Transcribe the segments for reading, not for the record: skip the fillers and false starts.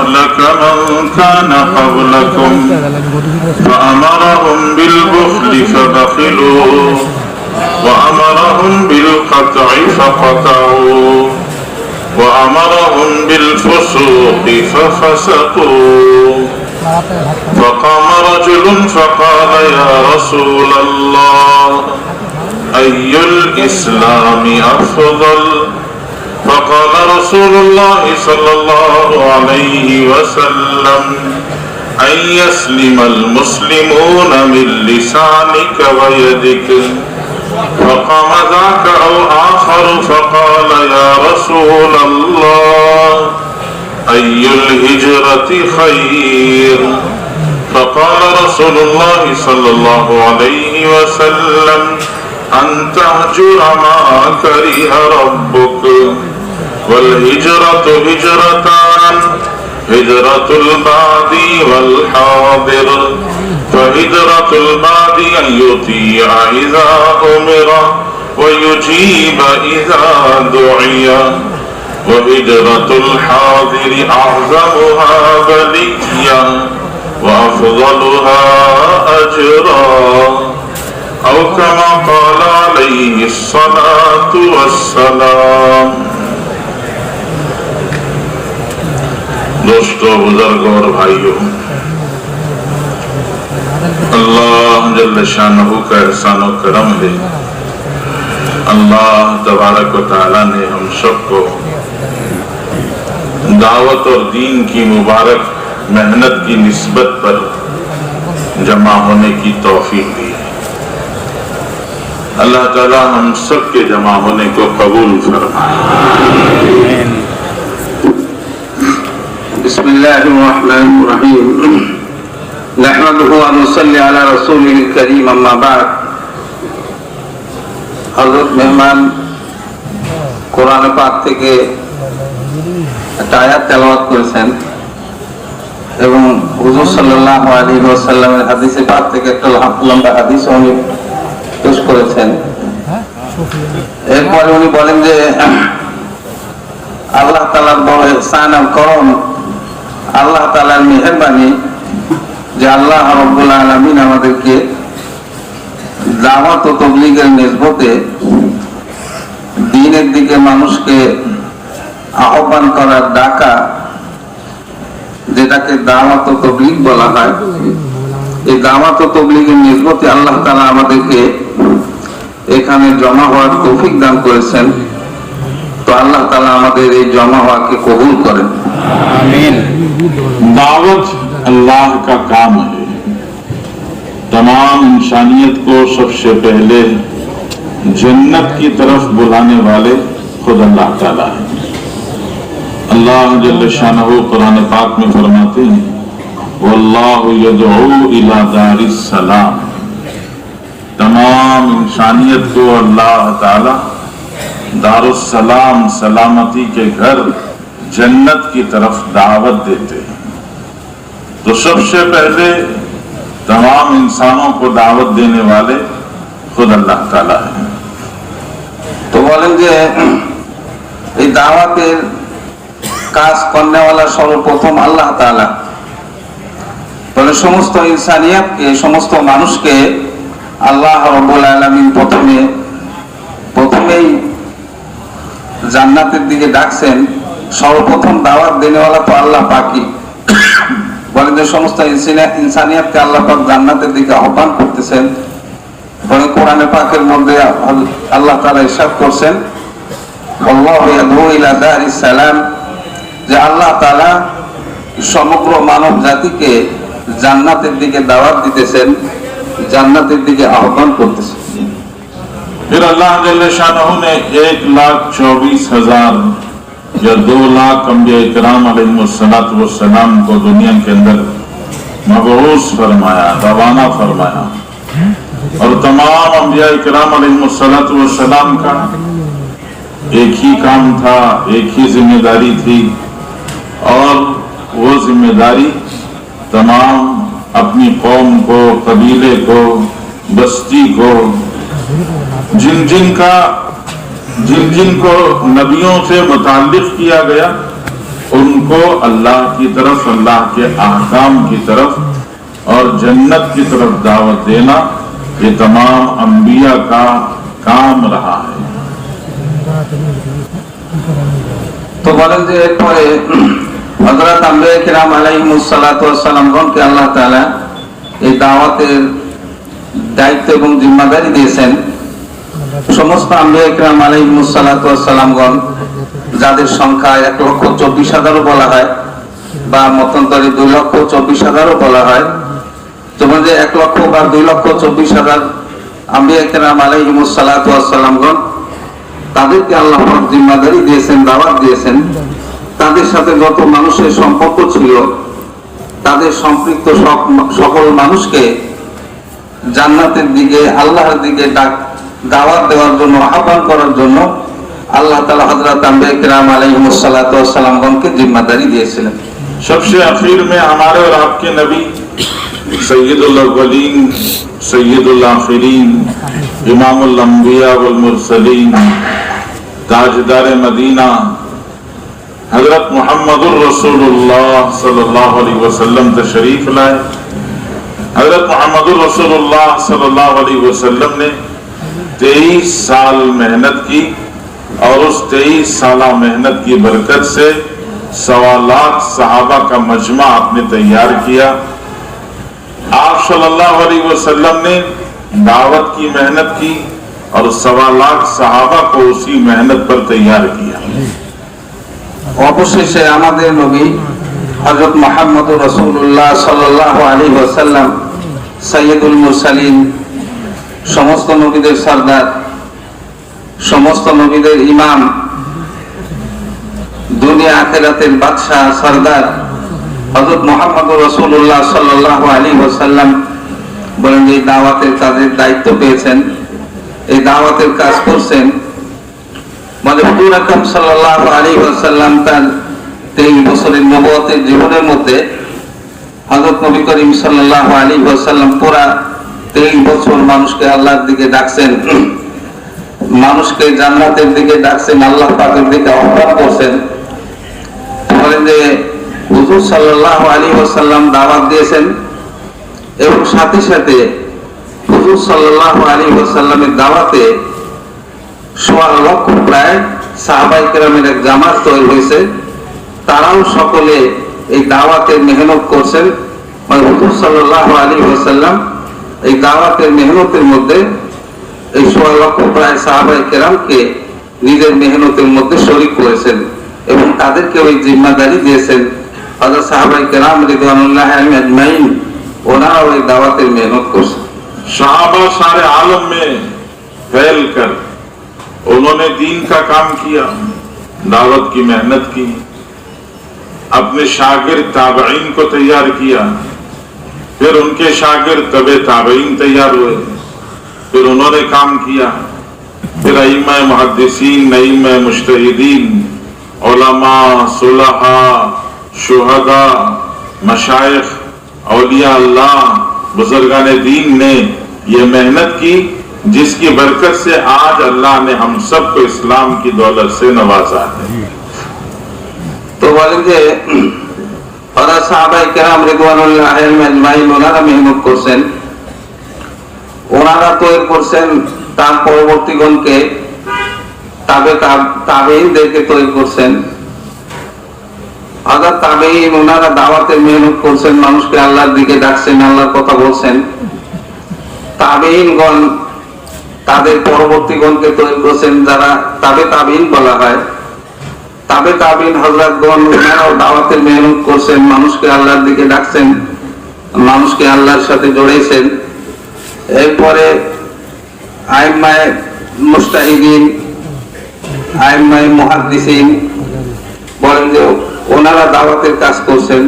أهلك من كان قبلكم فأمرهم بالبخل فبخلوا وأمرهم بالقطع فقطعوا وأمرهم بالفسوق ففسقوا فقام رجل فقال يا رسول الله أي الإسلام أفضل فقال رسول الله صلى الله عليه وسلم أن يسلم المسلمون من لسانك ويدك فقام ذاك أو آخر فقال يا رسول الله أي الهجرة خير فقال رسول الله صلى الله عليه وسلم أن تهجر ما كره ربك والهجرة هجرتان هجرة البادي والحاضر فهجرة البادي أن يطيع إذا أمر ويجيب إذا دعي وهجرة الحاضر أعظمها بليا وأفضلها أجرا أو كما قال عليه الصلاة والسلام دوستو बुजुर्गों और भाइयों अल्लाह जल्ल शानहू का एहसान और करम है। अल्लाह तबारक व तआला ने हम सबको दावत और दीन की मुबारक मेहनत की निस्बत पर जमा होने की तौफीक दी है। अल्लाह ताला हम सब के जमा होने को कबूल फरमाए। बिस्मिल्लाहिर्रहमानिर्रहीम नहमदुहु व नुसल्ली अला रसूलिल करीम अम्मा बाद। हज़रत मेहमान कुरान पाक থেকে একটা আয়াত তেলাওয়াত করেছেন এবং হুজুর সাল্লাল্লাহু আলাইহি ওয়াসাল্লামের হাদিসে পাক থেকে একটা লম্বা হাদিস উনি পেশ করেছেন। এরপরে উনি বলেন যে আল্লাহ তাআলার বড় ইহসান আর করম, আল্লাহ তাআলার মেহেরবানি যে আল্লাহ রাব্বুল আলামিন আমাদেরকে দাওয়াত ও তাবলীগের নিসবতে দ্বীনের দিকে মানুষকে আহ্বান করার ডাকা, যেটাকে দাওয়াত ও তাবলীগ বলা হয়, এই দাওয়াত ও তাবলীগের নিসবতে আল্লাহ তাআলা আমাদেরকে এখানে জমা হওয়ার তৌফিক দান করেছেন। তো আল্লাহ তাআলা আমাদের এই জমা হওয়াকে কবুল করেন, আমিন। दावत अल्लाह का काम है। तमाम इंसानियत को सबसे पहले जन्नत की तरफ बुलाने वाले खुद अल्लाह ताला है। अल्लाह जल्ल शानहू कुरान पाक में फरमाते हैं वल्लाहु यदऊ इला दारिस सलाम। तमाम इंसानियत को अल्लाह ताला दारुस सलाम, सलामती के घर जन्नत की तरफ दावत देते हैं। तो सबसे पहले तमाम इंसानों को दावत देने वाले खुद अल्लाह ताला है। तो বলেন যে এই দাওয়াতের কাজ করনেওয়ালা সর্বপ্রথম আল্লাহ তাআলা। বলে সমস্ত ইনসানিয়াতকে, সমস্ত মানুষকে আল্লাহ রাব্বুল আলামিন প্রথমেই জান্নাতের দিকে ডাকছেন। সর্বপ্রথম দাওয়াত দেনেওয়ালা তো আল্লাহ পাকই। বলেন যে সমস্ত ইনসানিয়াতকে আল্লাহ পাক জান্নাতের দিকে আহ্বান করতেছেন। বলেন কোরআনে পাকের মধ্যে আল্লাহ তাআলা ইরশাদ করছেন আল্লাহু ইয়াদউ ইলা দারিস সালাম, যে আল্লাহ তাআলা সমগ্র মানব জাতিকে জান্নাতের দিকে দাওয়াত দিতেছেন, জান্নাতের দিকে আহ্বান করতেছেন। फिर अल्लाह जल्ल शानहू ने 1,24,000 या 2 लाख अंबिया इकराम अलैहिस्सलातु वस्सलाम को दुनिया के अंदर मबऊस फरमाया, रवाना फरमाया। और तमाम अंबिया इकराम अलैहिस्सलातु वस्सलाम का एक ही काम था, एक ही जिम्मेदारी थी। और वो जिम्मेदारी तमाम अपनी कौम को, कबीले को, बस्ती को, जिन जिन को नबियों से मुताल्लिक किया गया, उनको अल्लाह की तरफ, अल्लाह के अहकाम की तरफ और जन्नत की तरफ दावत देना, ये तमाम अंबिया का काम रहा है। तो বলেন যে এরপরে হযরত আম্বিয়া কিরাম আলাইহিমুস সালাতু ওয়াস সালামগণকে আল্লাহ তাআলা এই দাওয়াতের দায়িত্ব এবং জিম্মাদারি দিয়েছেন। সমস্ত আম্বিয়া কিরাম আলাইহিমুস সালাতু ওয়াস সালামগণ, যাদের সংখ্যা 1,24,000 বলা হয় বা মতান্তরে 2,24,000 বলা হয়, যেমন যে 1 লক্ষ বা 2,24,000 আম্বিয়া কিরাম আলাইহিমুস সালাতু ওয়াস সালামগণ, তাদেরকে আল্লাহ পাক জিম্মাদারি দিয়েছেন, দাওয়াত দিয়েছেন। তাদের সাথে যত মানুষের সম্পর্ক ছিল, তাদের সম্পৃক্ত সকল মানুষকে জান্নাতের দিকে, আল্লাহর দিকে দাওয়াত দেওয়ার জন্য, আহ্বান করার জন্য আল্লাহ তাআলা হযরত আম্বিয়া কিরাম আলাইহিমুস সালাতু ওয়াস সালামগণকে জিম্মাদারি দিয়েছিলেন। सबसे आखिर में हमारे और आपके नबी सैयदुल अव्वलीन, सैयदुल आखिरीन, इमामुल अंबिया वल मुरसलीन, ताजदार मदीना हजरत मुहम्मदुर रसूलुल्लाह सल्लल्लाहु अलैहि वसल्लम तशरीफ लाए। हजरत मुहम्मदुर रसूलुल्लाह सल्लल्लाहु अलैहि वसल्लम ने 23 साल मेहनत की और उस 23 साल मेहनत की बरकत से 1.25 लाख सहाबा का मजमा आपने तैयार किया। आप सल्लल्लाहु अलैहि वसल्लम ने दावत की मेहनत की और 1.25 लाख सहाबा को उसी मेहनत पर तैयार किया। অবশেষে আমাদের নবী হযরত মুহাম্মদুর রাসূলুল্লাহ সাল্লাল্লাহু আলাইহি ওয়াসাল্লাম সাইয়্যিদুল মুরসালিন, সমস্ত নবীদের সরদার, সমস্ত নবীদের ইমাম, দুনিয়া আখিরাতের বাদশা সরদার হযরত মুহাম্মদুর রাসূলুল্লাহ সাল্লাল্লাহু আলাইহি ওয়াসাল্লাম বলেন এই দাওয়াতের কাজের দায়িত্ব পেয়েছেন, এই দাওয়াতের কাজ করছেন। মানে হুজুর আকরাম সাল্লাল্লাহু আলাইহি ওয়াসাল্লাম তার 23 বছরের নবুয়তের জীবনের মধ্যে হযরত নবী করিম সাল্লাল্লাহু আলাইহি ওয়াসাল্লাম পুরা 23 বছর মানুষকে আল্লাহর দিকে ডাকছেন, মানুষকে জান্নাতের দিকে ডাকছেন, আল্লাহ পাকের দিকে আহ্বান করছেন। বলেন যে হুজুর সাল্লাল্লাহু আলাইহি ওয়াসাল্লাম দাওয়াত দিয়েছেন এবং সাথে সাথে হুজুর সাল্লাল্লাহু আলাইহি ওয়াসাল্লামের দাওয়াতে 1.25 লক্ষ প্রায় সাহাবায়ে কেরামের এক জামাত তৈরি হয়েছে। তারাও সকলে এই দাওয়াতের মেহনত করছেন। মানে হুজুর সাল্লাল্লাহু আলাইহি ওয়াসাল্লাম এই দাওয়াতের মেহনতের মধ্যে এই 1.25 লক্ষ প্রায় সাহাবায়ে কেরামকে নিজের মেহনতের মধ্যে শরীক করেছেন এবং তাদেরকে ওই জিম্মাদারি দিয়েছেন। হযরত সাহাবায়ে কেরাম রিদওয়ানুল্লাহি আলাইহিম আজমাইন ওনারা ওই দাওয়াতের মেহনত করছেন। सहाबा सारे आलम में फैल कर उन्होंने दीन का काम किया, दावत की मेहनत की, अपने शागिर्द ताबईन को तैयार किया, फिर उनके शागिर्द तबे ताबईन तैयार हुए, फिर उन्होंने काम किया, फिर अइम्मा मुहद्दिसीन, अइम्मा मुज्तहिदीन, उलमा, सुलहा, शुहदा, मशाइख, औलिया अल्लाह, बुजुर्गान दीन ने ये मेहनत की, जिसकी बरकत से आज अल्लाह ने हम सबको इस्लाम की दौलत से नवाजा है। तो বলেন যে হযরত সাহাবায়ে কেরাম রিদওয়ানুল্লাহি আলাইহিম আজমাইন ওনারা মেহনত করছেন, ওনারা তৈরি করছেন তার পরবর্তীগণকে, তাবেঈনদেরকে তৈরি করছেন। হযরত তাবেঈন ওনারা দাওয়াতের মেহনত করছেন, মানুষকে আল্লাহর দিকে ডাকছেন, আল্লাহর কথা বলছেন। তাবেঈনগণ তাদের পরবর্তীগণকে তৈরি করছেন, যারা তাবেঈন বলা হয়। তাবেঈন হযরতগণ ওনারাও দাওয়াতের মেহনত করছেন, মানুষকে আল্লাহর দিকে ডাকছেন, মানুষকে আল্লাহর সাথে জড়াইছেন। এরপরে আইম্মায়ে মুজতাহিদিন, আইম্মায়ে মুহাদ্দিসিন বলেন যে ওনারা দাওয়াতের কাজ করছেন।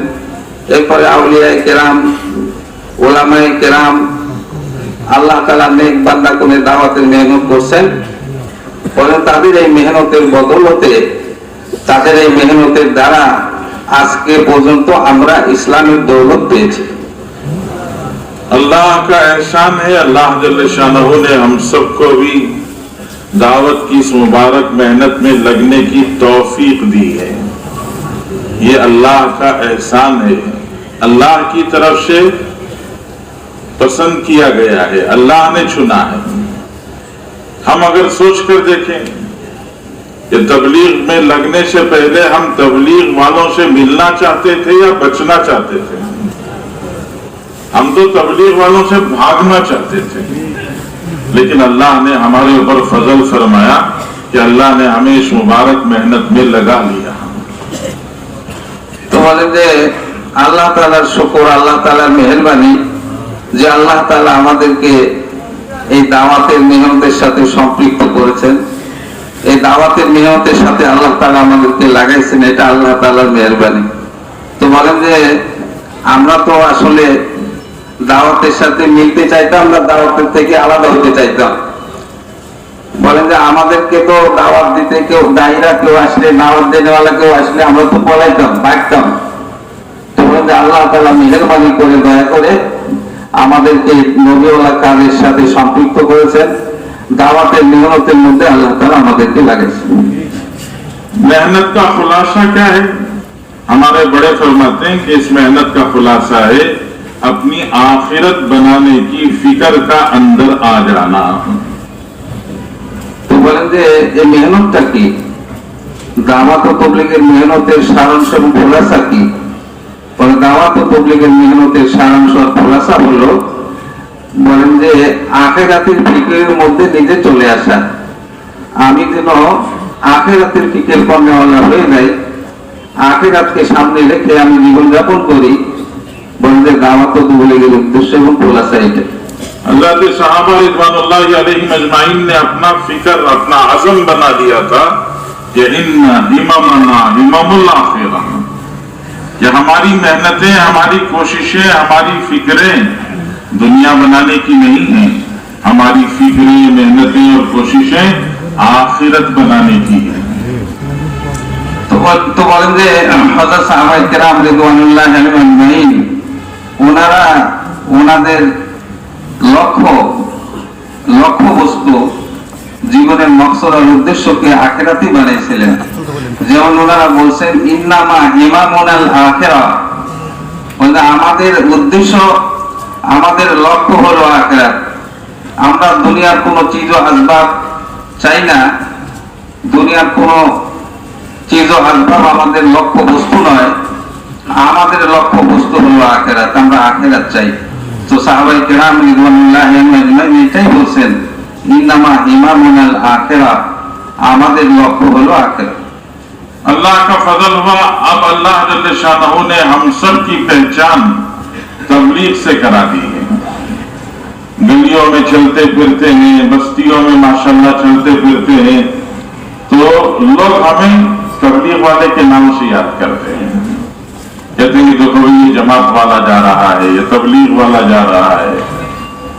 এরপরে আউলিয়ায়ে কেরাম, উলামায়ে কেরাম, আল্লাহ তাআলা নেক বান্দা কোনে দাওয়াতের মেহনত করছেন। বলেন তাদের এই মেহনতের বদৌলতে, তাদের এই মেহনতের দ্বারা আজকে পর্যন্ত আমরা ইসলামের দৌলত পেয়েছি। अल्लाह का एहसान है, अल्लाह जल्ल शानहू ने हम सबको भी दावत की इस मुबारक मेहनत में लगने की तौफीक दी है। ये अल्लाह का एहसान है, अल्लाह की तरफ से पसंद किया गया है, अल्लाह ने चुना है। हम अगर सोच कर देखें कि तबलीग में लगने से पहले हम तबलीग वालों से मिलना चाहते थे या बचना चाहते थे? हम तो तबलीग वालों से भागना चाहते थे, लेकिन अल्लाह ने हमारे ऊपर फजल फरमाया कि अल्लाह ने हमें इस मुबारक मेहनत में लगा लिया। तो बोले जे আল্লাহ তাআলার শুকর, আল্লাহ তাআলার মেহেরবানি যে আল্লাহ তাআলা আমাদেরকে এই দাওয়াতের মেহনতের সাথে সম্পৃক্ত করেছেন। এই দাওয়াতের মেহনতের সাথে আল্লাহ তাআলা আমাদেরকে লাগাইছেন, এটা আল্লাহ তাআলার মেহেরবানি। তো বলেন যে আমরা তো আসলে দাওয়াতের সাথে মিলতে চাইতাম না, দাওয়াতের থেকে আলাদা হতে চাইতাম। বলেন যে আমাদেরকে তো দাওয়াত দিতে কেউ, দায়ীরা কেউ আসলে, দাওয়াত দেনেওয়ালা কেউ আসলে আমরা তো পলাইতাম, ভাগতাম। তো বলেন যে আল্লাহ তাআলা মেহেরবানি করে, দয়া করে আমাদেরকে নবীওয়ালা কাজের সাথে সম্পৃক্ত করেছেন। দাওয়াতের মেহনতের মধ্যে আল্লাহ তাআলা আমাদেরকে লাগাইছেন। मेहनत का खुलासा क्या है? हमारे बड़े फरमाते हैं कि इस मेहनत का खुलासा है अपनी आखिरत बनाने की फिक्र का अंदर आ जाना। तो বলেন যে এই মেহনতটা কি? দাওয়াত ও তাবলীগের মেহনতের সারাংশ এবং খোলাসা কি? বলে দাওয়াত ও তাবলীগের মেহনতের সারাংশ আর খোলাসা হলো, বলেন যে আখিরাতের ফিকিরের মধ্যে নিজে চলে আসা। আমি যেন আখিরাতের ফিকির করনেওয়ালা হয়ে যাই, আখিরাতকে সামনে রেখে আমি জীবনযাপন করি। বলেন যে দাওয়াত ও তাবলীগের উদ্দেশ্য এবং খোলাসা এটা। अल्लाह के सहाबा रिज़वानुल्लाहि अलैहिम अजमाइन ने अपना फिक्र, अपना अज़म बना दिया था कि इन्ना हिममना हिममुल आखिरा, कि हमारी मेहनतें, हमारी कोशिशें, हमारी फिक्रें दुनिया बनाने की नहीं है, हमारी फिक्रें, मेहनतें और कोशिशें आखिरत बनाने की है। तो বলেন যে হযরত সাহাবায়ে কেরাম রিদওয়ানুল্লাহি আলাইহিম আজমাইন ওনারা ওনাদের লক্ষ্য বস্তু, জীবনের মকসদ আর উদ্দেশ্যকে আখিরাতই বানাইছিলেন। যেমন ওনারা বলছেন ইন্নামা ইমামুনাল আখিরা, মানে আমাদের উদ্দেশ্য, আমাদের লক্ষ্য হলো আখিরাত। আমরা দুনিয়ার কোনো চিজ ও আসবাব চাই না, দুনিয়ার কোনো চিজ ও আসবাব আমাদের লক্ষ্য বস্তু নয়, আমাদের লক্ষ্য বস্তু হলো আখিরাত। আমরা আখিরাত চাই। তো সাহাবায়ে কেরাম রিদওয়ানুল্লাহি আলাইহিম এটাই বলছেন ইন্নামা ইমামুনাল আখিরা, আমাদের লক্ষ্য হলো আখিরাত। अल्लाह का फजल हुआ, अब अल्लाह जल्ले शानहू ने हम सब की पहचान तबलीग से करा दी है। गलियों में चलते फिरते हैं, बस्तियों में माशाल्लाह चलते फिरते हैं, तो लोग हमें तबलीग वाले के नाम से याद करते हैं। कहते हैं देखो ये जमात वाला जा रहा है, ये तबलीग वाला जा रहा है।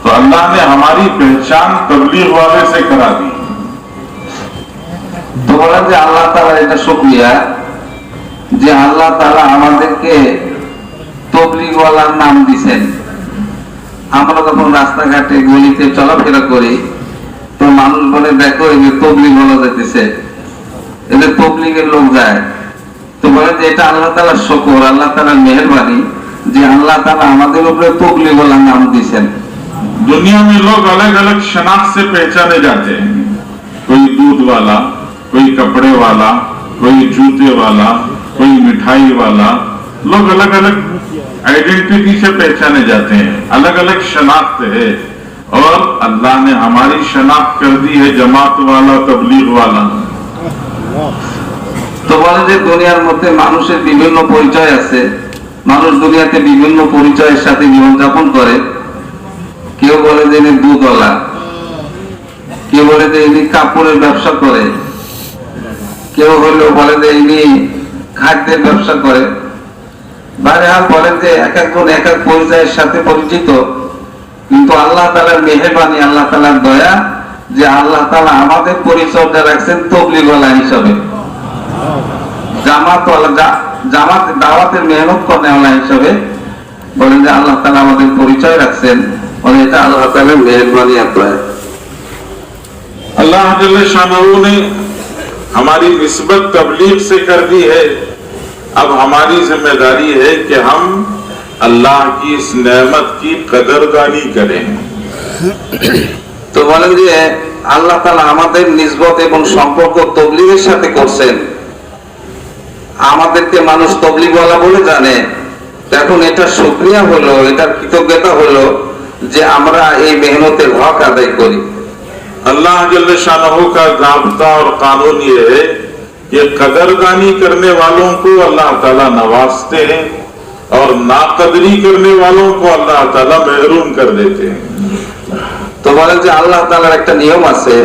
तो अल्लाह ने हमारी पहचान तबलीग वाले से करा दी। তো বলেন যে আল্লাহ তাআলার এটা শুকরিয়া যে আল্লাহ তাআলা আমাদেরকে তবলীগ ওয়ালার নাম দিয়েছেন। আমরা যখন রাস্তাঘাটে গলিতে চলাফেরা করি তো মানুষ বলে দেখো এই যে তবলীগ ওয়ালা যাইতেছে, এদের তবলীগের লোক যায়। তো বলেন যে এটা আল্লাহ তাআলার শুকর, আল্লাহ তাআলার মেহেরবানি যে আল্লাহ তাআলা আমাদের উপরে তবলীগ ওয়ালার নাম দিয়েছেন। दुनिया में लोग अलग अलग शनाख्त से पहचाने जाते हैं, कोई दूध वाला, कोई कपड़े वाला, कोई जूते वाला, कोई मिठाई वाला, लोग अलग अलग आइडेंटिटी से पहचाने जाते हैं, अलग अलग शनाख्त है। और अल्लाह ने हमारी शनाख्त कर दी है जमात वाला, तबलीग वाला। তো বলে যে দুনিয়ার মধ্যে মানুষের বিভিন্ন পরিচয় আছে, মানুষ দুনিয়াতে বিভিন্ন পরিচয়ের সাথে জীবনযাপন করে। কেউ বলে যে ইনি দুধওয়ালা, কেউ বলে যে ইনি কাপড়ের ব্যবসা করে, কেউ হইলেও বলে যে ইনি খাদ্যের ব্যবসা করে। বারহাল বলেন যে এক একজন এক এক পরিচয়ের সাথে পরিচিত, কিন্তু আল্লাহ তাআলার মেহেরবানি, আল্লাহ তাআলার দয়া যে আল্লাহ তাআলা আমাদের পরিচয়টা রাখছেন তবলীগওয়ালা হিসাবে, জামাত দাওয়াতের মেহনত করেওয়ালা হিসাবে। বলেন যে আল্লাহ তাআলা আমাদের পরিচয় রাখছেন, और এটা আল্লাহ তাআলার মেহেরবানি আর দয়া। अल्लाह जल्ले शानहू ने हमारी निस्बत तबलीग से कर दी है, अब हमारी जिम्मेदारी है कि हम अल्लाह की इस नेमत की कदरदानी करें। তো বলেন যে আল্লাহ তাআলা আমাদের নিসবত এবং সম্পর্ক তবলিগের সাথে করছেন, আমাদেরকে মানুষ তবলিগওয়ালা বলে জানে। এখন এটা শুকরিয়া হলো, এটার কৃতজ্ঞতা হলো যে আমরা এই মেহনতের হক আদায় করি। अल्लाह जल्ल शानहू का ज़ाब्ता और कानून ये है कि कदरदानी करने वालों को अल्लाह ताला नवाजते हैं और नाकदरी करने वालों को अल्लाह ताला महरूम कर देते हैं। তো বলেন যে আল্লাহ তাআলার একটা নিয়ম আছে,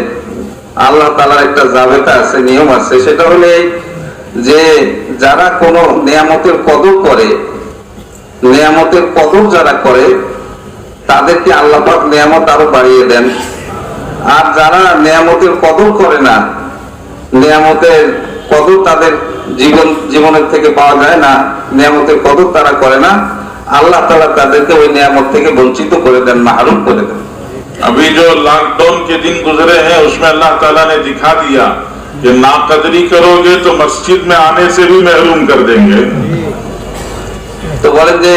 আল্লাহ তাআলার একটা জাবেতা আছে, নিয়ম আছে। সেটা হলো যে যারা কোনো নিয়ামতের কদর করে, নিয়ামতের কদর যারা করে তাদেরকে আল্লাহ পাক নিয়ামত আরো বাড়িয়ে দেন। আর যারা নিয়ামতের কদর করে না, নিয়ামতের কদর তাদের জীবনের থেকে পাওয়া যায় না, নিয়ামতের কদর তারা করে না, আল্লাহ তাআলা তাদেরকে ওই নিয়ামত থেকে বঞ্চিত করে দেন, মাহরুম করে দেন। अभी जो लॉकडाउन के दिन गुजरे हैं उसमें अल्लाह ताला ने दिखा दिया कि नाकदरी करोगे तो मस्जिद में आने से भी महरूम कर देंगे। তো বলেন যে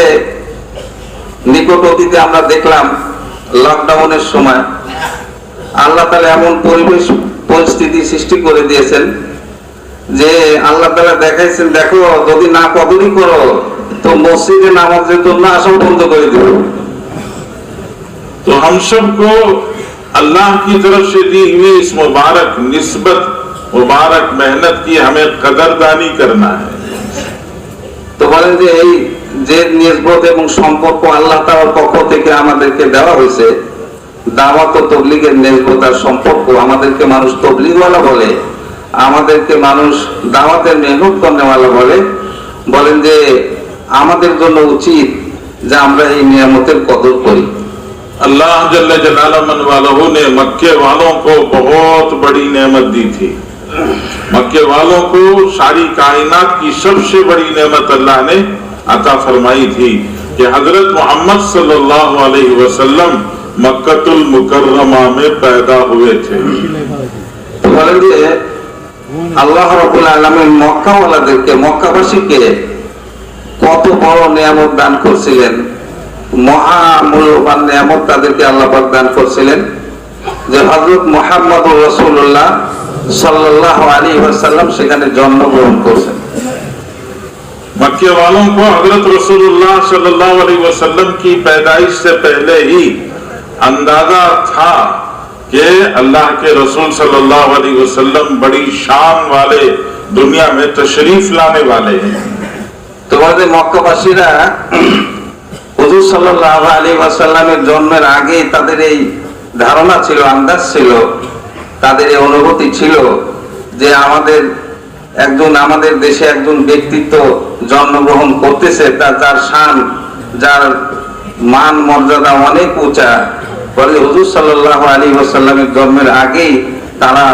নিকট অতীতে আমরা দেখলাম লকডাউনের সময় আল্লাহ তাআলা এমন পরিস্থিতি সৃষ্টি করে দিয়েছেন যে আল্লাহ তাআলা দেখাইছেন, দেখো যদি না কদরই করো তো মসজিদে নামাজের জন্য আসা বন্ধ করে দিবে। तो हम सबको अल्लाह की तरफ से दी हुई इस मुबारक निस्बत, मुबारक मेहनत की हमें कदरदानी करना है। তো বলেন যে এই যে নিসবত এবং সম্পর্ক আল্লাহ তাআলার পক্ষ থেকে আমাদেরকে দেওয়া হয়েছে, দাওয়াত ও তাবলীগের নিসবত আর সম্পর্ক, আমাদেরকে মানুষ তাবলীগওয়ালা বলে, আমাদেরকে মানুষ দাওয়াতের মেহনত করনেওয়ালা বলে। বলেন যে আমাদের জন্য উচিত যে আমরা এই নিয়ামতের কদর করি। अल्लाह जल्ल जलालहू मन वालहू ने मक्के वालों को बहुत बड़ी नेमत दी थी। मक्के वालों को सारी कायनात की सबसे बड़ी नेमत अल्लाह ने अता फरमाई थी कि हजरत मोहम्मद सल्लल्लाहु अलैहि वसल्लम मक्कतुल मुकर्रमा में पैदा हुए थे। বলেন যে আল্লাহ রাব্বুল আলামিন মক্কাওয়ালাদেরকে, মক্কাবাসীকে কত বড় নিয়ামত দান করছিলেন, মহা মূল্যবান নিয়ামত তাদেরকে আল্লাহ পাক দান করছিলেন যে হযরত মুহাম্মদুর রাসূলুল্লাহ सल्लल्लाहु अलैहि वसल्लम সেখানে জন্মগ্রহণ করেছেন। मक्के वालों को हजरत रसूलुल्लाह सल्लल्लाहु अलैहि वसल्लम की पैदाइश से पहले ही अंदाजा था कि अल्लाह के रसूल सल्लल्लाहु अलैहि वसल्लम बड़ी शान वाले, दुनिया में तशरीफ लाने वाले हैं। तो বলে মক্কাবাসীরা হুজুর সাল্লাল্লাহু আলাইহি ওয়াসাল্লামের জন্মের আগে তাদের এই ধারণা ছিল, আন্দাজ ছিল, তাদের এই অনুভূতি ছিল যে আমাদের দেশে একজন ব্যক্তিত্ব জন্মগ্রহণ করতেছে, যার শান, যার মান মর্যাদা অনেক উঁচা। বলে হুজুর সাল্লাল্লাহু আলাইহি ওয়াসাল্লামের জন্মের আগেই তারা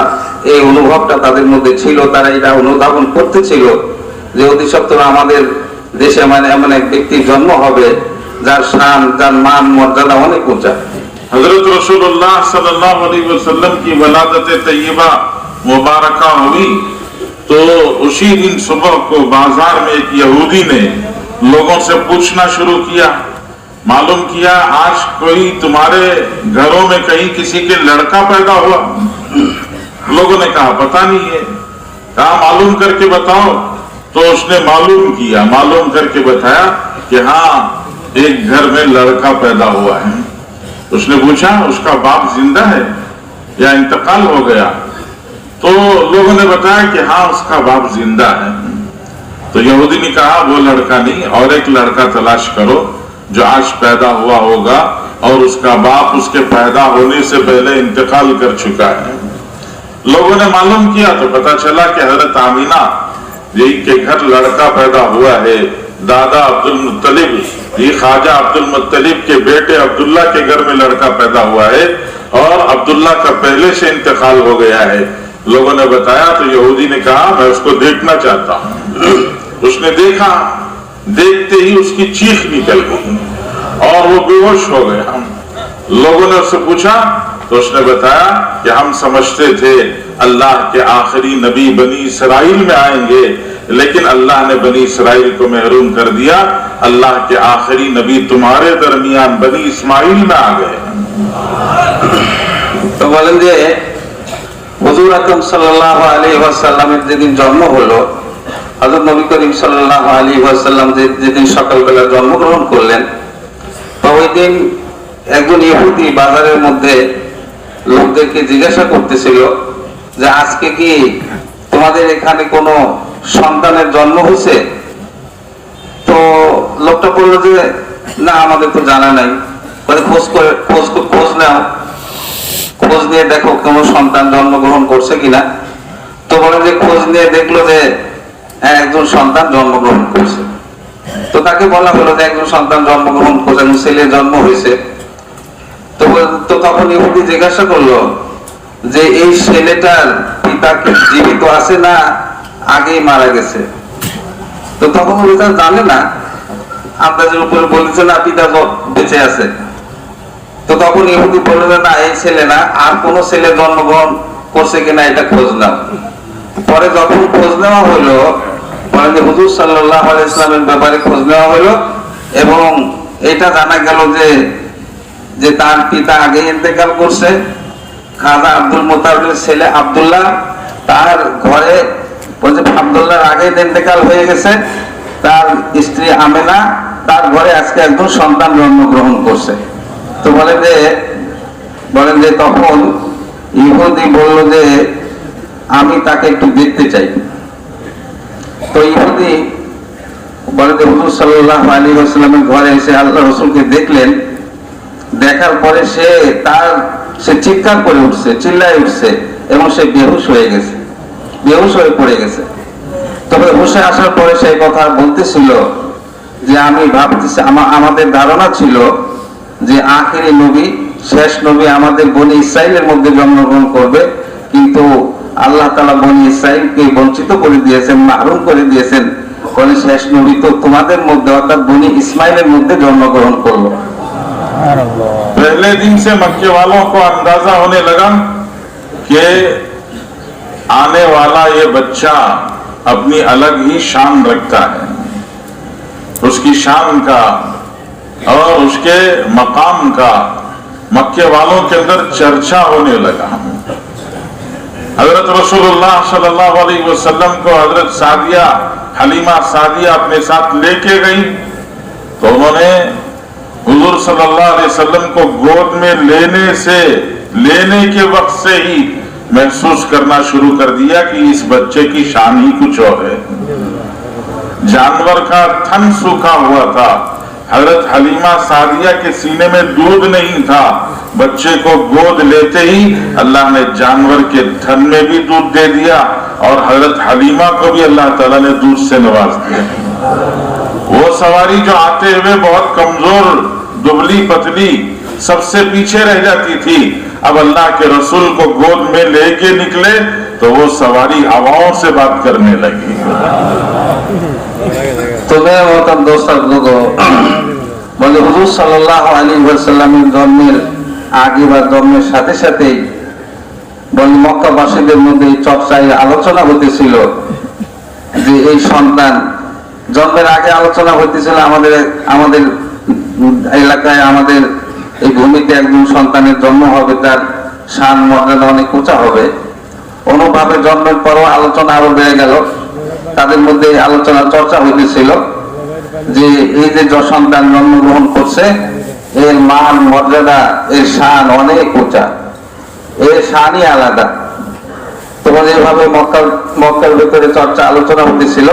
এই অনুভবটা তাদের মধ্যে ছিল, তারা এটা অনুধাবন করতেছিল যে অতি সত্বর আমাদের দেশে মানে এমন এক ব্যক্তির জন্ম হবে যার শান, যার মান মর্যাদা অনেক উঁচা। हजरत रसूलुल्लाह सल्लल्लाहु अलैहि वसल्लम की वलादत तय्यबा मुबारका हुई तो उसी दिन सुबह को बाजार में एक यहूदी ने लोगों से पूछना शुरू किया, मालूम किया आज कोई तुम्हारे घरों में कहीं किसी के लड़का पैदा हुआ? लोगों ने कहा पता नहीं है। कहा मालूम करके बताओ। तो उसने मालूम किया, मालूम करके बताया कि हाँ एक घर में लड़का पैदा हुआ है। उसने पूछा उसका बाप जिंदा है या इंतकाल हो गया? तो लोगों ने बताया कि हाँ उसका बाप जिंदा है। तो यहूदी ने कहा वो लड़का नहीं, और एक लड़का तलाश करो जो आज पैदा हुआ होगा और उसका बाप उसके पैदा होने से पहले इंतकाल कर चुका है। लोगों ने मालूम किया तो पता चला कि हजरत आमीना जी के घर लड़का पैदा हुआ है। दादा अब्दुल मुत्तलिब, ये ख्वाजा अब्दुल मुत्तलिब के बेटे अब्दुल्ला के घर में लड़का पैदा हुआ है और अब्दुल्ला का पहले से इंतकाल हो गया है। लोगों ने बताया तो यहूदी ने कहा मैं उसको देखना चाहता हूँ। उसने देखा, देखते ही उसकी चीख निकल गई और वो बेहोश हो गया। लोगों ने उससे पूछा तो उसने बताया कि हम समझते थे अल्लाह के आखिरी नबी बनी इसराइल में आएंगे, लेकिन अल्लाह ने बनी इसराइल को महरूम कर दिया। अल्लाह के आखिरी नबी तुम्हारे दरमियान बनी इस्माइल में आ गए। तो বলেন যে হুজুর আকরাম সাল্লাল্লাহু আলাইহি ওয়াসাল্লামের যেদিন জন্ম হলো, হযরত নবী করিম সাল্লাল্লাহু আলাইহি ওয়াসাল্লাম যেদিন সকালবেলা জন্মগ্রহণ করলেন, তো ওই দিন একজন ইহুদি বাজারের মধ্যে লোকদেরকে জিজ্ঞাসা করতেছিল যে আজকে কি তোমাদের এখানে কোনো সন্তানের জন্ম হয়েছে? তো লোকটা বললো যে না, আমাদের তো জানা নাই। খোঁজ নাও, খোঁজ নিয়ে দেখো কোনো সন্তান জন্মগ্রহণ করছে কিনা। তো বলে যে খোঁজ নিয়ে দেখলো যে হ্যাঁ, একজন সন্তান জন্মগ্রহণ করছে। তো তাকে বলা হলো যে একজন সন্তান জন্মগ্রহণ করছে, ছেলে জন্ম হয়েছে। তো তখন ইহুদি জিজ্ঞাসা করলো যে এই ছেলেটার পিতা কি জীবিত আছে না আগেই মারা গেছে? তো তখন ওই জানে না, আন্দাজের উপরে বলেছে না পিতা বেঁচে আছে। তো তখন ইহুদি বলল না, এই ছেলে না, আর কোন ছেলে জন্মগ্রহণ করছে কিনা এটা খোঁজ নাও। পরে যখন খোঁজ নেওয়া হলো, পরে হুজুর সাল্লাল্লাহু আলাইহি ওয়াসাল্লামের ব্যাপারে খোঁজ নেওয়া হলো এবং এটা জানা গেল যে তার পিতা আগে ইন্তেকাল করছে। খাজা আব্দুল মুতালিবের ছেলে আব্দুল্লাহ, তার ঘরে আব্দুল্লাহর আগে ইন্তেকাল হয়ে গেছে। তার স্ত্রী আমেনা, তার ঘরে আজকে একজন সন্তান জন্মগ্রহণ করছে। তো বলেন যে তখন ইহুদি বলল যে আমি তাকে একটু দেখতে চাই। তো ইহুদি বলে যে হুজুর সাল্লাল্লাহু আলাইহি ওয়াসাল্লামের ঘরে এসে আল্লাহ রাসূলকে দেখলেন। দেখার পরে সে চিৎকার করে উঠছে, চিল্লায় উঠছে এবং সে বেহুশ হয়ে পড়ে গেছে। তবে হুশে আসার পরে সেই কথা বলতেছিল যে আমি ভাবতেছি, আমাদের ধারণা ছিল যে আখেরি নবী, শেষ নবী আমাদের বনি ইসরাইলের মধ্যে জন্মগ্রহণ করবে, কিন্তু আল্লাহ তাআলা বনি ইসরাইলকে বঞ্চিত করে দিয়েছেন, মাহরুম করে দিয়েছেন। বলে শেষ নবী তো তোমাদের মধ্যে অর্থাৎ বনি ইসমাইলের মধ্যে জন্মগ্রহণ করলো। पहले दिन से मक्के वालों को अंदाजा होने लगा कि आने वाला ये बच्चा अपनी अलग ही शान रखता है, उसकी शान का और उसके मकाम का मक्के वालों के अंदर चर्चा होने लगा। हजरत रसूलुल्लाह सल्लल्लाहु अलैहि वसल्लम को हजरत सादिया, हलीमा सादिया अपने साथ लेके गई, तो उन्होंने हुजूर सल्लल्लाहु अलैहि वसल्लम को गोद में लेने के वक्त से ही महसूस करना शुरू कर दिया कि इस बच्चे की शान ही कुछ और है। जानवर का थन सूखा हुआ था, हजरत हलीमा सादिया के सीने में दूध नहीं था। बच्चे को गोद लेते ही अल्लाह ने जानवर के थन में भी दूध दे दिया और हजरत हलीमा को भी अल्लाह ताला ने दूध से नवाज दिया। वो सवारी जो आते हुए बहुत कमजोर, दुबली पतली, सबसे पीछे रह जाती थी, अब अल्लाह के रसूल को गोद में लेके निकले तो वो सवारी हवाओं से बात करने लगी। तुम्हें मोहतरम दोस्तों लोगों, বলে হুজুর সাল্লাল্লাহু আলাইহি ওয়াসাল্লামের জন্মের আগে বা জন্মের সাথে সাথেই বলে মক্কাবাসীদের মধ্যে চর্চায় আলোচনা হতেছিল যে এই সন্তান জন্মের আগে আলোচনা হতেছিল আমাদের এলাকায়, আমাদের এই ভূমিতে একজন সন্তানের জন্ম হবে, তার শান মর্যাদা অনেক উঁচা হবে। অনুভাবে জন্মের পরও আলোচনা আরো বেড়ে গেল। তাদের মধ্যে আলোচনা চর্চা হইতেছিল যে এই যে সন্তান জন্মগ্রহণ করছে, এর মান মর্যাদা, এর শান অনেক উঁচা, এর শানই আলাদা। তোমাদের এভাবে মক্কার ভিতরে চর্চা আলোচনা হতেছিল।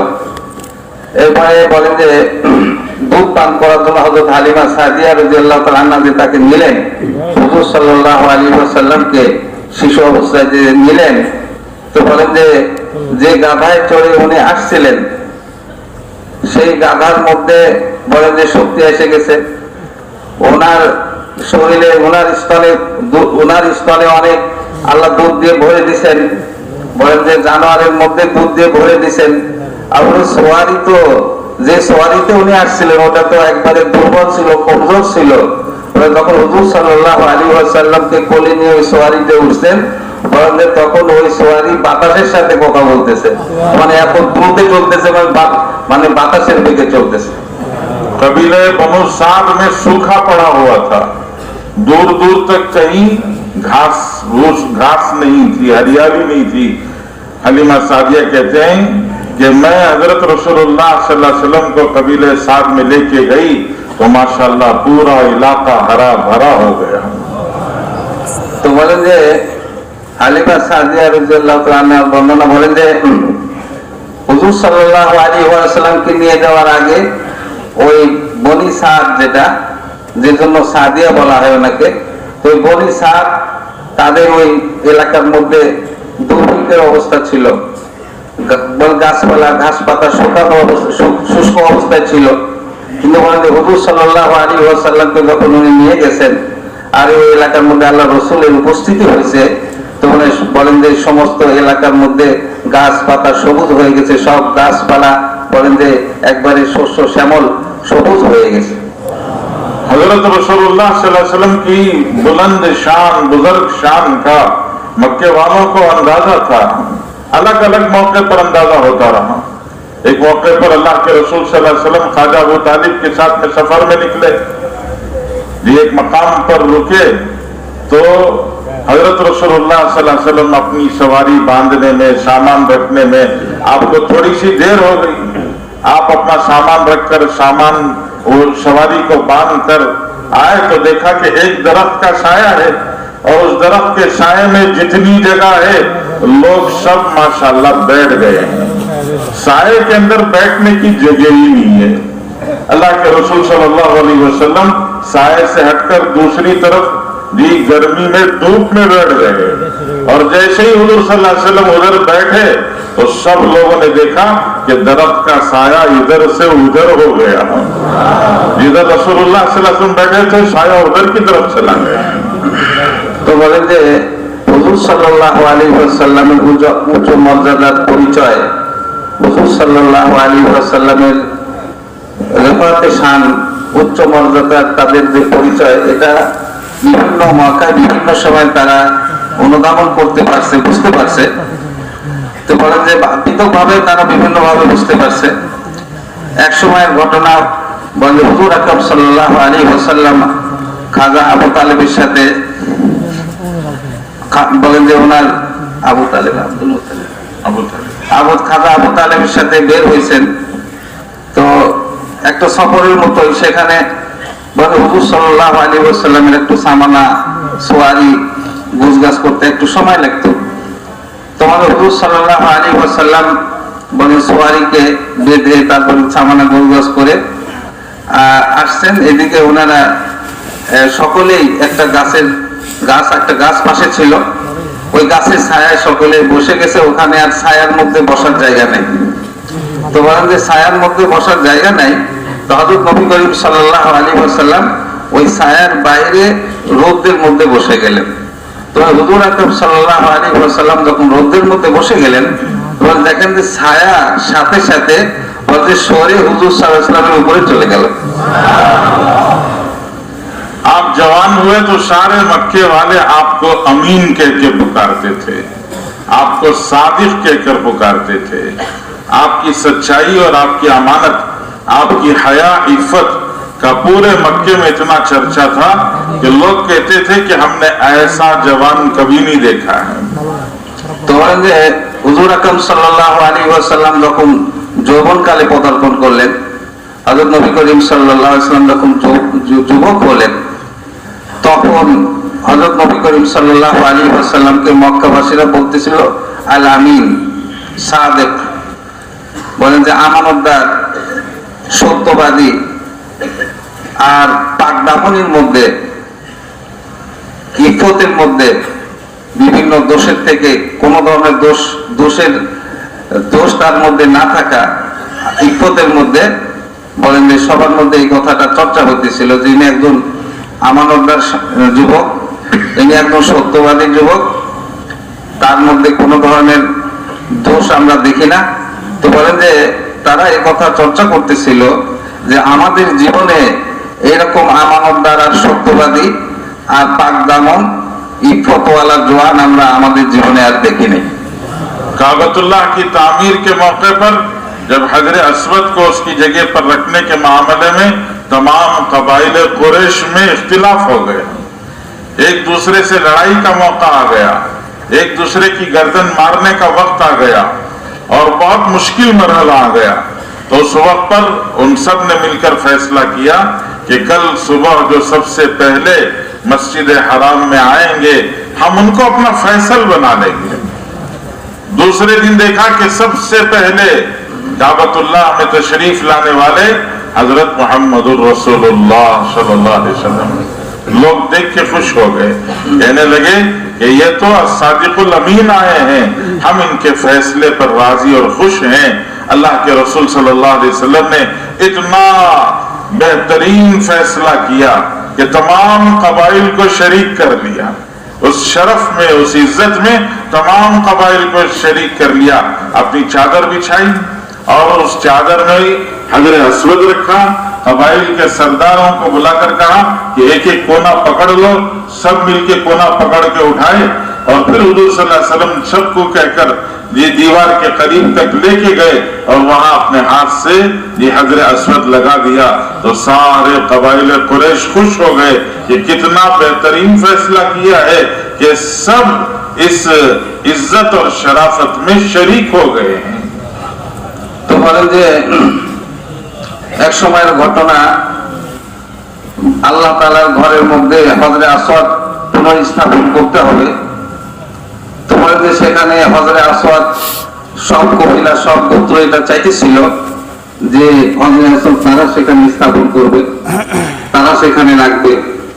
এরপরে বলেন যে দুধ পান করার জন্য হযরত হালিমা সাদিয়া রাদিয়াল্লাহু তাআলা আনহা যে তাকে নিলেন, হুজুর সাল্লাল্লাহু আলাইহি ওয়াসাল্লামকে শিশু অবস্থায় যে নিলেন, তো বলেন যে গাধায় চড়ে উনি আসছিলেন, সেই গাধার মধ্যে বলেন যে শক্তি এসে গেছে। ওনার শরীরে, ওনার স্তনে অনেক আল্লাহ দুধ দিয়ে ভরে দিছেন। বলেন যে জানোয়ারের মধ্যে দুধ দিয়ে ভরে দিছেন। আর সোয়ারি তো, যে সোয়ারিতে উনি আসছিলেন ওটা তো একবারে দুর্বল ছিল, কমজোর ছিল। যখন হুজুর সাল্লাল্লাহু আলাইহি ওয়াসাল্লামকে কোলে নিয়ে ওই সোয়ারিতে উঠছেন, বলেন যে তখন ওই সোয়ারি বাতাসের সাথে কথা বলতেছে, মানে এত দ্রুতে চলতেছে, মানে বাতাসের দিকে চলতেছে। कबीले बनो साद में सूखा पड़ा हुआ था, दूर दूर तक कहीं घास नहीं थी, हरियाली नहीं थी। हलीमा सादिया कहते हैं कि मैं हजरत रसूलुल्लाह सल्लल्लाहु अलैहि वसल्लम को कबीले साद में लेके गई तो माशाल्लाह पूरा इलाका हरा भरा हो गया। तो बोलें जे हालिमा सादिया রাদিয়াল্লাহু তাআলা বর্ণনা বলেন যে হুজুর সাল্লাল্লাহু আলাইহি ওয়াসাল্লামকে নিয়ে যাওয়ার আগে ওই বনি সাদ, যেটা যে জন্য সাদিয়া বলা হয় ওনাকে, ওই বনি সাদ তাদের ওই এলাকার মধ্যে দুর্ভিক্ষের অবস্থা ছিল, গাছপালা ঘাস পাতা শুকানো শুষ্ক অবস্থায় ছিল। কিন্তু বলেন যে হুজুর সাল্লাল্লাহু আলাইহি ওয়াসাল্লামকে যখন উনি নিয়ে গেছেন আর ওই এলাকার মধ্যে আল্লাহ রসুলের উপস্থিতি হয়েছে, তো বলেন যে সমস্ত এলাকার মধ্যে গাছ পাতা সবুজ হয়ে গেছে, সব গাছপালা বলেন যে একবারে শস্য শ্যামল সবুজ হয়ে গেছে। हजरत रसूलुल्लाह सल्लल्लाहु अलैहि वसल्लम की बुलंद शान, बुजुर्ग शान का मक्के वालों को अंदाजा था। अलग अलग मौके पर अंदाजा होता रहा। एक मौके पर अल्लाह के रसूल सल्लल्लाहु अलैहि वसल्लम ख्वाजा अबू तालिब के साथ में सफर में निकले, ये एक मकाम पर रुके तो हजरत रसूलुल्लाह सल्लल्लाहु अलैहि वसल्लम अपनी सवारी बांधने में, सामान रखने में आपको थोड़ी सी देर हो गई। आप अपना सामान रखकर सामान और सवारी को बांध कर आए तो देखा कि एक दरख्त का साया है और उस दरख्त के साये में जितनी जगह है लोग सब माशाल्लाह बैठ गए हैं। साये के अंदर बैठने की जगह ही नहीं है। अल्लाह के रसूल सल्लल्लाहु अलैहि वसल्लम साये से हटकर दूसरी तरफ जी गर्मी में धूप में बैठ गए और जैसे ही हुजूर सल्लल्लाहु अलैहि वसल्लम उधर बैठे तो सब लोगों ने देखा कि दरख्त का साया इधर से उधर हो गया। जिधर रसूलुल्लाह सल्लल्लाहु अलैहि वसल्लम बैठे थे साया उधर की तरफ चला गया। तो বলেন যে হুজুর সাল্লাল্লাহু আলাইহি ওয়াসাল্লামের উচ্চ মর্যাদার পরিচয়, হুজুর সাল্লাল্লাহু আলাইহি ওয়াসাল্লামের রেফাতে শান, উচ্চ মর্যাদার তাদের যে পরিচয়, এটা বিভিন্ন মৌকায় বিভিন্ন সময় তারা অনুধাবন করতে পারছে, বুঝতে পারছে। তো বলেন যে পৃথকভাবে তারা বিভিন্ন ভাবে বুঝতে পারছে। এক সময়ের ঘটনা বলেন হুজুর আকরাম সাল্লাল্লাহু আলাইহি ওয়াসাল্লাম খাজা আবু তালেবের সাথে, বলেন যে ওনার আবু তালেব খাজা আবু তালেবের সাথে বের হয়েছেন। তো একটা সফরের মতোই সেখানে বলে হুজুর সাল্লাল্লাহু আলাইহি ওয়াসাল্লামের একটু সামানা সোয়ারি গুজগাছ করতে একটু সময় লাগতো। তোমার হুজুর সাল্লাল্লাহু আলাইহি ওয়াসাল্লাম বলে সোয়ারিকে বেঁধে তারপর সামানা গুজগাছ করে আসছেন। এদিকে ওনারা সকলেই একটা গাছ পাশে ছিল, ওই গাছের ছায়ায় সকলে বসে গেছে। ওখানে আর ছায়ার মধ্যে বসার জায়গা নেই। তো বলেন যে ছায়ার মধ্যে বসার জায়গা নাই, তো হযরত নবী করিম সাল্লাল্লাহু আলাইহি ওয়াসাল্লাম ওই ছায়ার বাইরে রোদের মধ্যে বসে গেলেন। তো হুজুর আকরাম সাল্লাল্লাহু আলাইহি ওয়াসাল্লাম যখন রোদের মধ্যে বসে গেলেন, তখন দেখেন যে ছায়া সাথে সাথে বলতে সরে হুজুর সাল্লাল্লাহু আলাইহি ওয়াসাল্লামের উপরে চলে গেল। आप जवान हुए तो सारे मक्के वाले आपको अमीन कह के पुकारते थे, आपको सादिक कहकर पुकारते थे। आपकी सच्चाई और आपकी अमानत, आपकी हया इफ्फत का पूरे मक्के में इतना चर्चा था कि लोग कहते थे कि हमने ऐसा जवान कभी नहीं देखा है। तो হুজুর আকরাম সাল্লাল্লাহু আলাইহি ওয়াসাল্লাম যখন যৌবনকালে পদার্পণ করলেন, হযরত নবী করিম সাল্লাল্লাহু আলাইহি ওয়াসাল্লাম যখন যুবক হলেন, তখন হযরত নবী করিম সাল্লাল্লাহু আলাইহি ওয়াসাল্লামকে মক্কাবাসীরা বলতেছিল আল আমিন, সাদেক, বলেন যে আমানতদার, সত্যবাদী। আর পাকদামনির মধ্যে, ইফতের মধ্যে, বিভিন্ন দোষের থেকে কোন ধরনের দোষ তার মধ্যে না থাকা, ইফতের মধ্যে বলেন যে সবার মধ্যে এই কথাটা চর্চা হতেছিল যে ইনি একজন আমানতদার যুবক, ইনি একজন সত্যবাদী যুবক, তার মধ্যে কোনো ধরনের দোষ আমরা দেখি না। তো বলেন যে তারা এই কথা চর্চা করতেছিল যে আমাদের জীবনে এরকম আমানতদার আর সত্যবাদী আর পাকদামন ইফত वाला জওয়ান আমরা আমাদের জীবনে আর দেখি নাই। काबतुल्लाह की तामीर के मौके पर जब हजर अस्वद को उसकी जगह पर रखने के मामले में तमाम कबाइल कुरैश में इख्तिलाफ हो गया, एक दूसरे से लड़ाई का मौका आ गया, एक दूसरे की गर्दन मारने का वक्त आ गया और बहुत मुश्किल मरहला आ गया। तो उस वक्त पर उन सब ने मिलकर फैसला किया कि कल सुबह जो सबसे पहले मस्जिद हराम में आएंगे हम उनको अपना फैसल बना लेंगे। दूसरे दिन देखा कि सबसे पहले काबतुल्लाह में तशरीफ लाने वाले हजरत मोहम्मदुर रसूलुल्लाह सल्लल्लाहु अलैहि वसल्लम। लोग देख के खुश हो गए, कहने लगे कि ये तो सादिकुल अमीन आए हैं, हम इनके फैसले पर राजी और खुश हैं। अल्लाह के रसूल सल्लल्लाहु अलैहि वसल्लम ने इतना बेहतरीन फैसला किया कि तमाम कबाइल को शरीक कर लिया, उस शरफ में, उस इज्जत में तमाम कबाइल को शरीक कर लिया। अपनी चादर बिछाई और उस चादर में ही हजर अस्वद रखा, कबाइल के सरदारों को बुलाकर कहा कि एक एक कोना पकड़ लो, सब मिलके कोना पकड़ के उठाए और फिर हुजूर सल्लल्लाहु अलैहि वसल्लम सबको कहकर ये दीवार के करीब तक लेके गए और वहां अपने हाथ से ये हजर अस्वद लगा दिया। तो सारे कबाइल कुरैश खुश हो गए कि कितना बेहतरीन फैसला किया है कि सब इस इज्जत और शराफत में शरीक हो गए हैं। तो বলেন যে এক সময়ের ঘটনা, আল্লাহ তাআলার ঘরের মধ্যে হযরত আসওয়াদ পুনঃস্থাপন করতে হবে। তো বলেন যে সেখানে হযরত আসওয়াদ সব কবিলা সব গোত্র এটা চাইতেছিল যে হযরত আসওয়াদ তারা সেখানে স্থাপন করবে, তারা সেখানে রাখবে।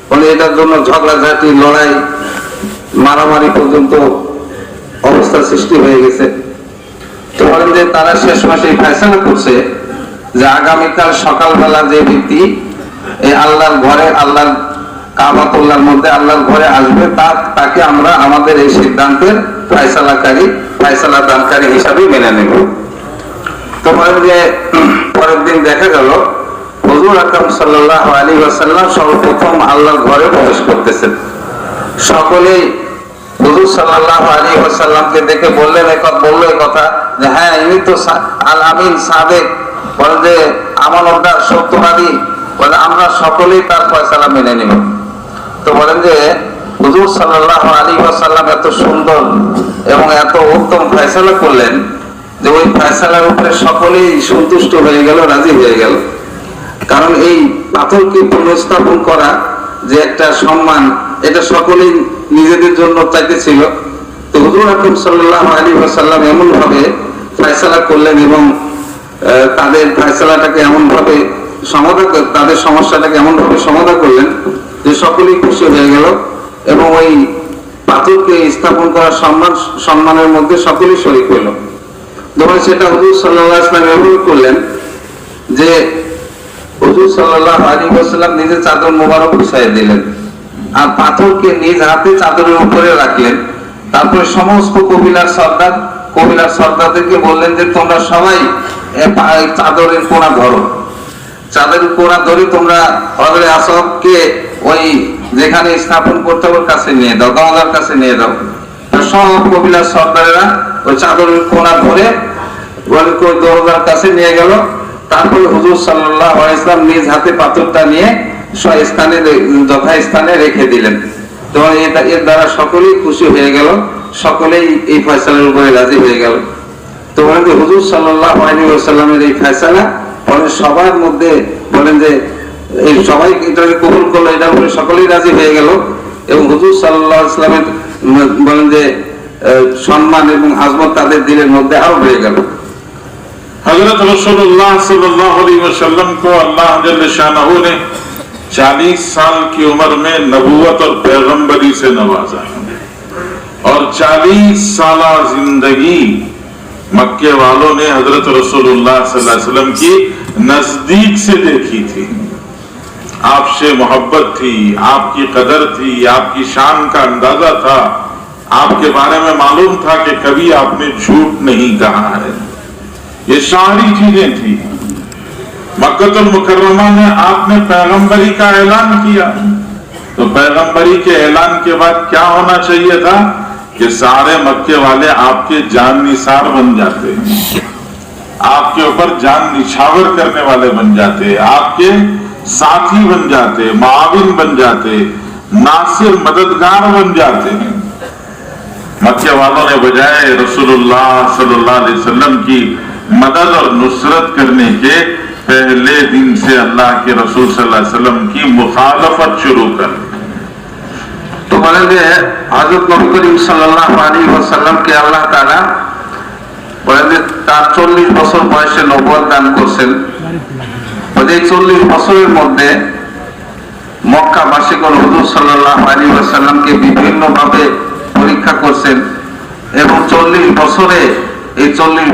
বলে এটার জন্য ঝগড়াঝাটি, লড়াই, মারামারি পর্যন্ত অবস্থা সৃষ্টি হয়ে গেছে। তো বলেন যে তারা শেষ মাসে ফয়সালা করছে যে আগামীকাল সকালবেলা যে ব্যক্তি এই আল্লাহর ঘরে, আল্লাহর কাবাতুল্লাহর মধ্যে আল্লাহর ঘরে আসবে তাকে আমরা আমাদের এই সিদ্ধান্তের ফয়সালা দানকারী হিসাবে মেনে নেব। তো বলেন যে পরের দিন দেখা গেল হুজুর আকরাম সাল্লাল্লাহু আলাইহি ওয়াসাল্লাম সর্বপ্রথম আল্লাহর ঘরে প্রবেশ করতেছেন। সকলেই হুজুর সাল্লাল্লাহু আলাইহি ওয়াসাল্লামকে দেখে বললেন, বলল এই কথা যে হ্যাঁ ইনি তো আল আমিন সাদেক, বলে যে আমানতদার সত্যবাদী, বলে আমরা সকলেই তার ফয়সালা মেনে নেব। তো বলেন যে হুজুর সাল্লাল্লাহু আলাইহি ওয়াসাল্লাম এত সুন্দর এবং এত উত্তম ফয়সালা করলেন যে ওই ফয়সালার উপরে সকলেই সন্তুষ্ট হয়ে গেল, রাজি হয়ে গেল। কারণ এই পাথরকে পুনঃস্থাপন করা যে একটা সম্মান, এটা সকলেই নিজেদের জন্য চাইতেছিল। তো হুজুর আকরাম সাল্লাল্লাহু আলাইহি ওয়াসাল্লাম এমন ভাবে ফয়সালা করলেন এবং তাদের ফয়সালাটাকে এমন ভাবে সমাধান, তাদের সমস্যাটাকে এমন ভাবে সমাধান করলেন যে সকলেই খুশি হয়ে গেল এবং ওই পাথরকে স্থাপন করার সম্মানের মধ্যে সকলেই শরীক হইল। যখন সেটা হুজুর সাল্লাল্লাহু আলাইহি ওয়াসাল্লাম এমন করলেন যে হুজুর সাল্লাল্লাহু আলাইহি ওয়াসাল্লাম নিজে চাদর মোবারক বিছাইয়ে দিলেন আর পাথরকে নিজ হাতে চাদরের উপরে রাখলেন। তারপরে সমস্ত কবিলার সর্দারদেরকে বললেন যে তোমরা সবাই চাদরের কোণা ধরো, চাদরের কোণা ধরে তোমরা হযরত আসওয়াদকে ওই যেখানে স্থাপন করতে ওর কাছে নিয়ে দাও, দরজার কাছে নিয়ে দাও। সব কবিলার সর্দারেরা ওই চাদরের কোণা ধরে দরজার কাছে নিয়ে গেল। তারপরে হুজুর সাল্লাল্লাহু আলাইহি ওয়াসাল্লাম নিজ হাতে পাথরটা নিয়ে স্থানে যথাস্থানে রেখে দিলেন। তো এর দ্বারা সকলেই খুশি হয়ে গেল, সকলেই এই ফয়সালার উপরে রাজি হয়ে গেল। তো বলেন যে হুজুর সাল্লাল্লাহু আলাইহি ওয়াসাল্লামের এই ফয়সালা বলেন সবার মধ্যে, বলেন যে এই সবাই এটাকে কবুল করলো, এটার উপরে সকলেই রাজি হয়ে গেল এবং হুজুর সাল্লাল্লাহু আলাইহি ওয়াসাল্লামের বলেন যে সম্মান এবং আজমত তাদের দিলের মধ্যে আরো বেড়ে গেল। हजरत रसूलुल्लाह सल्लल्लाहु अलैहि वसल्लम को अल्लाह जल्ल शानहू ने 40 साल की उम्र में नबूवत और पैगंबरी से नवाजा और 40 साल जिंदगी मक्के वालों ने हजरत रसूलुल्लाह सल्लल्लाहु अलैहि वसल्लम की नजदीक से देखी थी। आपसे मोहब्बत थी, आपकी कदर थी, आपकी शान का अंदाजा था, आपके बारे में मालूम था कि कभी आपने झूठ नहीं कहा है। ये सारी चीजें थी। मक्कतुल मुकर्रमा में आपने पैगंबरी का ऐलान किया, तो पैगंबरी के ऐलान के बाद क्या होना चाहिए था कि सारे मक्के वाले आपके जान निसार बन जाते, आपके ऊपर जान निछावर करने वाले बन जाते, आपके साथी बन जाते, माविन बन जाते, नासिर मददगार बन जाते हैं। मक्के वालों ने बजाय रसूलुल्लाह सल्लल्लाहु अलैहि वसल्लम की मदद और नुसरत करने के पहले दिन से अल्लाह के रसूल सल्लल्लाहु अलैहि वसल्लम की मुखालफत शुरू कर दी। तो बोले যে হযরত নবী করিম সাল্লাল্লাহু আলাইহি ওয়াসাল্লামকে আল্লাহ তাআলা বলেন যে তার 40 বছর বয়সে নবুয়ত দান করেছেন। এই 40 বছরের মধ্যে মক্কাবাসীগণ হুজুর সাল্লাল্লাহু আলাইহি ওয়াসাল্লামকে বিভিন্ন ভাবে পরীক্ষা করছেন এবং 40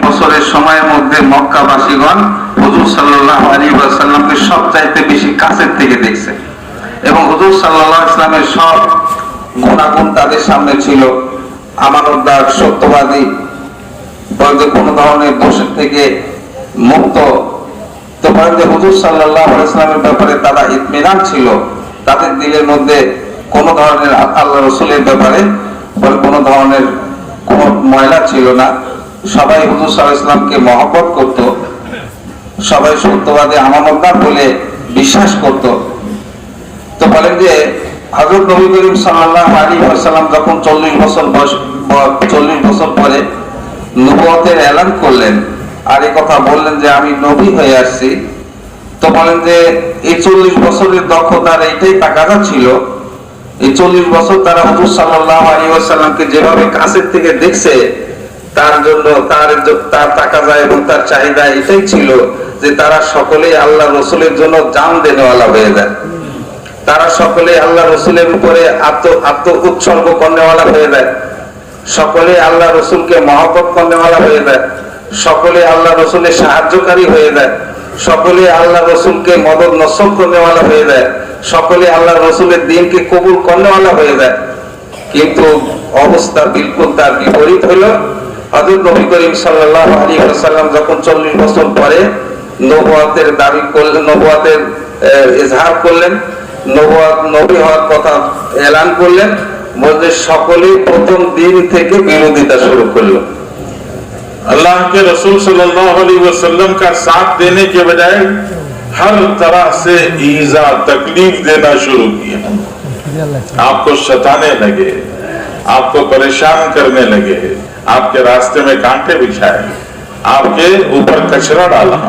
বছরের সময়ের মধ্যে মক্কাবাসীগণ হুজুর সাল্লাল্লাহু আলাইহি ওয়াসাল্লামকে সবচাইতে বেশি কাছের থেকে দেখছে এবং হুজুর সাল্লাল্লাহু আলাইহি ওয়াসাল্লামের সব গুণাগুণ তাদের সামনে ছিল। আমানতদার, সত্যবাদী, বলতে কোনো ধরনের দোষের থেকে মুক্ত। তো বলেন যে হুজুর সাল্লাল্লাহু আলাইহি ওয়াসাল্লামের ব্যাপারে তারা ইতমিনান ছিল, তাদের দিলের মধ্যে কোনো ধরনের আল্লাহ রাসূলের ব্যাপারে কোনো ধরনের কোনো ময়লা ছিল না। সবাই হুজুর সাল্লাল্লাহু আলাইহি ওয়াসাল্লামকে মহব্বত করত, সবাই সত্যবাদী, আমানতদার বলে বিশ্বাস করত। তো বলেন যে হযরত নবী করিম সাল্লাল্লাহু আলাইহি ওয়াসাল্লাম যখন 40 বছর পরে নবুয়তের এলান করলেন আর এই কথা বললেন যে আমি নবী হয়ে আসছি, তো বলেন যে এই 40 বছরের দক্ষতার এইটাই তাকাদা ছিল। এই 40 বছর তারা হুজুর সাল্লাল্লাহু আলাইহি ওয়াসাল্লামকে যেভাবে কাছের থেকে দেখছে, তার জন্য তার তাকাদা এবং তার চাহিদা এটাই ছিল যে তারা সকলেই আল্লাহ রাসূলের জন্য জান দেনেওয়ালা হয়ে যায়, তারা সকলে আল্লাহ রসুলের উপরে আত্ম উৎসর্গ করনেওয়ালা হয়ে যায়, সকলে আল্লাহ রসুলকে মহব্বত করনেওয়ালা হয়ে যায়, সকলে আল্লাহ রসুলের সাহায্যকারী হয়ে যায়, সকলে আল্লাহ রসুলকে মদদ নসর করনেওয়ালা হয়ে যায়, সকলে আল্লাহ রসুলের দিনকে কবুল করনেওয়ালা হয়ে যায়। কিন্তু অবস্থা বিলকুল তার বিপরীত হলো। হযরত নবী করিম সাল্লাল্লাহু আলাইহি ওয়াসাল্লাম যখন 40 বছর পরে নবুয়তের দাবি করলেন, নবুয়তের ইজহার করলেন, নবী হওয়ার কথা এলান করলেন, বলতে সকলেই প্রথম দিন থেকে বিরোধিতা শুরু করলো। अल्लाह के रसूल सल्लल्लाहु अलैहि वसल्लम का साथ देने के बजाय हर तरह से ईजा तकलीफ देना शुरू किया, आपको सताने लगे, आपको परेशान करने लगे, आपके रास्ते में कांटे बिछाए, आपके ऊपर कचरा डाला,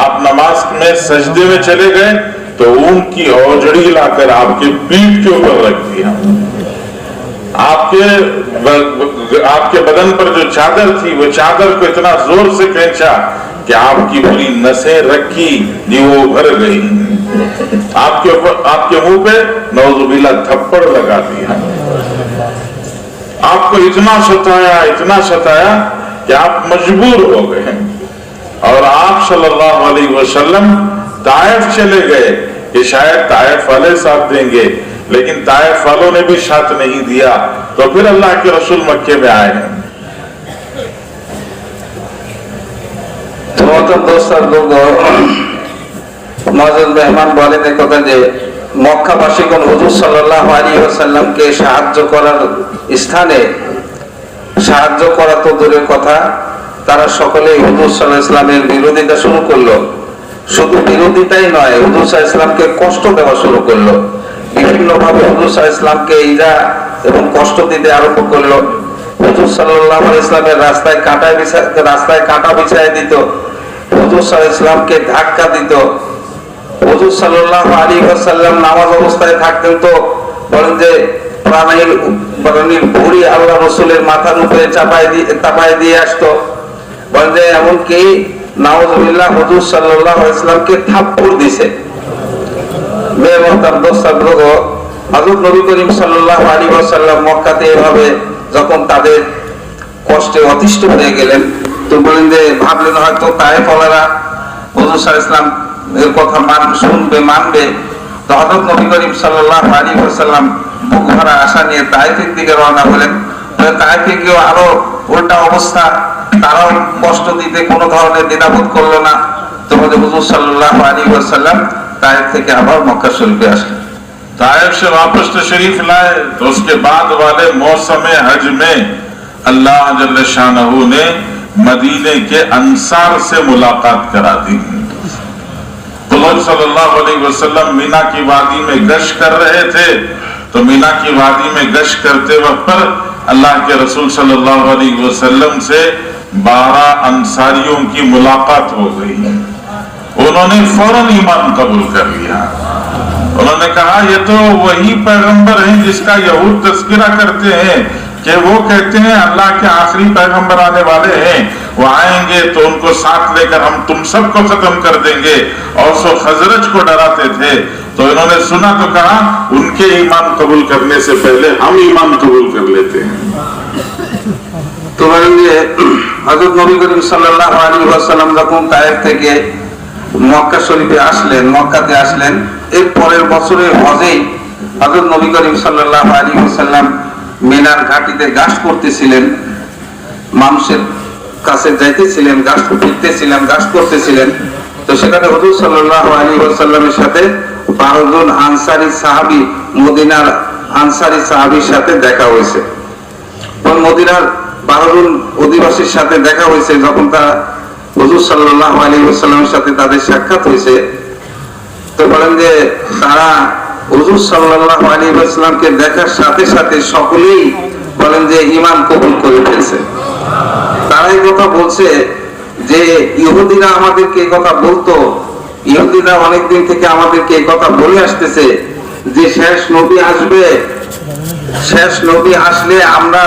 आप नमाज में सजदे में चले गए तो ऊन की औजड़ी लाकर आपके पीठ के ऊपर रख दिया, आपके बदन पर जो चादर थी वो चादर को इतना जोर से खींचा कि आपकी पूरी नसें रखी जी वो भर गई, आपके मुंह पे नौजुबिल्लाह थप्पड़ लगा दिया, आपको इतना सताया कि आप मजबूर हो गए और आप सल्लल्लाहु अलैहि वसल्लम ताइफ चले गए कि शायद ताइफ वाले साथ देंगे, लेकिन ताइफ वालों ने भी साथ नहीं दिया। तो फिर अल्लाह के रसूल मक्के में आए हैं। মেহমান বলেন এই কথা যে মক্কাবাসীগণ হুজুর সাল্লাল্লাহু আলাইহি ওয়াসাল্লামকে সাহায্য করার স্থানে সাহায্য করা তো দূরের কথা, তারা সকলেই হুজুর সাল্লাল্লাহু আলাইহি ওয়াসাল্লামের বিরোধিতা শুরু করলো। শুধু বিরোধিতাই নয়, হুজুর সাল্লাল্লাহু আলাইহি ওয়াসাল্লামকে কষ্ট দেওয়া শুরু করলো, বিভিন্ন ভাবে হুজুর সাল্লাল্লাহু আলাইহি ওয়াসাল্লামকে ইজা এবং কষ্ট দিতে আরম্ভ করলো। হুজুর সাল্লাল্লাহু আলাইহি ওয়াসাল্লামের রাস্তায় কাঁটা বিছায় দিত, হুজুর সাল্লাল্লাহু আলাইহি ওয়াসাল্লামকে ধাক্কা দিত। হুজুর সাল্লাল্লাহু আলাইহি ওয়াসাল্লাম নামাজ অবস্থায় থাকতেন তো বলেন যে প্রাণীর ভুঁড়ি আল্লাহ রাসূলের মাথার উপরে চাপায় দিয়ে আসতো, বলেন যে এমনকি নাউযুবিল্লাহ হুজুর সাল্লাল্লাহু আলাইহি ওয়াসাল্লামকে থাপ্পড় দিছে। মেয়ে মোহতারাম দোস্ত লোগো, হযরত নবী করিম সাল্লাল্লাহু আলাইহি ওয়াসাল্লাম মক্কাতে এভাবে যখন তাদের কষ্টে অতিষ্ঠ হয়ে গেলেন, তো বলেন যে ভাবলেন হয়তো তায়েফওয়ালারা হুজুর সাল্লাল্লাহু আলাইহি ওয়াসাল্লাম এর কথা মানবে। তো হযরত নবী করিম সাল্লাল্লাহু আলাইহি ওয়াসাল্লাম বুক ভরা আশা নিয়ে তায়েফের দিকে রওনা হলেন। তায়েফে গিয়ে আরো উল্টা অবস্থা, তারাও কষ্ট দিতে কোনো ধরনের দ্বিধাবোধ করলো না। তো হুজুর সাল্লাল্লাহু আলাইহি ওয়াসাল্লাম তায়েফ থেকে আবার মক্কা শরীফে আসলেন। ताइफ से वापस तशरीफ लाए तो उसके बाद वाले मौसम हज में अल्लाह जल्ल शानहू ने मदीने के अंसार से मुलाकात करा दी। तो सल्लल्लाहु अलैहि वसल्लम मीना की वादी में गश्त कर रहे थे, तो मीना की वादी में गश्त करते वक्त अल्लाह के रसूल सल्लल्लाहु अलैहि वसल्लम से 12 अंसारियों की मुलाकात हो गई। उन्होंने फौरन ईमान कबूल कर लिया। उन्होंने कहा ये तो वही पैगंबर है जिसका यहूद तस्करा करते हैं कि वो कहते हैं अल्लाह के आखिरी पैगंबर आने वाले हैं, वो आएंगे तो उनको साथ लेकर हम तुम सबको खत्म कर देंगे, और सो खजरज को डराते थे। तो इन्होंने सुना तो कहा उनके ईमान कबूल करने से पहले हम ईमान कबूल कर लेते हैं। तो हजरत नबी करीम साल्लाल्लाहु अलैहि वसल्लम যখন তায়েফ থেকে মক্কা শরীফে আসলেন, মক্কাতে আসলেন, এর পরের বছরের হজেই হযরত নবী করিম সাল্লাল্লাহু আলাইহি ওয়াসাল্লাম মিনার ঘাটিতে গাশত করতেছিলেন, মানুষের কাছে যাইতেছিলেন, গাশত ফিরতেছিলেন, গাশত করতেছিলেন। তো সেখানে হুজুর সাল্লাল্লাহু আলাইহি ওয়াসাল্লামের সাথে 12 জন আনসারী সাহাবী, মদিনার আনসারী সাহাবীর সাথে দেখা হয়েছে। ওই মদিনার 12 জন অধিবাসীর সাথে দেখা হয়েছে। যখন তারা হুজুর সাল্লাল্লাহু আলাইহি ওয়াসাল্লামের সাথে তাদের সাক্ষাৎ হয়েছে, তো বলেন যে তারা হুজুর সাল্লাল্লাহু আলাইহি ওয়াসাল্লামকে দেখার সাথে সাথে সকলেই বলেন যে ঈমান কবুল করে ফেলছে। তারা এই কথা বলছে যে ইহুদিরা আমাদেরকে এই কথা বলতো, ইহুদিরা অনেকদিন থেকে আমাদেরকে এই কথা বলে আসতেছে যে শেষ নবী আসবে, শেষ নবী আসলে আমরা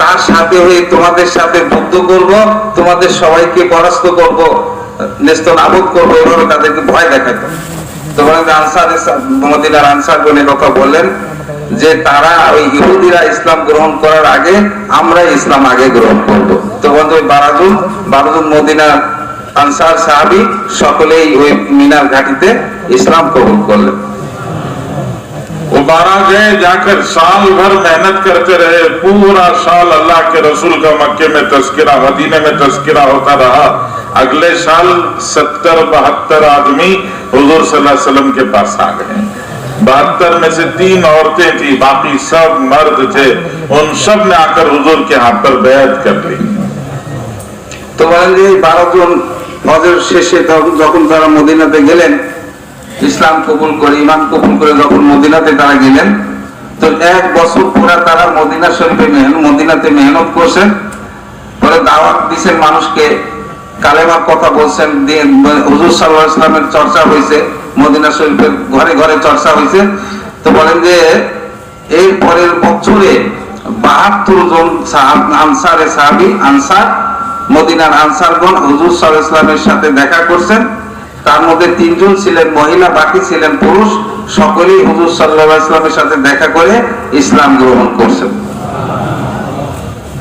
তার সাথে হয়ে তোমাদের সাথে যুদ্ধ করব, তোমাদের সবাইকে পরাস্ত করব, নেস্তনাবুদ করব, এভাবে তাদেরকে ভয় দেখাতো। তো মদিনার আনসারগণ কথা বললেন যে তারা ওই ইহুদিরা ইসলাম গ্রহণ করার আগে আমরা ইসলাম আগে গ্রহণ করব। তো বন্ধু 12 জন মদিনার আনসার সাহাবী সকলেই ওই মিনার ঘাটিতে ইসলাম কবুল করলেন। वो 12 गए, जाकर साल भर मेहनत करते रहे, पूरा साल अल्लाह के रसूल का मक्के में तस्करा, मदीने में तस्करा होता रहा। अगले साल 70-72 आदमी हुजूर सल्लल्लाहु अलैहि वसल्लम के पास आ गए। 72 में से 3 औरतें थी, बाकी सब मर्द थे। उन सब ने आकर हुजूर के हाथ पर बैत कर ली। तो বলেন যে 12 জন হজের শেষে যখন তারা মদিনাতে গেলেন, ইসলাম কবুল করে, ঈমান কবুল করে যখন মদিনাতে তারা গেলেন, তো 1 বছর পুরো তারা মদিনা শরীফে মদিনাতে মেহনত করছেন, পরে দাওয়াত দিয়েছেন মানুষকে, কালেমার কথা বলছেন, হুজুর সাল্লাল্লাহু আলাইহি ওয়াসাল্লামের চর্চা হয়েছে, মদিনা শরীফের ঘরে ঘরে চর্চা হয়েছে। তো বলেন যে এর পরের বছরে 72 জন আনসারে সাহাবী, আনসার মদিনার আনসারগণ হুজুর সাল্লাল্লাহু আলাইহি ওয়াসাল্লামের সাথে দেখা করছেন। তার মধ্যে 3 জন ছিলেন মহিলা, বাকি ছিলেন পুরুষ। সকলেই হুজুর সাল্লাল্লাহু আলাইহি ওয়াসাল্লামের সাথে দেখা করে ইসলাম গ্রহণ করছেন।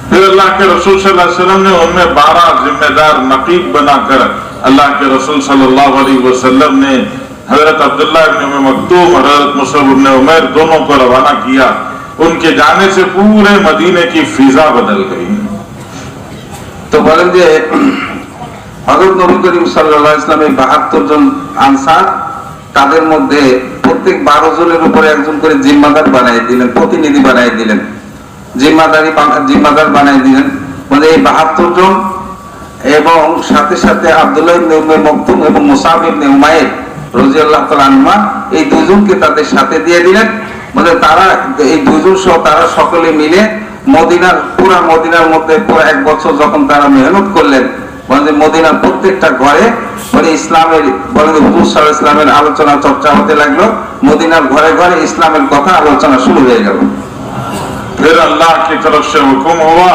फिर अल्लाह के रसूल सल्लल्लाहु अलैहि वसल्लम ने उनमें 12 जिम्मेदार नकीब बनाकर अल्लाह के रसूल सल्लल्लाहु अलैहि वसल्लम ने हजरत अब्दुल्लाह इब्न उम्मे मक्तूम, हजरत मुसअब इब्न उमैर दोनों को रवाना किया। उनके जाने से पूरे मदीने की फिजा बदल गई। तो বলেন যে হযরত নবী করিম সাল্লাল্লাহু আলাইহি ওয়াসাল্লাম 72 জন আনসার, তাদের মধ্যে প্রত্যেক 12 জনের উপরে একজন করে জিম্মাদার বানিয়ে দিলেন, প্রতিনিধি বানিয়ে দিলেন, জিম্মাদার বানিয়ে দিলেন। মানে এই 72 জন এবং সাথে সাথে আব্দুল্লাহ ইবনে উম্মে মকতুম এবং মুসআব ইবনে উমাইর রাদিয়াল্লাহু তাআলা আনহুমা, এই দুজনকে তাদের সাথে দিয়ে দিলেন। মানে তারা এই দুজন সহ তারা সকলে মিলে মদিনার মধ্যে পুরো 1 বছর যখন তারা মেহনত করলেন, মানে মদিনার প্রত্যেকটা ঘরে মানে ইসলামের বলেন হুজুর সাল্লাল্লাহু আলাইহি ওয়াসাল্লামের আলোচনা চর্চা হতে লাগলো। মদিনার ঘরে ঘরে ইসলামের কথা আলোচনা শুরু হয়ে গেল। फिर अल्लाह की तरफ से हुक्म हुआ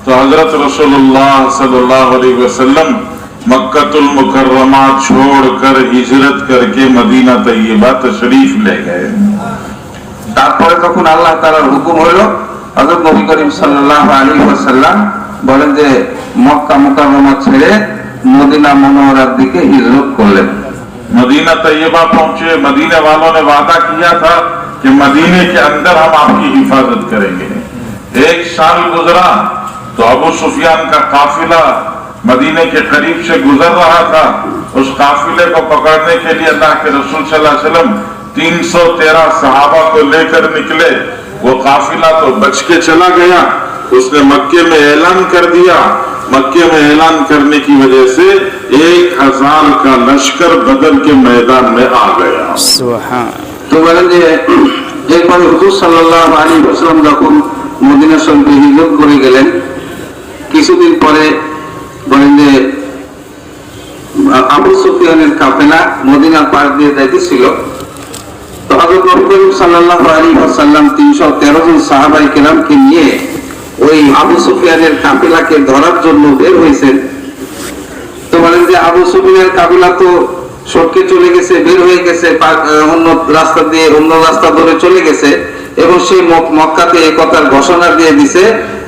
तो हजरत रसूलुल्लाह सल्लल्लाहु अलैहि वसल्लम मक्कातुल मुकर्रमा छोड़कर हिजरत करके मदीना तैयबा तशरीफ ले गए। তারপরে যখন আল্লাহ তাআলার হুকুম হলো, হযরত নবী করিম সাল্লাল্লাহু আলাইহি ওয়াসাল্লাম বলেন যে মক্কা মুকাররমা ছেড়ে মদিনা মুনওয়ারার দিকে হিজরত করলেন। मदीना तैयबा पहुंचे। मदीने वालों ने वादा किया था कि मदीने के अंदर हम आपकी हिफाजत करेंगे। 1 साल गुजरा तो अबू सुफियान का काफिला मदीने के करीब से गुजर रहा था। उस काफिले को पकड़ने के लिए अल्लाह के रसूल सल्लल्लाहु अलैहि वसल्लम 313 सहाबा को लेकर निकले। वो काफिला तो बच के चला गया। उसने मक्के में ऐलान कर दिया। मक्के में ऐलान करने की वजह से 1000 का लश्कर बदर के मैदान में आ गया। तो বলেন যে এরপরে হুজুর সাল্লাল্লাহু আলাইহি ওয়াসাল্লাম যখন মদিনা শরীফে হিজরত করে গেলেন, কিছুদিন পরে বলেন যে আবু সুফিয়ানের কাফেলা মদিনার পার দিয়ে যাইতেছিল। তো হযরত নবী করিম সাল্লাল্লাহু আলাইহি ওয়াসাল্লাম 313 জন সাহাবায়ে কেরামকে নিয়ে ওই আবু সুফিয়ানের কাফেলাকে ধরার জন্য বের হয়েছেন। তো বলেন যে আবু সুফিয়ানের কাফেলা তো সরকে চলে গেছে, বের হয়ে গেছে, অন্য রাস্তা দিয়ে অন্য রাস্তা ধরে চলে গেছে এবং সেই মক্কাতে এই কথার ঘোষণা দিয়ে দিছে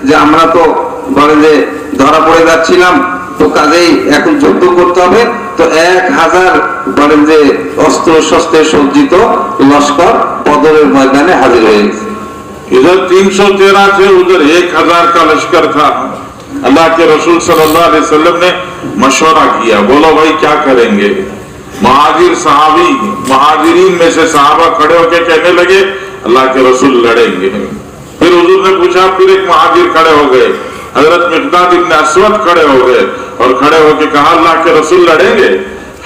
যে আমরা তো বলে যে ধরা পড়ে যাচ্ছিলাম, তো কাজেই এখন যুদ্ধ করতে হবে। তো 1000 বলেন যে অস্ত্র শস্ত্রে সজ্জিত লস্কর বদরের ময়দানে হাজির হয়ে গেছে। इधर 313 थे, उधर 1000 का लश्कर था। अल्लाह के रसूल सल्लल्लाहु अलैहि वसल्लम ने मशवरा किया, बोलो भाई क्या करेंगे। महाजिरीन में से सहाबा खड़े होकर कहने लगे अल्लाह के रसूल लड़ेंगे। फिर हुजूर ने पूछा, फिर एक महाजिर खड़े हो गए, हजरत मिक़दाद इब्न अस्वद खड़े हो गए और खड़े होकर कहा अल्लाह के रसूल लड़ेंगे।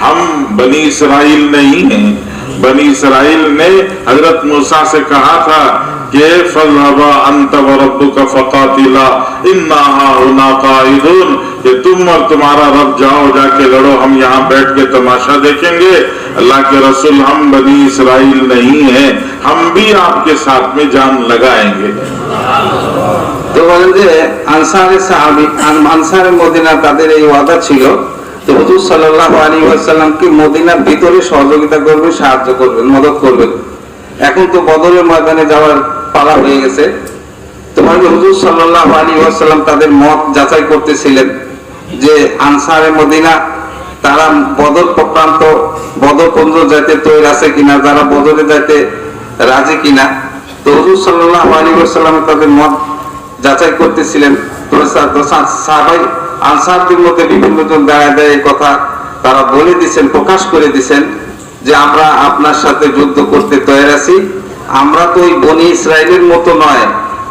हम बनी इसराइल नहीं हैं। बनी इसराइल ने हजरत मूसा से कहा था कि फज़हबा अंत व रब्बुका फ़क़ातिला इन्ना हाहुना क़ाइदून, कि तुम और तुम्हारा रब जाओ, जाके लड़ो, हम यहाँ बैठ के तमाशा देखेंगे। अल्लाह के रसूल हम बनी इसराइल नहीं हैं, हम भी आपके साथ में जान लगाएंगे। তো বলেন যে আনসারে সাহাবী আনসারে মদিনা তাদের এই ওয়াদা ছিল। তো হুজুর সাল্লাল্লাহু আলাইহি ওয়াসাল্লামকে মদিনার ভিতরে সহযোগিতা করবেন, সাহায্য করবেন, মদদ করবেন। এখন তো বদরের ময়দানে যাওয়ার পালা হয়ে গেছে। তোমার হুজুর সাল্লাল্লাহু আলাইহি ওয়াসাল্লাম তাদের মত যাচাই করতেছিলেন যে আনসারে মদিনা তারা বদর প্রান্ত বদর পর্যন্ত যেতে তৈরি আছে কিনা, যারা বদরে যেতে রাজি কিনা। তো হুজুর সাল্লাল্লাহু আলাইহি ওয়াসাল্লাম তাদের মত যাচাই করতেছিলেন। তো সাহাবাই আনসারদের মধ্যে বিভিন্ন জন দাঁড়ায় দাঁড়িয়ে কথা তারা বলে দিচ্ছেন, প্রকাশ করে দিচ্ছেন যে আমরা আপনার সাথে যুদ্ধ করতে তৈরি আছি। আমরা তো ওই বনি ইসরাইলের মতো নয়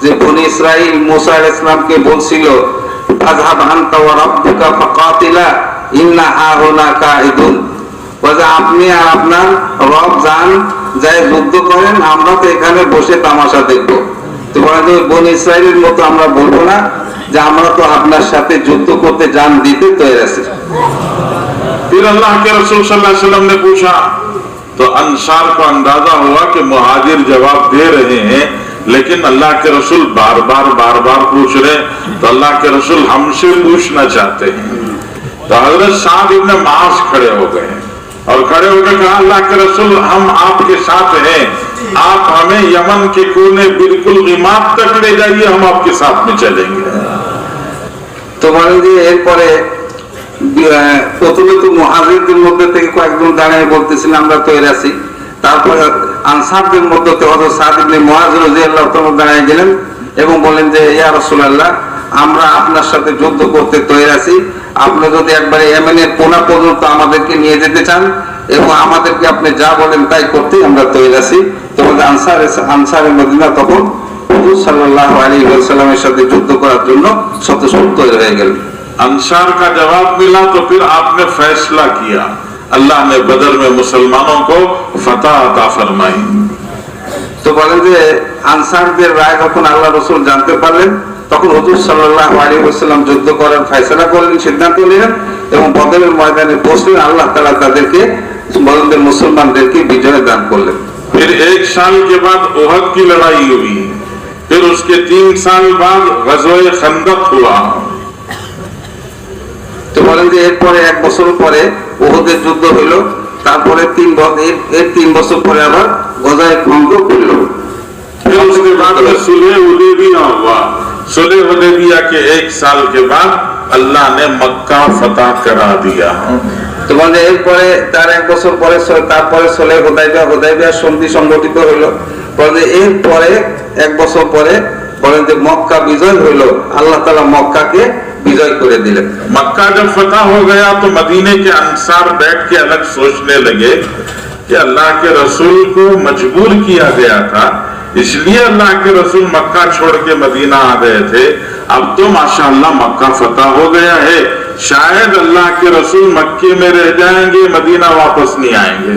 যে বনি ইসরাইল মুসা আলাইহিস সালামকে বলছিল ফাযহাব আনতা ওয়া রাব্বুকা ফাকাতিলা ইন্না হাহুনা কাঈদুন, বলে আপনি আর আপনার রব যান, যাই যুদ্ধ করেন, আমরা তো এখানে বসে তামাশা দেখব। তো বলে বনি ইসরাইলের মতো আমরা বলবো না যে আমরা তো আপনার সাথে যুদ্ধ করতে জান দিতে তৈরি আছি। फिर अल्लाह के रसूल सल्लल्लाहु अलैहि वसल्लम ने पूछा, तो अंसार को अंदाजा हुआ कि मुहाजिर जवाब दे रहे हैं, लेकिन अल्लाह के रसूल बार बार पूछ रहे, तो अल्लाह के रसूल हमसे पूछना चाहते हैं। तो हजरत साद इब्न मास खड़े हो गए और खड़े होकर कहा अल्लाह के रसूल हम आपके साथ हैं, आप हमें यमन के कोने बिल्कुल इमाम तक ले जाइए, हम आपके साथ में चलेंगे। তো বলেন যে এরপরে প্রথমে তো মুহাজিরদের মধ্যে থেকে কয়েকজন দাঁড়িয়ে বলতেছিলেন আমরা তৈরি আছি। তারপরে আনসারদের মধ্যে হযরত সাদ ইবনে মুআয রাদিয়াল্লাহু তাআলা দাঁড়িয়ে গেলেন এবং বলেন যে ইয়া রাসূলুল্লাহ আমরা আপনার সাথে যুদ্ধ করতে তৈরি আছি। আপনি যদি একবারে ইয়েমেনের কোনা পর্যন্ত আমাদেরকে নিয়ে যেতে চান এবং আমাদেরকে আপনি যা বলেন তাই করতে আমরা তৈরি আছি। তোমাদের আনসারে মদিনা তখন হুজুর সাল্লাল্লাহু আলাইহি ওয়াসাল্লামের সাথে যুদ্ধ করার জন্য সচেষ্ট তৈরি হয়ে গেল। अंसार का जवाब मिला तो फिर आपने फैसला किया, अल्लाह ने बदर में मुसलमानों को फतह अता फरमाई। তো বলেন যে আনসারদের রায় যখন আল্লাহ রাসূল জানতে পারলেন তখন হুজুর সাল্লাল্লাহু আলাইহি ওয়াসাল্লাম যুদ্ধ করার ফয়সালা করলেন, সিদ্ধান্ত নিলেন এবং বদরের ময়দানে পৌঁছলেন। আল্লাহ তাআলা তাদেরকে বদরের মুসলমানদেরকে বিজয় দান করলেন। फिर 1 साल के बाद ओहद की लड़ाई हुई, फिर उसके 3 साल बाद गज़वे खंदक हुआ। তো বলেন যে এরপরে 1 বছর পরে ওহদের যুদ্ধ হলো, তারপরে 3 বছর পরে আবার গজায়ে খন্দক হলো। फिर उसके बाद में सुलह हुदैबिया हुआ। सुलह हुदैबिया के 1 साल के बाद अल्लाह ने मक्का फतह करा दिया। তো মানে এরপরে তার 1 বছর পরে তারপরে সুলহ হুদাইবিয়া সন্ধি সংগঠিত হলো। বলে এরপরে 1 বছর পরে বলেন যে মক্কা বিজয় হলো, আল্লাহ তাআলা মক্কাকে विजय করে দিলেন। मक्का जब फतह हो गया तो मदीने के अंसार बैठ के अलग सोचने लगे कि अल्लाह के रसूल को मजबूर किया गया था, इसलिए अल्लाह के रसूल मक्का छोड़ के मदीना आ गए थे। अब तो माशाअल्लाह मक्का फतह हो गया है, शायद अल्लाह के रसूल मक्के में रह जाएंगे, मदीना वापस नहीं आएंगे।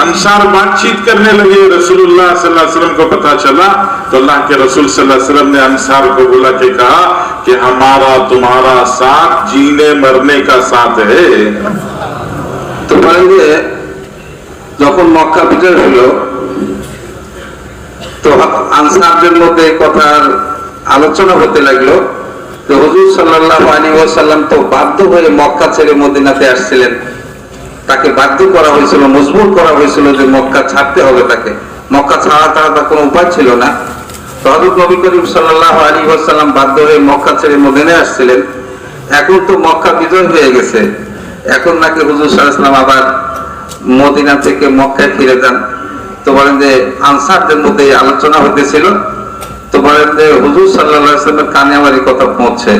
अंसार बातचीत करने लगे, रसूलुल्लाह सल्लल्लाहु अलैहि वसल्लम को पता चला तो अल्लाह के रसूल सल्लल्लाहु अलैहि वसल्लम ने अंसार को बुला के कहा कि हमारा तुम्हारा साथ जीने मरने का साथ है। तो বলেন যখন মক্কা বিজয় হলো তো আনসারদের মধ্যে কথার আলোচনা হতে লাগলো। তো হুজুর সাল্লাল্লাহু আলাইহি ওয়াসাল্লাম তো বাধ্য হয়ে মক্কা ছেড়ে মদিনাতে আসছিলেন, তাকে বাধ্য করা হয়েছিল, মজবুর করা হয়েছিল যে মক্কা ছাড়তে হবে তাকে, মক্কা ছাড়া তার কোনো উপায় ছিল না। তো হযরত নবী করিম সাল্লাল্লাহু আলাইহি ওয়াসাল্লাম বাধ্য হয়ে মক্কা ছেড়ে মদিনায় আসছিলেন। এখন তো মক্কা বিজয় হয়ে গেছে, এখন নাকি হুজুর সাল্লাল্লাহু আলাইহি ওয়াসাল্লাম আবার মদিনা থেকে মক্কায় ফিরে যান। তো বলেন যে আনসারদের মধ্যে আলোচনা হতেছিল, তো বলেন যে হুজুর সাল্লাল্লাহু আলাইহি ওয়াসাল্লামের কানে আমার এই কথা পৌঁছে।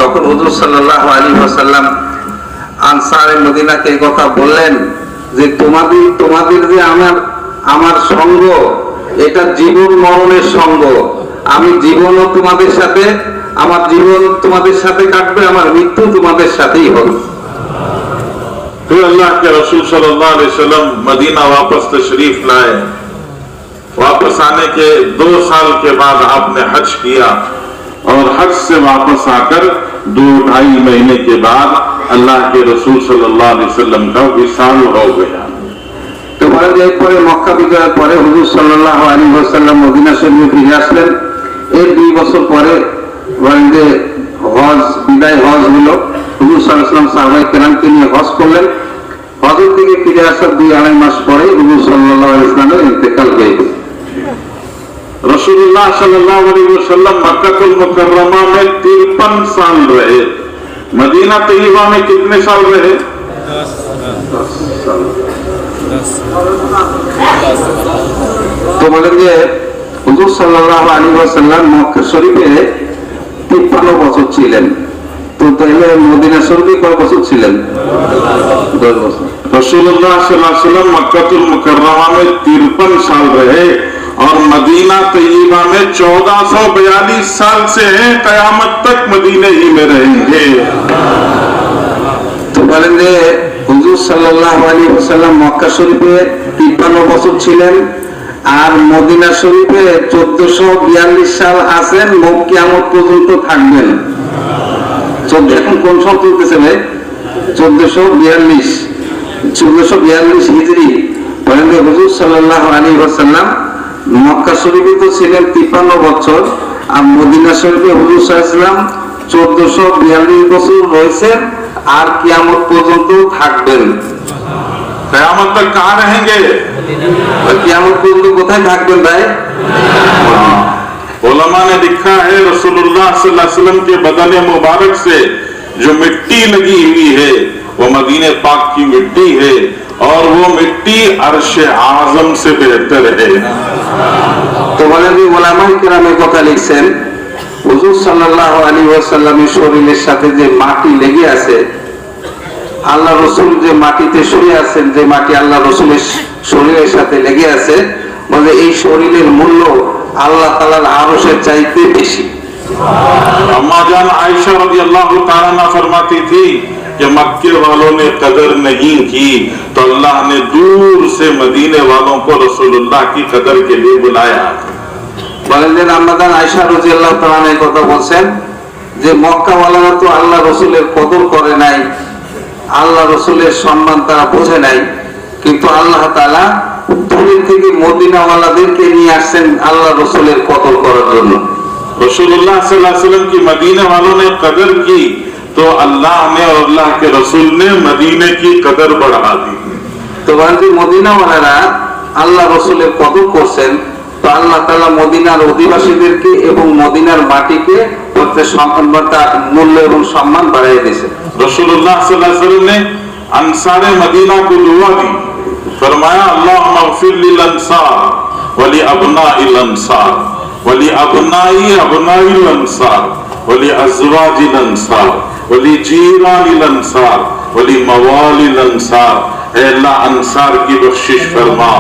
তখন হুজুর সাল্লাল্লাহু আলাইহি ওয়াসাল্লাম আনসারে মদিনাকে এই কথা বললেন যে তোমাদের যে আমার সঙ্গ, এটা জীবন মরণের সঙ্গ। আমি জীবনও তোমাদের সাথে, আমার জীবন তোমাদের সাথে কাটবে, আমার মৃত্যু তোমাদের সাথেই হবে। फिर अल्लाह के रसूल सल्लल्लाहु अलैहि वसल्लम मदीना वापस तशरीफ लाए। वापस आने के 2 साल के बाद आपने हज किया और हज से वापस आकर 2-2.5 महीने के बाद अल्लाह के रसूल सल्लल्लाहु अलैहि वसल्लम का विसाल हो गया। तो বলেন যে এরপরে মক্কা বিজয়ের পরে হুজুর সাল্লাল্লাহু আলাইহি ওয়াসাল্লাম মদিনা শরীফে ফিরে আসলেন। এর 2 বছর পরে বলেন যে হজ, বিদায় হজ হলো। হুজুর সাল্লাল্লাহু আলাইহি ওয়াসাল্লাম সাহাবায়ে কেরামকে নিয়ে হজ করলেন। হজ থেকে ফিরে আসার 2-2.5 মাস পরে হুজুর সাল্লাল্লাহু আলাইহি ওয়াসাল্লামের ইন্তেকাল হয়ে গেল। रसूलुल्लाह सल्लल्लाहु अलैहि वसल्लम मक्कातुल मुकर्रमा में 53 साल रहे। मदीना तैयबा में कितने साल रहे? 10 साल। তো বলেন যে হুজুর সাল্লাল্লাহু আলাইহি ওয়াসাল্লাম মক্কা শরীফে 53 বছর ছিলেন। তো তাহলে মদিনা শরীফে কয় বছর ছিলেন? 10 বছর। रसूलुल्लाह सल्लल्लाहु अलैहि वसल्लम मक्कातुल मुकर्रमा में 53 साल रहे और मदीना तैयबा में 1442 साल से हैं, कयामत तक मदीने ही में रहेंगे। তো বলেন যে হুজুর সাল্লাল্লাহু আলাইহি ওয়াসাল্লাম মক্কা শরীফে 53 বছর ছিলেন আর মদিনা শরীফে 1442 সাল আছেন, কিয়ামত পর্যন্ত থাকবেন। এখন কোন সাল চলতেছে ভাই? 1442 হিজরি। বলেন যে হুজুর সাল্লাল্লাহু আলাইহি ওয়াসাল্লাম মক্কা শরীফে তো ছিলেন 53 বছর আর মদিনা শরীফে হুজুর সাল্লাল্লাহু আলাইহি ওয়াসাল্লাম 1442 বছর রয়েছেন আর কিয়ামত পর্যন্ত থাকবেন। कयामत तक कहाँ रहेंगे? कियामत पर्यंत कोথায় থাকবেন ভাই? उलमा ने लिखा है रसूलुल्लाह सल्लल्लाहु अलैहि वसल्लम के बदन मुबारक से जो मिट्टी लगी हुई है वो मदीने पाक की मिट्टी है और वो मिट्टी अर्श आजम से बेहतर है। तो বলেন যে উলামায়ে কেরাম এই কথা লিখছেন হুজুর সাল্লাল্লাহু আলাইহি ওয়াসাল্লামের শরীরের সাথে যে মাটি লেগে আছে, আল্লাহ রসুল যে মাটিতে শুয়ে আছেন, যে মাটি আল্লাহ রসুলের শরীরের সাথে লেগে আছে, বলে এই শরীরের মূল্য আল্লাহ তাআলার আরশের চাইতে বেশি। अम्मा जान आयशा रज़ियल्लाहु ताला अन्हा फरमाती थी कि मक्के वालों ने कदर नहीं की तो अल्लाह ने दूर से मदीने वालों को रसूलुल्लाह की कदर के लिए बुलाया। বলেন যে আম্মা জান আয়েশা রাদিয়াল্লাহু তাআলা এই কথা বলছেন যে মক্কা ওয়ালারা তো আল্লাহ রসুলের কদর করে নাই, আল্লাহ রসুলের সম্মান তারা বোঝে নাই, কিন্তু আল্লাহ তাআলা দূর থেকে মদিনা ওয়ালাদেরকে নিয়ে আসছেন আল্লাহ রসুলের কদর করার জন্য। रसूलुल्लाह सल्लल्लाहु अलैहि वसल्लम की मदीने वालों ने कदर की तो अल्लाह ने और अल्लाह के रसूल ने मदीने की कदर बढ़ा दी। তো বলেন মদিনা ওয়ালারা আল্লাহ রসুলের কদর করছেন, তো আল্লাহ তাআলা মদিনার অধিবাসীদেরকে এবং মদিনার মাটিকে মূল্য এবং সম্মান বাড়িয়ে দিয়েছেন। रसूलुल्लाह सल्लल्लाहु अलैहि वसल्लम ने अंसारे मदीना को दुआ दी, फरमाया अल्लाहुम्मा इग़फिर लिल अंसार वली अबनाइल अंसार वली अबनाई अबनाइल अंसार वली अज़वाजिल अंसार वली जीरानिल अंसार वली मवालिल अंसार। ऐ अल्लाह अंसार की बख्शिश फरमा,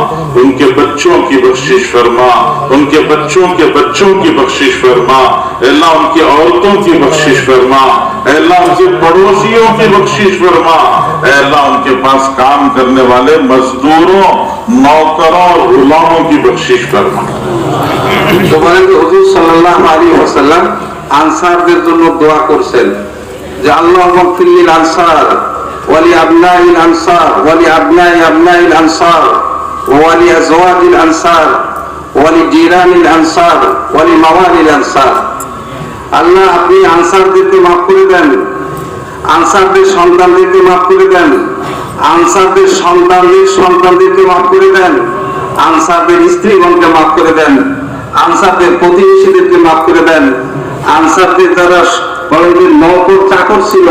उनके बच्चों की बख्शिश फरमा, उनके बच्चों के बच्चों की बख्शिश फरमा, ऐ अल्लाह उनकी औरतों की बख्शिश फरमा, ऐ अल्लाह उनके पड़ोसियों की बख्शिश फरमा, ऐ अल्लाह उनके पास काम करने वाले मजदूरों, नौकरों और गुलामों की बख्शिश फरमा। तो বলেন যে হুজুর সাল্লাল্লাহু আলাইহি ওয়াসাল্লাম আনসারদের জন্য দোয়া করছেন যে আল্লাহুম্মা ফিল্লিল আনসার ওয়ালি আবনাইল আনসার ওয়ালি আবনাই আবনাইল আনসার ওয়ালি আজওয়াজিল আনসার ওয়ালি জিরানিল আনসার ওয়ালি মাওয়ালিল আনসার। আল্লাহ আপনি আনসারদেরকে মাফ করে দেন, আনসারদের সন্তানদেরকে মাফ করে দেন, আনসারদের সন্তানদের সন্তানদেরকে মাফ করে দেন, আনসারদের স্ত্রীগণকে মাফ করে দেন, আনসারদের প্রতিবেশীদেরকে মাফ করে দেন, আনসারদের যারা নৌকর চাকর ছিল,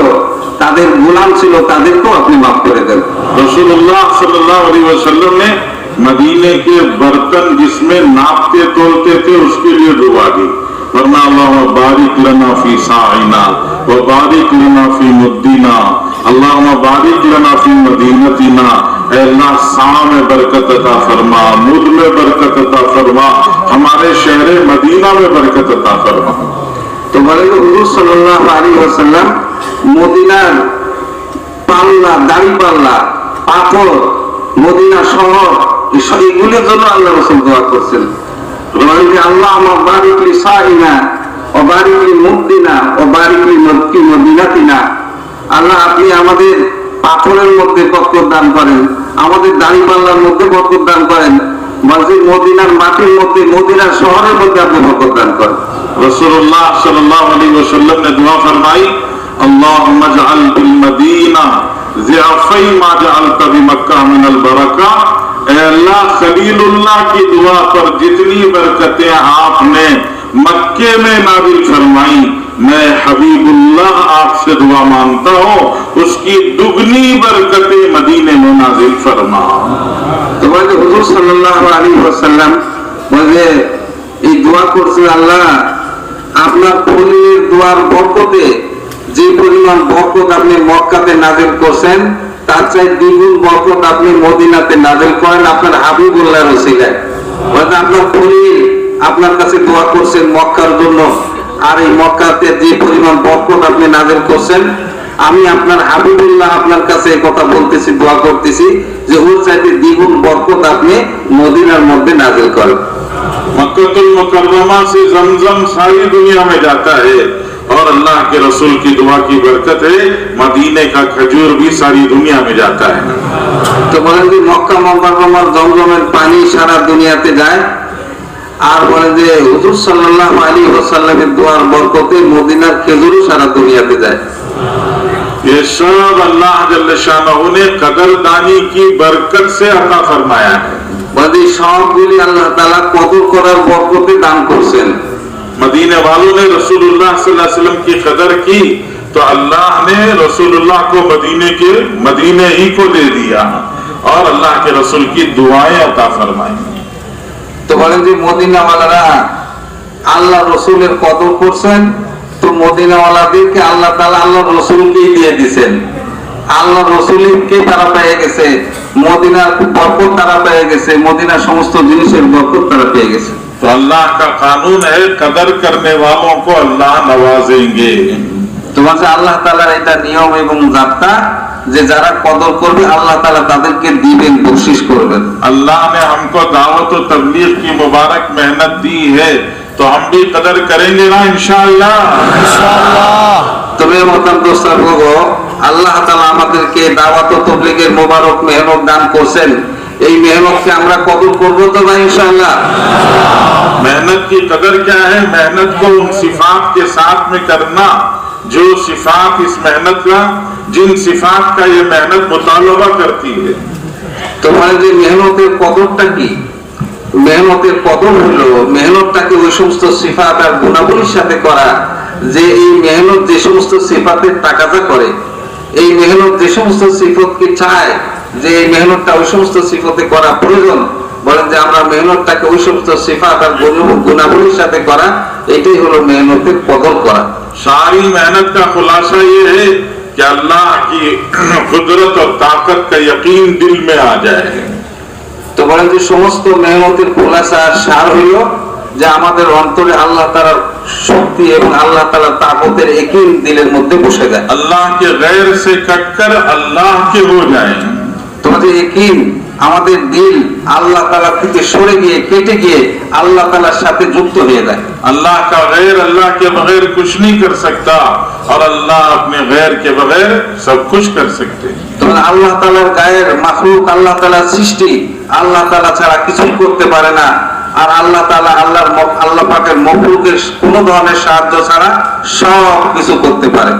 তাদের গোলাম ছিল, তাদেরকেও আপনি মাফ করে দেন। रसूलुल्लाह सल्लल्लाहु अलैहि वसल्लम ने मदीने के बर्तन जिसमें नापते तोलते थे उसके लिए दुआ की, वरना अल्लाह बारिक लना फी साइना व बारिक लना फी मुद्दीना अल्लाहुम्म बारिक लना फी मदीनतिना। ऐ अल्लाह सा में बरकत अता फरमा, मुद में बरकत अता फरमा, हमारे शहर मदीना में बरकत अता फरमा। তো বলেন হুজুর সাল্লাল্লাহু আলাইহি ওয়াসাল্লাম মদিনার পাল্লা, দাড়ি পাল্লা, পাথর, মদিনা শহর এগুলোর জন্য আল্লাহ রাসূল দোয়া করছেন। বলেন যে আল্লাহ আমা বারিক লি সাইনা ও বারিক লি মুদ্দিনা ও বারিক লি মদিনাতিনা। আল্লাহ আপনি আমাদের পাথরের মধ্যে বরকত দান করেন, আমাদের দাড়ি পাল্লার মধ্যে বরকত দান করেন, বলছি মদিনার মাটির মধ্যে, মদিনার শহরের মধ্যে আপনি বরকত দান করেন। रसूलुल्लाह सल्लल्लाहु अलैहि वसल्लम ने दुआ फरमाई, अल्लाहुम्मा जअल बिल मदीना ज़िअफ़ै मा जअलता बिमक्का मिनल बरका। ऐ अल्लाह खलीलुल्लाह की दुआ पर जितनी बरकतें आपने मक्के में नाज़िल फरमाई, मैं हबीबुल्लाह आपसे दुआ मांगता हूँ उसकी दुगनी बरकतें मदीने में नाज़िल फरमा। तो बोले हुजूर सल्लल्लाहु अलैहि वसल्लम बोले এই দোয়া করছে আল্লাহ আপনার খলিলের দোয়ার বরকতে যে পরিমাণ বরকত আপনি মক্কাতে নাযিল করছেন তার চাই দ্বিগুণ বরকত আপনি মদিনাতে নাযিল করেন আপনার হাবিবুল্লাহর ওসিলায়। মানে আপনার খলিল আপনার কাছে দোয়া করছেন মক্কার জন্য, আর এই মক্কাতে যে পরিমাণ বরকত আপনি নাযিল করছেন আমি আপনার হাবিবুল্লাহ আপনার কাছে এই কথা বলতেছি, দোয়া করতেছি যে ওর চাইতে দ্বিগুণ বরকত আপনি মদিনার মধ্যে নাযিল করেন। मक्कतुल मुकर्रमा से जमजम सारी दुनिया में जाता है और अल्लाह के रसूल की दुआ की बरकत है मदीने का खजूर भी सारी दुनिया में जाता है। तो বলেন যে মক্কা মুকাররমার জমজমের পানি সারা দুনিয়াতে যায়, আর বলেন যে হুজুর সাল্লাল্লাহু আলাইহি ওয়াসাল্লামের দোয়ার বরকতে মদিনার খেজুরও সারা দুনিয়াতে যায়। ये सब अल्लाह जल्ल शानहू ने कदरदानी की बरकत से अता फरमाया है। बदी सबগুলি আল্লাহ তাআলা কদর করার বরকতে দান করেছেন। मदीने वालों ने रसूलुल्लाह सल्लल्लाहु अलैहि वसल्लम की कदर की तो अल्लाह ने रसूलुल्लाह को मदीने ही को दे दिया और अल्लाह के रसूल की दुआएं अता फरमाई। तो বলেন যে মদিনা ওয়ালারা আল্লাহ রসুলের কদর করছেন, তো মদিনা ওয়ালাদেরকে আল্লাহ তাআলা আল্লাহ রসুলকেই দিয়ে দিয়েছেন। আল্লাহ রসুলকে তারা পেয়ে গেছে, মদিনার বরকত তারা পেয়ে গেছে, মদিনার সমস্ত জিনিসের বরকত তারা পেয়ে গেছে। तो अल्लाह का कानून है कदर करने वालों को अल्लाह नवाजेंगे। তোমাকে আল্লাহ তাআলার এটা নিয়ম এবং যাত্রা যে যারা কদর করবে আল্লাহ তাআলা তাদেরকে দিবেন, বখশিশ করবেন। अल्लाह ने हमको दावत और तबलीग की मुबारक मेहनत दी है तो हम भी कदर करेंगे ना इंशाअल्लाह। তবে মোহতারাম দোস্তারগো আল্লাহ তাআলা আমাদেরকে দাওয়াত ও তাবলীগের মোবারক মেহনত দান করেছেন, এই মেহনতকে আমরা কদর করব তো ভাই इंशाअल्लाह। मेहनत की कदर क्या है? मेहनत को उन सिफात के साथ में करना जो सिफात इस मेहनत का, जिन सिफात का ये मेहनत मुतालबा करती है। তো মানে যে মেহনতের কদরটা কি? মেহনতের কদর হলো মেহনতটাকে ওই সমস্ত সিফাত আর গুণাবলীর সাথে করা যে এই মেহনত যে সমস্ত সিফাতের তাকাজা করে, এই মেহনত যে সমস্ত সিফতকে চায় যে এই মেহনতটা ওই সমস্ত সিফতে করা প্রয়োজন, বলেন যে আমরা মেহনতটাকে ওই সমস্ত সিফাত আর গুণাবলীর সাথে করা, এটাই হলো মেহনতের কদর করা। सारी मेहनत का खुलासा ये है कि अल्लाह की कुदरत और ताकत का यकीन दिल में आ जाए। তো বলেন যে সমস্ত মেহনতের খোলাসা সার হইল যে আমাদের অন্তরে আল্লাহ তাআলার শক্তি এবং আল্লাহ তাআলার তাকতের यकीन দিলের মধ্যে বসে যায়। अल्लाह के गैर से कटकर अल्लाह के हो जाए। তোমাদের यकीन আমাদের দিল আল্লাহ তাআলা থেকে সরে গিয়ে কেটে গিয়ে আল্লাহ তাআলার সাথে যুক্ত হয়ে যায়। अल्लाह का गैर अल्लाह के बगैर कुछ नहीं कर सकता और अल्लाह अपने गैर के बगैर सब कुछ कर सकते। तो আল্লাহ তাআলার গায়ের মাখলুক আল্লাহ তাআলার সৃষ্টি আল্লাহ তাআলা ছাড়া কিছুই করতে পারে না, আর আল্লাহ তাআলা আল্লাহ পাকের মখলুকের কোনো ধরনের সাহায্য ছাড়া সব কিছু করতে পারে।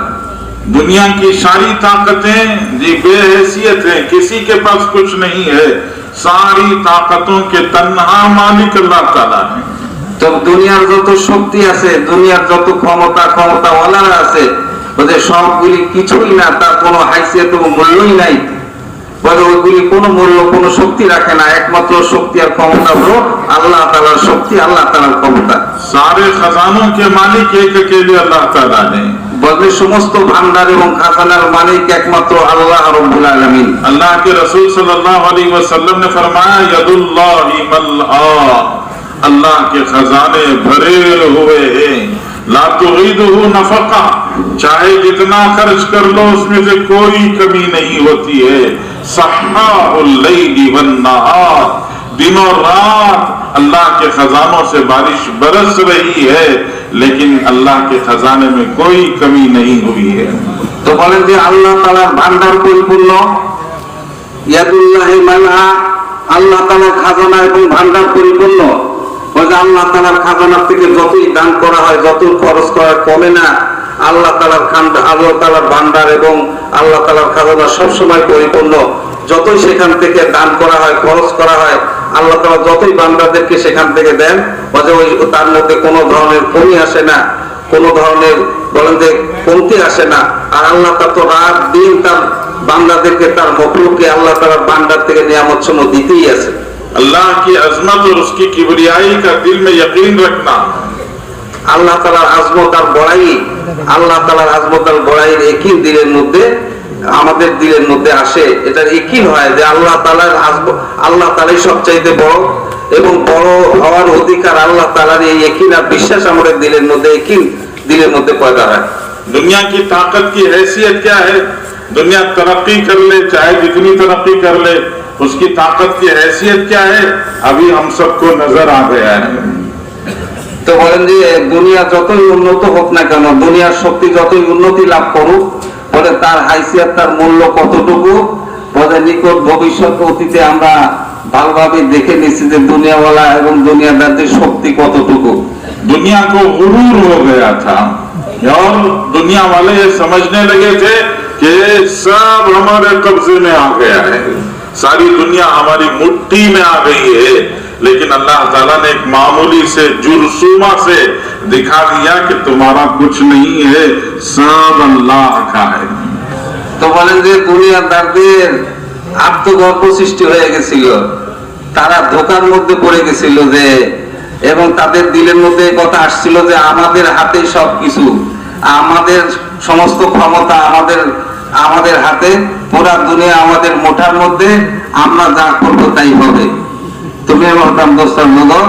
दुनिया की सारी ताकतें जी बेहैसियत है, किसी के पास कुछ नहीं है, सारी ताकतों के तन्हा मालिक अल्लाह ताला है। তো দুনিয়ার যত শক্তি আছে, দুনিয়ার যত ক্ষমতাওয়ালারা আছে, ওদের সবগুলি কিছুই না, তার কোনো হাইসিয়ত এবং মূল্যই নাই, বলে ওইগুলি কোনো মূল্য কোনো শক্তি রাখে না। একমাত্র শক্তি আর ক্ষমতা হলো আল্লাহ তাআলার শক্তি, আল্লাহ তাআলার ক্ষমতা। सारे खजानों के मालिक एक अकेले अल्लाह ताला है। বলে সমস্ত ভান্ডার এবং খাজানার মালিক একমাত্র আল্লাহ রাব্বুল আলামিন। अल्लाह के रसूल सल्लल्लाहु अलैहि वसल्लम ने फरमाया यदुल्लाहि मलआ, अल्लाह के खजाने भरे हुए हैं, ला तुगीदुहु नफका, चाहे जितना खर्च कर लो उसमें से कोई कमी नहीं होती है। सहाउल लैली वन नहार, दिनों रात अल्लाह के खजानों से बारिश बरस रही है, लेकिन अल्लाह के खजाने में कोई कमी नहीं हुई है। তো বলেন যে আল্লাহ তাআলার ভান্ডার পরিপূর্ণ, ইয়াদুল্লাহি মালআ, আল্লাহ তাআলার খাজানা এবং ভান্ডার পরিপূর্ণ। বলে আল্লাহ তাআলার খাজানা থেকে যতই দান করা হয়, যত খরচ করা কমে না। আল্লাহ তাআলার ভান্ডার এবং আল্লাহ তাআলার খাজানা সব সময় পরিপূর্ণ। যতই সেখান থেকে দান করা হয়, খরচ করা হয়, আল্লাহ তাআলা যতই বান্দাদেরকে সেখান থেকে দেন, ওই তার মধ্যে কোনো ধরনের কমি আসে না, কোনো ধরনের বলেন যে কমতি আসে না। আর আল্লাহ তাআলা তো রাত দিন তার বান্দাদেরকে, তার মখলুককে আল্লাহ তাআলার ভান্ডার থেকে নিয়ামত সমূহ দিতেই আছে। अल्लाह की अजमत और उसकी किबरियाई का दिल में यकीन रखना। আল্লাহ তাআলার আজমত আর বড়াই, আল্লাহ তাআলার আজমত আর বড়াইয়ের यकीन দিলের মধ্যে, আমাদের দিলের মধ্যে আসে। এটার यकीन হয় যে আল্লাহ তাআলাই সবচাইতে বড় এবং বড় হওয়ার অধিকার আল্লাহ তাআলার। এই यकीन আর বিশ্বাস আমাদের দিলের মধ্যে দিলের মধ্যে পয়দা হয়। दुनिया की ताकत की हैसियत क्या है? दुनिया तरक्की कर ले, चाहे जितनी तरक्की कर ले, उसकी ताकत की हैसियत क्या है? अभी हम सबको नजर आ गया है। তো বলেন যে দুনিয়া যতই উন্নত হোক না কেন, দুনিয়ার শক্তি যতই উন্নতি লাভ করুক, বলে তার হাইসিয়ত, তার মূল্য কতটুকু, বলে নিকট ভবিষ্যৎ অতীতে আমরা ভালোভাবে দেখে নিচ্ছি যে দুনিয়াওয়ালা এবং দুনিয়াদারদের শক্তি কতটুকু। दुनिया को गुरूर हो गया था और दुनिया वाले ये समझने लगे थे कि सब हमारे कब्जे में आ गया है, सारी दुनिया हमारी मुट्ठी में आ गई है। लेकिन अल्लाह ताला ने एक मामूली से जुर्सुमा से दिखा दिया कि तुम्हारा कुछ नहीं है, सब अल्लाह का है। তো বলেন যে দুনিয়াদারদের আত্মগর্ব সৃষ্টি হয়ে গেছিল, তারা ধোঁকার মধ্যে পড়ে গেছিল যে, এবং তাদের দিলের মধ্যে কথা আসছিল যে আমাদের হাতে সবকিছু, আমাদের সমস্ত ক্ষমতা আমাদের হাতে, পুরা দুনিয়া আমাদের মুঠার মধ্যে, আমরা যা করবো তাই হবে। তুমি বলতাম দোস্তার নগর,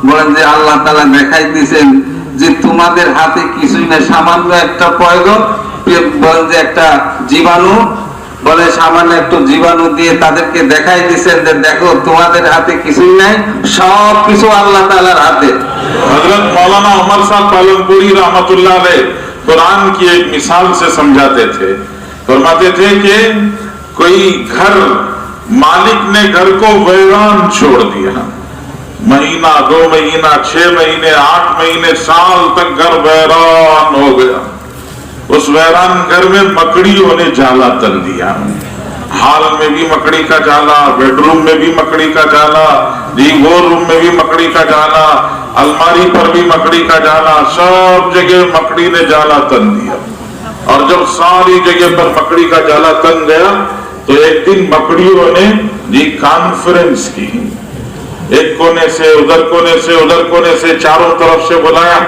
বলেন যে আল্লাহ তাআলা দেখাই দিয়েছেন যে তোমাদের হাতে কিছুই না, সামান্য একটা পয়গম, বলেন যে একটা জীবাণু, বলে সামান্য একটু জীবাণু দিয়ে তাদেরকে দেখাই দিয়েছেন যে দেখো তোমাদের হাতে কিছুই নাই, সব কিছু আল্লাহ তাআলার হাতে। हजरत मौलाना उमर साहब पालनपुरी रहमतुल्लाह अलैह कुरान की एक मिसाल से समझाते थे, फरमाते थे कि कोई घर, मालिक ने घर को वीरान छोड़ दिया, महीना 2 महीना 6 महीने 8 महीने साल तक घर वीरान हो गया। उस वीरान घर में मकड़ियों ने जाला तन दिया, हॉल में भी मकड़ी का जाला, बेडरूम में भी मकड़ी का जाला, वो रूम में भी मकड़ी का जाला, अलमारी पर भी मकड़ी का जाला, सब जगह मकड़ी ने जाला तन दिया। और जब सारी जगह पर मकड़ी का जाला तन गया तो एक दिन मकड़ियों ने जी कॉन्फ्रेंस की, एक कोने से उधर कोने से उधर कोने से चारों तरफ से बुलाया,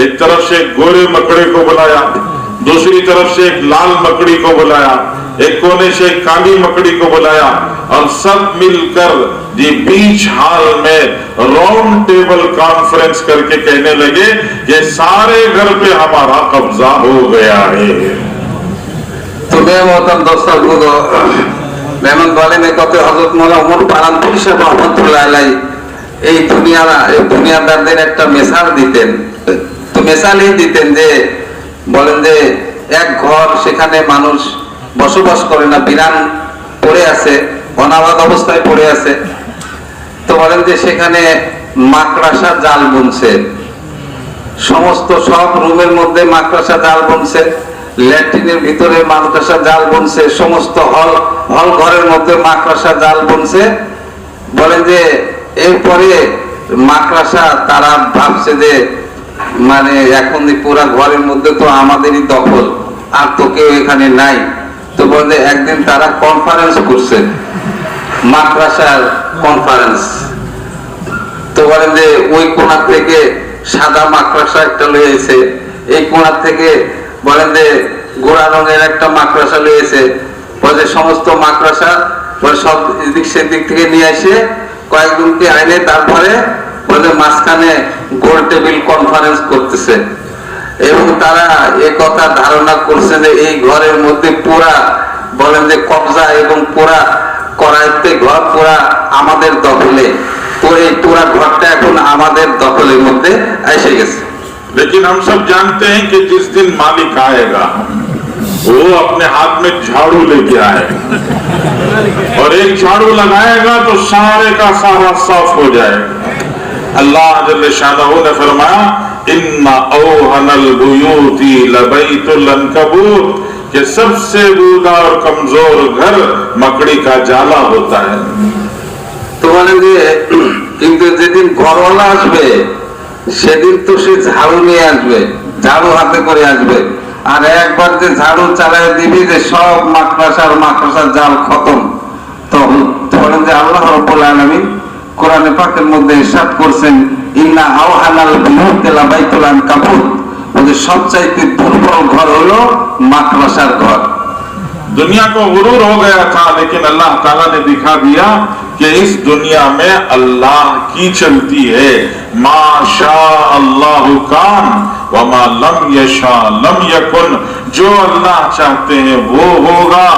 एक तरफ से गोरे मकड़े को बुलाया, दूसरी तरफ से एक लाल मकड़ी को बुलाया, एक कोने से एक काली मकड़ी को बुलाया और सब मिलकर जी बीच हॉल में राउंड टेबल कॉन्फ्रेंस करके कहने लगे कि सारे घर पे हमारा कब्जा हो गया है। तुम्हें मोहतरम दोस्तों मेहमान बोलें कत हजरत मौला उमर पारानपुरी साहेब रहमतुल्लाह अलैहि এই দুনিয়াদারদের একটা মেসাল দিতেন। তো মেসালই দিতেন যে বলেন যে এক ঘর, সেখানে মানুষ বসবাস করে না, বিরান পড়ে আছে, অনাবাদ অবস্থায় পড়ে আছে। তো বলেন যে সেখানে মাকড়াসা জাল বুনছে, সমস্ত সব রুমের মধ্যে মাকড়াসা জাল বুনছে, ল্যাট্রিনের ভিতরে মাকড়াসা জাল বুনছে, সমস্ত হল ঘরের মধ্যে মাকড়াসা জাল বুনছে। বলেন যে এরপরে মাকড়াসা তারা ভাবছে যে মানে এখন পুরা ঘরের মধ্যে তো আমাদেরই দখল, আর তো কেউ এখানে নাই। তো বলে একদিন তারা কনফারেন্স করছে, মাকড়াসার কনফারেন্স। তো বলেন যে ওই কোণা থেকে সাদা মাকড়াসা একটা লয়েছে, এই কোণা থেকে বলেন যে গোড়া রঙের একটা মাকড়াসা লয়েছে। বলে সমস্ত মাকড়াসা সব এদিক সেদিক থেকে নিয়ে এসে কয়েকজনকে আইনে তারপরে বলে মাঝখানে গোল টেবিল কনফারেন্স করতেছে এবং তারা এ কথা ধারণা করছে যে এই ঘরের মধ্যে পুরা বলেন যে কবজা এবং পুরা করায়ত্তে ঘর পুরা আমাদের দখলে, তো এই পুরা ঘরটা এখন আমাদের দখলের মধ্যে এসে গেছে। लेकिन हम सब जानते हैं कि जिस दिन मालिक आएगा वो अपने हाथ में झाड़ू लेके आएगा और एक झाड़ू लगाएगा तो सारे का सारा साफ हो जाएगा। अल्लाह जल्ले शानहू ने फरमाया इन्ना औहनल बुयूती लबैतुल अनकबूत, कि सबसे बूढ़ा और कमजोर घर मकड़ी का जाला होता है। तो বলেন যে কিন্তু যেদিন ঘরওয়ালা আসবে সেদিন তো সে ঝাড়ু নিয়ে আসবে, ঝাড়ু হাতে করে আসবে, আর একবার যে ঝাড়ু চালায় দিবি যে সব মাকড়াসার জাল খতম। তো বলেন যে আল্লাহ রাব্বুল আলামিন কোরআনে পাকের মধ্যে ইরশাদ করছেন ইন্না আওহানাল বুয়ুতি লাবাইতুল আনকাবুত, বলে সবচাইতে দুর্বল ঘর হলো মাকড়াসার ঘর। दुनिया को गुरूर हो गया था, लेकिन अल्लाह ताला ने दिखा दिया कि इस दुनिया में अल्लाह की चलती है। माशा अल्लाह कान व मा लम यशा लम यकुन, जो अल्लाह चाहते हैं वो होगा,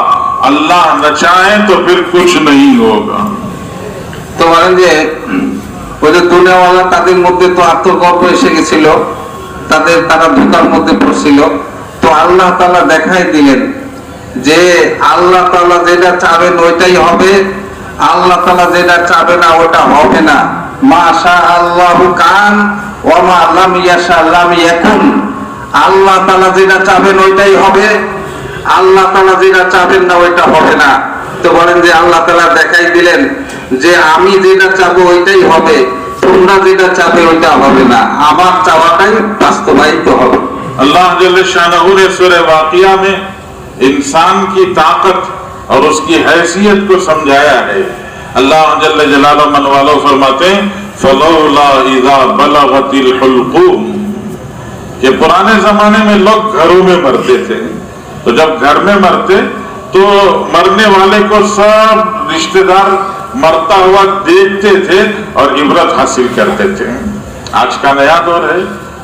अल्लाह न चाहे तो फिर कुछ नहीं होगा। তো বলেন যে ওই যে দুনিয়াওয়ালা তাদের মধ্যে তো আত্মগর্ব এসে গেছিল, তারা ধোঁকার মধ্যে পড়ছিল। তো আল্লাহ তাআলা দেখাই দিলেন যে আল্লাহ তাআলা যেটা চাবেন ওইটাই হবে, আল্লাহ তাআলা যেটা চাবে না ওটা হবে না। মাশা আল্লাহু কান ওয়া মা লাম ইয়াশা লাম ইয়াকুন, আল্লাহ তাআলা যেটা চাবেন ওইটাই হবে, আল্লাহ তাআলা যেটা চাবেন না ওইটা হবে না। তো বলেন যে আল্লাহ তাআলা দেখাই দিলেন যে আমি যেটা চাবো ওইটাই হবে, তোমরা যেটা চাবে ওইটা হবে না, আমার চাওয়াটাই বাস্তবায়িত হবে। अल्लाह जल्ले शानहू ने सूरह वाक़िया में इंसान की ताकत और उसकी हैसियत को समझाया है। अल्लाह जल्ले जलालहू मन वाला फरमाते हैं फलौला इज़ा बलगतिल हुल्क़ूम, कि पुराने जमाने में लोग घरों में मरते थे, तो जब घर में मरते तो मरने वाले को सब रिश्तेदार मरता हुआ देखते थे और इबरत हासिल करते थे। आज का नया दौर है,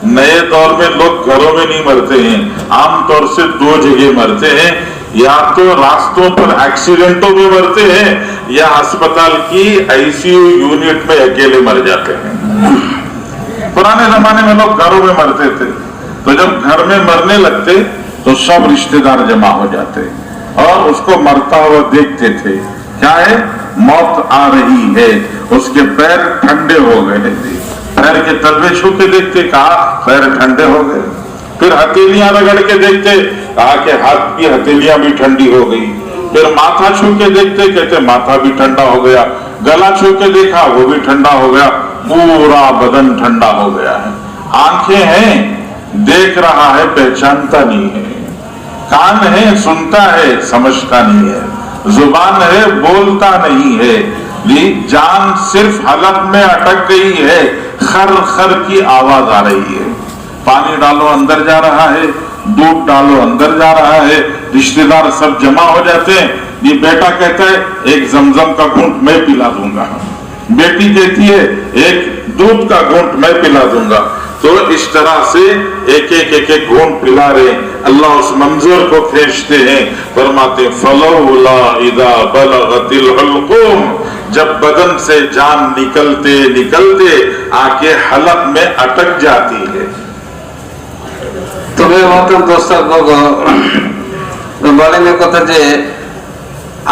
नए दौर में लोग घरों में नहीं मरते हैं, आमतौर से दो जगह मरते हैं, या तो रास्तों पर एक्सीडेंटों में मरते हैं या अस्पताल की आईसीयू यूनिट में अकेले मर जाते हैं। पुराने जमाने में लोग घरों में मरते थे, तो जब घर में मरने लगते तो सब रिश्तेदार जमा हो जाते और उसको मरता हुआ देखते थे। क्या है, मौत आ रही है, उसके पैर ठंडे हो गए थे, पैर के तलवे छू के देखते, कहा पैर ठंडे हो गए। फिर हथेलियां रगड़ के देखते, कहा कि हाथ की हथेलियां भी ठंडी हो गई। फिर माथा छू के देखते, कहते माथा भी ठंडा हो गया। गला छू के देखा, वो भी ठंडा हो गया, पूरा बदन ठंडा हो गया है। आंखें हैं, देख रहा है, पहचानता नहीं है। कान है, सुनता है, समझता नहीं है। जुबान है, बोलता नहीं है। जान सिर्फ हलक में अटक गई है, खर खर की आवाज आ रही है। पानी डालो अंदर जा रहा है, दूध डालो अंदर जा रहा है, रिश्तेदार सब जमा हो जाते हैं। ये बेटा कहता है एक जमजम का घूंट मैं पिला दूंगा, बेटी कहती है एक दूध का घूंट मैं पिला दूंगा। तो इस तरह से एक एक घूंट पिला रहे। अल्लाह उस मंजर को खींचते हैं, फरमाते फलौला इदा बलगतिल हुल्कुम, जब बदन से जान निकलते निकलते आके हलक में अटक जाती है। तुम्हें मतलब दोस्तों বলেন কথা যে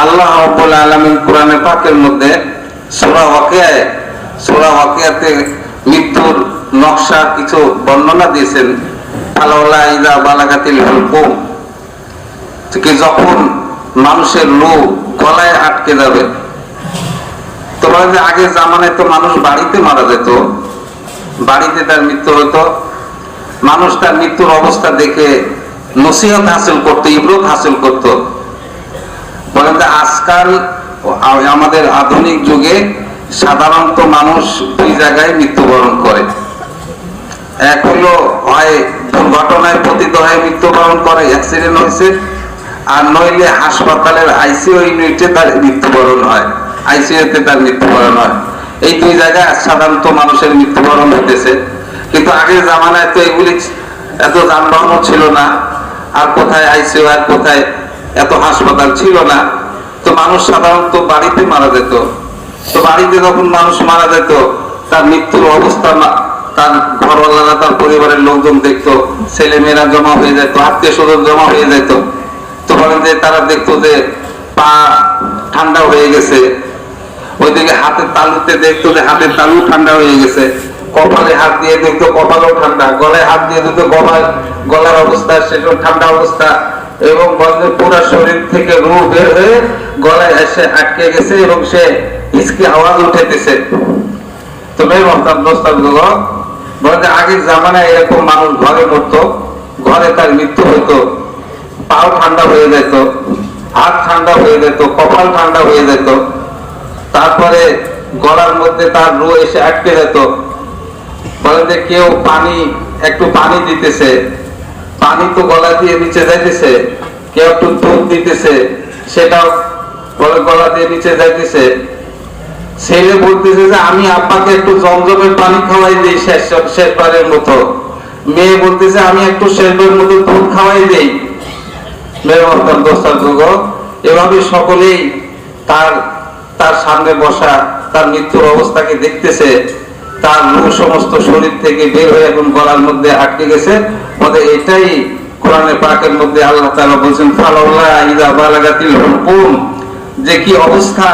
আল্লাহ রাব্বুল আলামিন কোরআনে পাকের মধ্যে সূরা ওয়াকিয়াতে মৃত্যুর নকশা কিছু বর্ণনা দিয়েছেন। ফালাউলা ইযা বালাগাতিল হুলকুম, যে যখন মানুষের রূহ গলায় আটকে যাবে। তোমরা যে আগের জামানায় তো মানুষ বাড়িতে মারা যেত, বাড়িতে তার মৃত্যু হতো, মানুষ তার মৃত্যুর অবস্থা দেখে নসিহত হাসিল করতো, ইবরত হাসিল করতো। বলেন যে আজকাল আমাদের আধুনিক যুগে সাধারণত মানুষ দুই জায়গায় মৃত্যুবরণ করে। এক হলো হয় দুর্ঘটনায় পতিত হয়ে মৃত্যুবরণ করে, অ্যাক্সিডেন্ট হয়েছে, আর নইলে হাসপাতালের আইসিইউ ইউনিটে তার মৃত্যুবরণ হয়, আইসিইউতে তার মৃত্যুবরণ হয়। এই দুই জায়গায় সাধারণত মানুষের মৃত্যুবরণ হইতেছে। কিন্তু আগের জামানায় তো এগুলি এত যানবাহন ছিল না, আর কোথায় আইসিইউ আর কোথায় এত হাসপাতাল ছিল না। তো মানুষ সাধারণত বাড়িতে মারা যেত। তো বাড়িতে যখন মানুষ মারা যেত, তার মৃত্যুর অবস্থা তার ঘরওয়ালারা, তার পরিবারের লোকজন দেখতো, ছেলে মেয়েরা জমা হয়ে যেত, আত্মীয় স্বজন জমা হয়ে যেত। তো বলেন যে তারা দেখতো যে পা ঠান্ডা হয়ে গেছে, ওইদিকে হাতের তালুতে দেখতো যে হাতের তালু ঠান্ডা হয়ে গেছে, কপালে হাত দিয়ে দেখতো কপালও ঠান্ডা, গলায় হাত দিয়ে দেখতো গলার অবস্থা সেটাও ঠান্ডা অবস্থা, এবং বলেন পুরো শরীর থেকে রূহ বের হয়ে গলায় এসে আটকে গেছে এবং সে হিসকি আওয়াজ উঠেতেছে। তুমি বলেন যে আগের জামানায় এরকম মানুষ ঘরে মরতো, ঘরে তার মৃত্যু হতো, পাও ঠান্ডা হয়ে যেত, হাত ঠান্ডা হয়ে যেত, কপাল ঠান্ডা হয়ে যেত, তারপরে গলার মধ্যে তার রূহ এসে আটকে যেত। বলেন যে কেউ একটু পানি দিতেছে, পানি তো গলা দিয়ে নিচে যাইতেছে, কেউ একটু দুধ দিতেছে, সেটাও গলা দিয়ে নিচে যাইতেছে। ছেলে বলতেছে যে আমি আব্বাকে একটু জমজমের পানি খাওয়াই দিই শেষবারের মতো, মেয়ে বলতেছে আমি একটু শেষবারের মতো দুধ খাওয়াই দিই। এভাবে সকলেই তার সামনে বসা তার মৃত্যুর অবস্থাকে দেখতেছে। তার রূহ সমস্ত শরীর থেকে বের হয়ে এখন গলার মধ্যে আটকে গেছে। এটাই কোরআনে পাকের মধ্যে আল্লাহ তাআলা বলেছেন ফালাউলা ইযা বালাগাতিল হুলকুম, যে কি অবস্থা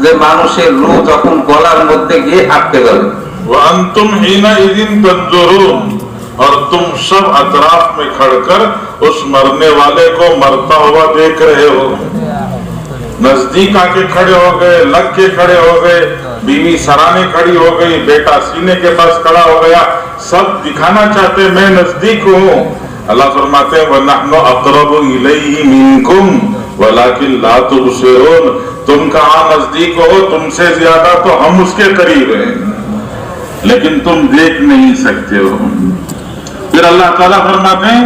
যে মানুষের রূহ যখন গলার মধ্যে গিয়ে আটকে যাবে। ওয়া আনতুম হিনা ইযিন তানজুরুন, और तुम सब अतराफ में खड़कर उस मरने वाले को मरता हुआ देख रहे हो। नजदीक आके खड़े हो गए, लग के खड़े हो गए, बीवी सराने खड़ी हो गई, बेटा सीने के पास खड़ा हो गया, सब दिखाना चाहते मैं नजदीक हूँ। अल्लाह फरमाते हैं वनहनु अक़रबु इलैहि मिनकुम वलाकिन ला तुबसिरून, तुम कहाँ नजदीक हो, तुमसे ज्यादा तो हम उसके करीब हैं, लेकिन तुम देख नहीं सकते हो। फिर अल्लाह ताला फरमाते हैं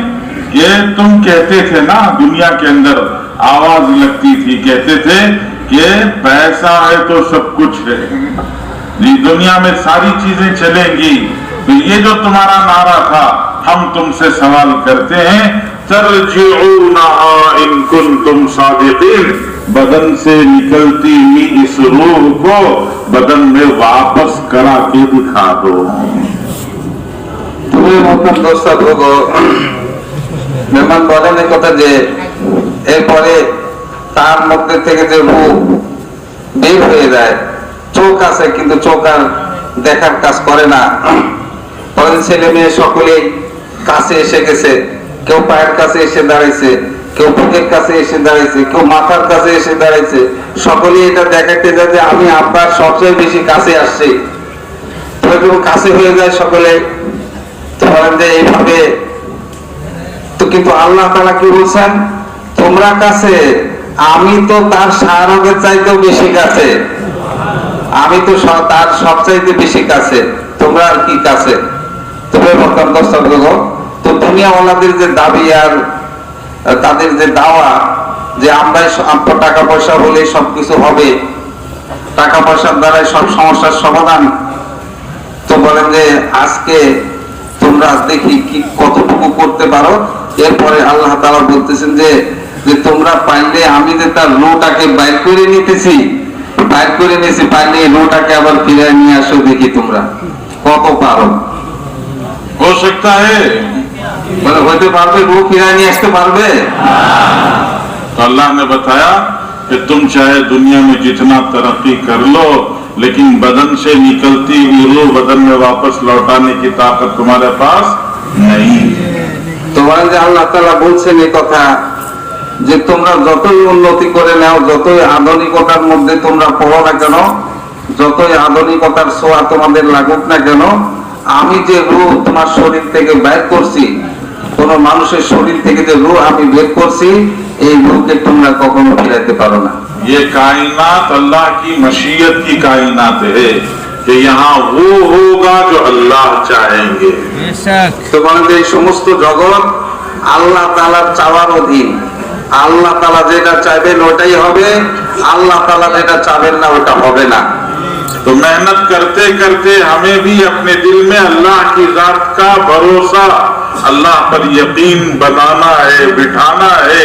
कि तुम कहते थे ना दुनिया के अंदर आवाज लगती थी, कहते थे कि पैसा है तो सब कुछ है, ये दुनिया में सारी चीजें चलेंगी। तो ये जो तुम्हारा नारा था, हम तुमसे सवाल करते हैं तरजिऊनहा इन कुंतुम सादिकीन, बदन से निकलती हुई इस रूह को बदन में वापस करा के दिखा दो। মেহমান বলেন এই কথা যে এরপরে তার মধ্যে থেকে যে রূহ বের হয়ে যায়, চোখ আছে কিন্তু চোখ আর দেখার কাজ করে না। বলেন ছেলে মেয়ে সকলেই কাছে এসে গেছে, কেউ পায়ের কাছে এসে দাঁড়াইছে, কেউ বুকের কাছে এসে দাঁড়াইছে, কেউ মাথার কাছে এসে দাঁড়াইছে, সকলেই এটা দেখাতে যায় যে আমি আব্বার সবচেয়ে বেশি কাছে আসছি। কাছে হয়ে যায় সকলে। বলেন যে এইভাবে তো, কিন্তু আল্লাহ তাআলা কি বলছেন, তোমরা কাছে, আমি তো তার শাহরগের চাইতেও বেশি কাছে, আমি তো তার সবচাইতে বেশি কাছে, তোমরা আর কি কাছে। তবে তো দুনিয়াওয়ালাদের যে দাবি আর তাদের যে দাওয়া যে আমরা টাকা পয়সা হলে সবকিছু হবে, টাকা পয়সার দ্বারাই সব সমস্যার সমাধান, তো বলেন যে আজকে তোমরা দেখি কি কতটুকু করতে পারো। এরপরে আল্লাহ তাআলা বলতেছেন যে তোমরা পাইলে আমি যে তার রূহটাকে বাইর করে নিতেছি, বাইর করে নিয়েছি, পাইলে রূহটাকে আবার ফিরে নিয়ে আসো, দেখি তোমরা কত পারো। हो सकता है বলে হইতে পারবে, রূহ ফিরে নিয়ে আসতে পারবে? तो अल्लाह ने बताया कि तुम चाहे दुनिया में जितना तरक्की कर लो, लेकिन बदन से निकलती हुई रूह बदन में वापस लौटाने की ताकत तुम्हारे पास नहीं है। তো বলেন যে আল্লাহ তাআলা বলছেন এই কথা যে তোমরা যতই উন্নতি করে নাও, যতই আধুনিকতার মধ্যে তোমরা পড়ো না কেন, যতই আধুনিকতার ছোঁয়া তোমাদের লাগুক না কেন, আমি যে রূহ তোমার শরীর থেকে বের করছি, কোন মানুষের শরীর থেকে যে রূহ আমি বের করছি, এই রূহকে তোমরা কখনো ফিরাতে পারো না। ये कायनात अल्लाह की मशीयत की कायनात है कि यहाँ वो होगा जो अल्लाह चाहेंगे। তো বলেন যে এই সমস্ত জগৎ আল্লাহ তাআলার চাওয়ার অধীন। আল্লাহ তাআলা যেটা চাইবেন ওটাই হবে, আল্লাহ তাআলা যেটা চাবেন না ওটা হবে না। तो मेहनत करते करते हमें भी अपने दिल में अल्लाह की जात का भरोसा, अल्लाह पर यकीन बनाना है, बिठाना है,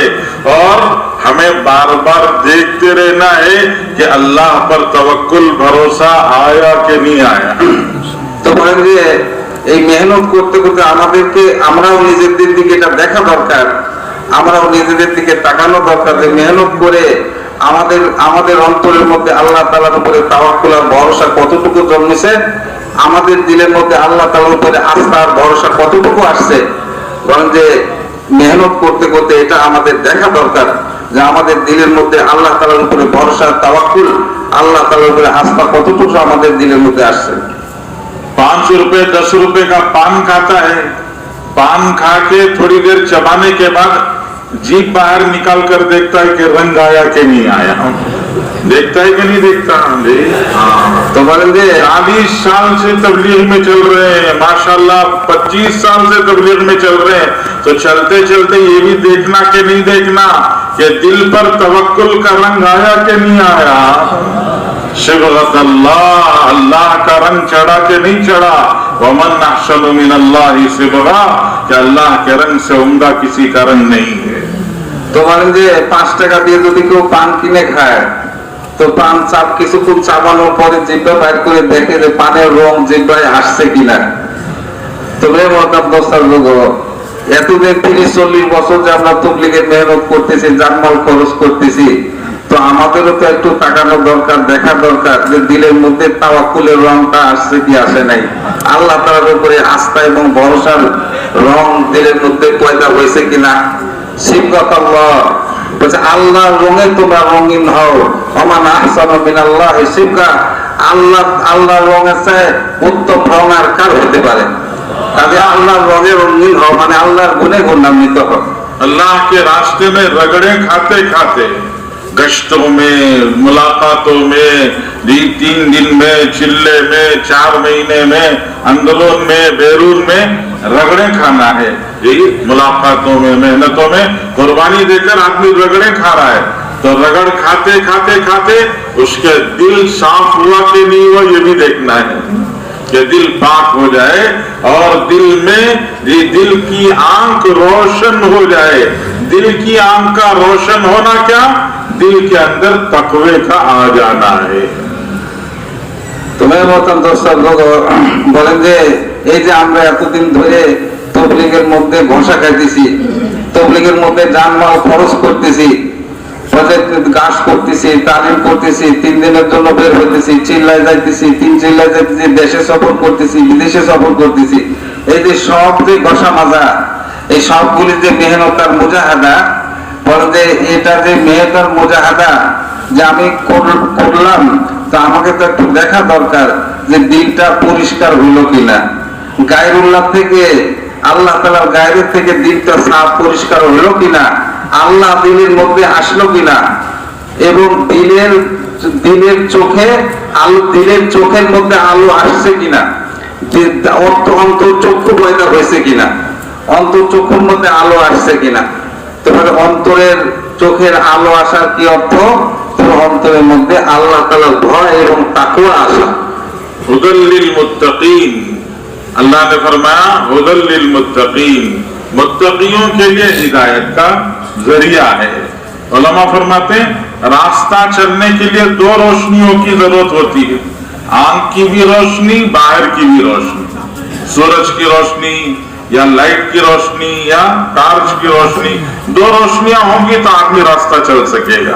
और हमें बार बार देखते रहना है कि अल्लाह पर तवक्कुल भरोसा आया कि नहीं आया। তো বলেন যে এই মেহনত করতে করতে আমাদেরকে আমরাও নিজেদের দিকে এটা দেখা দরকার, আমরাও নিজেদের দিকে তাকানো দরকার যে মেহনত করে আমাদের অন্তরের মধ্যে আল্লাহ তাআলার উপরে তাওয়াক্কুল আর ভরসা কতটুকু জন্মেছে, আমাদের দিলের মধ্যে আল্লাহ তাআলার উপরে আস্থা আর ভরসা কতটুকু আসছে। বলেন যে মেহনত করতে করতে এটা আমাদের দেখা দরকার যে আমাদের দিলের মধ্যে আল্লাহ তাআলার উপরে ভরসা, তাওয়াক্কুল, আল্লাহ তাআলার উপরে আস্থা কতটুকু আমাদের দিলের মধ্যে আসছে। 5 रुपए 10 रुपए का पान खाता है, पान खा के थोड़ी देर चबाने के बाद जीभ बाहर निकाल कर देखता है कि रंग आया कि नहीं आया। देखता है कि नहीं देखता? तो बोलें जे 40 साल से तबलीग में चल रहे हैं, माशाल्लाह 25 साल से तबलीग में चल रहे हैं, तो चलते चलते ये भी देखना कि नहीं देखना कि दिल पर तवक्कुल का रंग आया कि नहीं आया। सिबगत अल्लाह, अल्लाह का रंग चढ़ा के नहीं चढ़ा। वमन अहसनु मिनल्लाहि सिबगा, कि अल्लाह के रंग से उम्दा किसी का रंग नहीं है। তো বলেন যে 5 টাকা দিয়ে যদি কেউ পান কিনে খায়, তো পান চাপ কিছুক্ষণ চাবানোর পরে জিভা বাইর করে দেখে যে পানের রং জিভায় আসছে কিনা। তবে মতাব দস্তার লোক এতদিন 30-40 বছর যে আমরা তবলিগের মেহনত করতেছি, জানমাল খরচ করতেছি, তো আমাদেরও তো একটু তাকানো দরকার, দেখা দরকার যে দিলের মধ্যে তাওয়াক্কুলের রংটা আসছে কি আসে নাই, আল্লাহ তাআলার উপরে আস্থা এবং ভরসার রং দিলের মধ্যে পয়দা হয়েছে কিনা। সিবগাতাল্লাহ বলছে আল্লাহর রঙে তোমরা রঙিন হও। ওমান আহসানু মিনাল্লাহি সিবগা, আল্লাহর রঙের চেয়ে উত্তম রং আর কার হতে পারে? তাহলে আল্লাহর রঙে রঙিন হও মানে আল্লাহর গুণে গুণান্বিত হও। अल्लाह के रास्ते में रगड़े खाते खाते, गश्तों में, मुलाकातों में, 3 दिन में, चिल्ले में, 4 महीने में, अंदरून में, बैरून में रगड़े खाना है। यही मुलाकातों में, मेहनतों में कुर्बानी देकर आदमी रगड़े खा रहा है। तो रगड़ खाते खाते खाते उसके दिल साफ हुआ कि नहीं हुआ ये भी देखना है कि दिल पाक हो जाए और दिल में ये दिल की आंख रोशन हो जाए। दिल की आंख का रोशन होना क्या? दिल के अंदर तकवे का आ जाना है। तुम्हें মতন দর্শক বলেন যে এই যে আমরা এতদিন ধরে তবলিগের মধ্যে ঘষা খাইতেছি, তবলিগের মধ্যে জানমাল খরচ করতেছি, গাছ করতেছি, তালিম করতেছি, 3 দিনের জন্য বের হইতেছি, চিল্লায় যাইতেছি, 3 চিল্লায় যাইতেছি, দেশে সফর করতেছি, বিদেশে সফর করতেছি, এই যে সব যে ঘষা মাজা, এই সবগুলি যে মেহনত আর মুজাহাদা, বলে যে এটা যে মেহনত আর মুজাহাদা যে আমি করলাম, তা আমাকে তো একটু দেখা দরকার যে দিলটা পরিষ্কার হইল কিনা, গায়রুল্লাহ থেকে আল্লাহ তাআলার গায়রের থেকে দিলটা সাফ পরিষ্কার হইল কিনা, আল্লাহ দিলের মধ্যে আসলো কিনা, এবং দিলের চোখে আলো, দিলের চোখের মধ্যে আলো আসছে কিনা, অন্তর চক্ষু পয়দা হয়েছে কিনা। অন্তর চোখের মধ্যে আলো আসছে কিনা। তোমার অন্তরের চোখের আলো আসার কি অর্থ? তোমার অন্তরের মধ্যে আল্লাহ তাআলার ভয় এবং তাকওয়া আসা। हुदल लिल मुत्तकीन, अल्लाह ने फरमाया हुदल लिल मुत्तकीन, मुत्तकियों के लिए हिदायत का जरिया है। उलमा फरमाते हैं रास्ता चलने के लिए दो रोशनियों की जरूरत होती है, आंख की भी रोशनी, बाहर की भी रोशनी। सूरज की रोशनी या लाइट की रोशनी या टार्च की रोशनी, दो रोशनियां होंगी तो आदमी रास्ता चल सकेगा।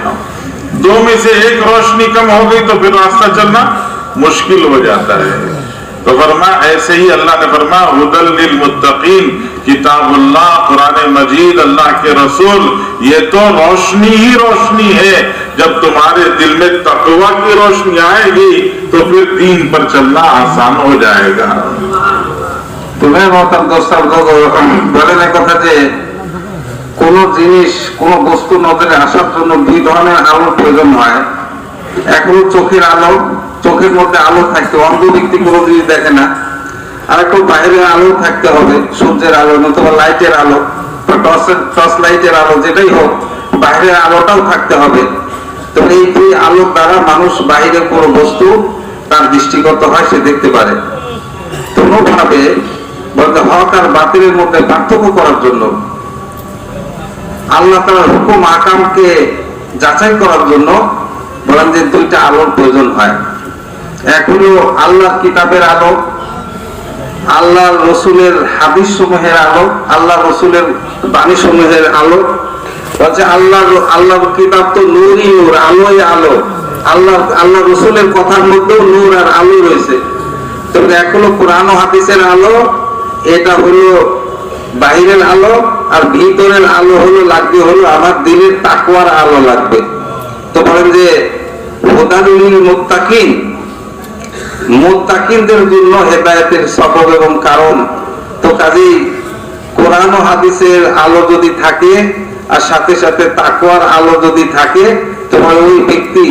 दो में से एक रोशनी कम हो गई तो फिर रास्ता चलना मुश्किल हो जाता है। तो फरमाया ऐसे ही अल्लाह ने फरमाया हुदल लिल मुत्तकीन, किताबुल्लाह कुरान मजीद अल्लाह के रसूल ये तो रोशनी ही रोशनी है। जब तुम्हारे दिल में तकवा की रोशनी आएगी तो फिर दीन पर चलना आसान हो जाएगा। तुम्हें मोहतरम दोस्तों বলেন এই কথা যে কোন জিনিস কোন বস্তু নজরে আসার জন্য দুই ধরনের আলোর প্রয়োজন হয়। এক হলো চোখের আলো, চোখের মধ্যে আলো থাকতে, অন্ধ ব্যক্তি কোনো জিনিস দেখে না। আর একটা বাইরের আলো থাকতে হবে, সূর্যের আলো নতুবা লাইটের আলো, টর্চ লাইটের আলো, যেটাই হোক বাইরের আলোটাও থাকতে হবে। তো এই দুই আলোর দ্বারা মানুষ বাইরের কোনো বস্তু তার দৃষ্টিগত হয়, সে দেখতে পারে। কোনোভাবে বলতে হক আর বাতিলের মধ্যে পার্থক্য করার জন্য আল্লাহ তাআলার হুকুম আকামকে যাচাই করার জন্য বলেন যে দুইটা আলোর প্রয়োজন হয়। এক হলো আল্লাহর কিতাবের আলো, আল্লাহর রসুলের হাদিস সমূহের আলো, আল্লাহ রসুলের বাণী সমূহের আলো। বলছে আল্লাহর কিতাব তো নূরই নূর, আলোই আলো। আল্লাহ রসুলের কথার মধ্যেও নূর আর আলো রয়েছে। তবে এক হলো কোরআন ও হাদিসের আলো, এটা হলো বাহিরের আলো, আর ভিতরের আলো লাগবে আমার দিলের তাকওয়ার আলো লাগবে। তো বলেন যে হুদালুল মুত্তাকিন, মুত্তাকিনদের জন্য হেদায়েতের সবব এবং কারণ। তো কাজেই কোরআন ও হাদিসের আলো যদি থাকে আর সাথে সাথে তাকওয়ার আলো যদি থাকে, তোমার ওই ব্যক্তি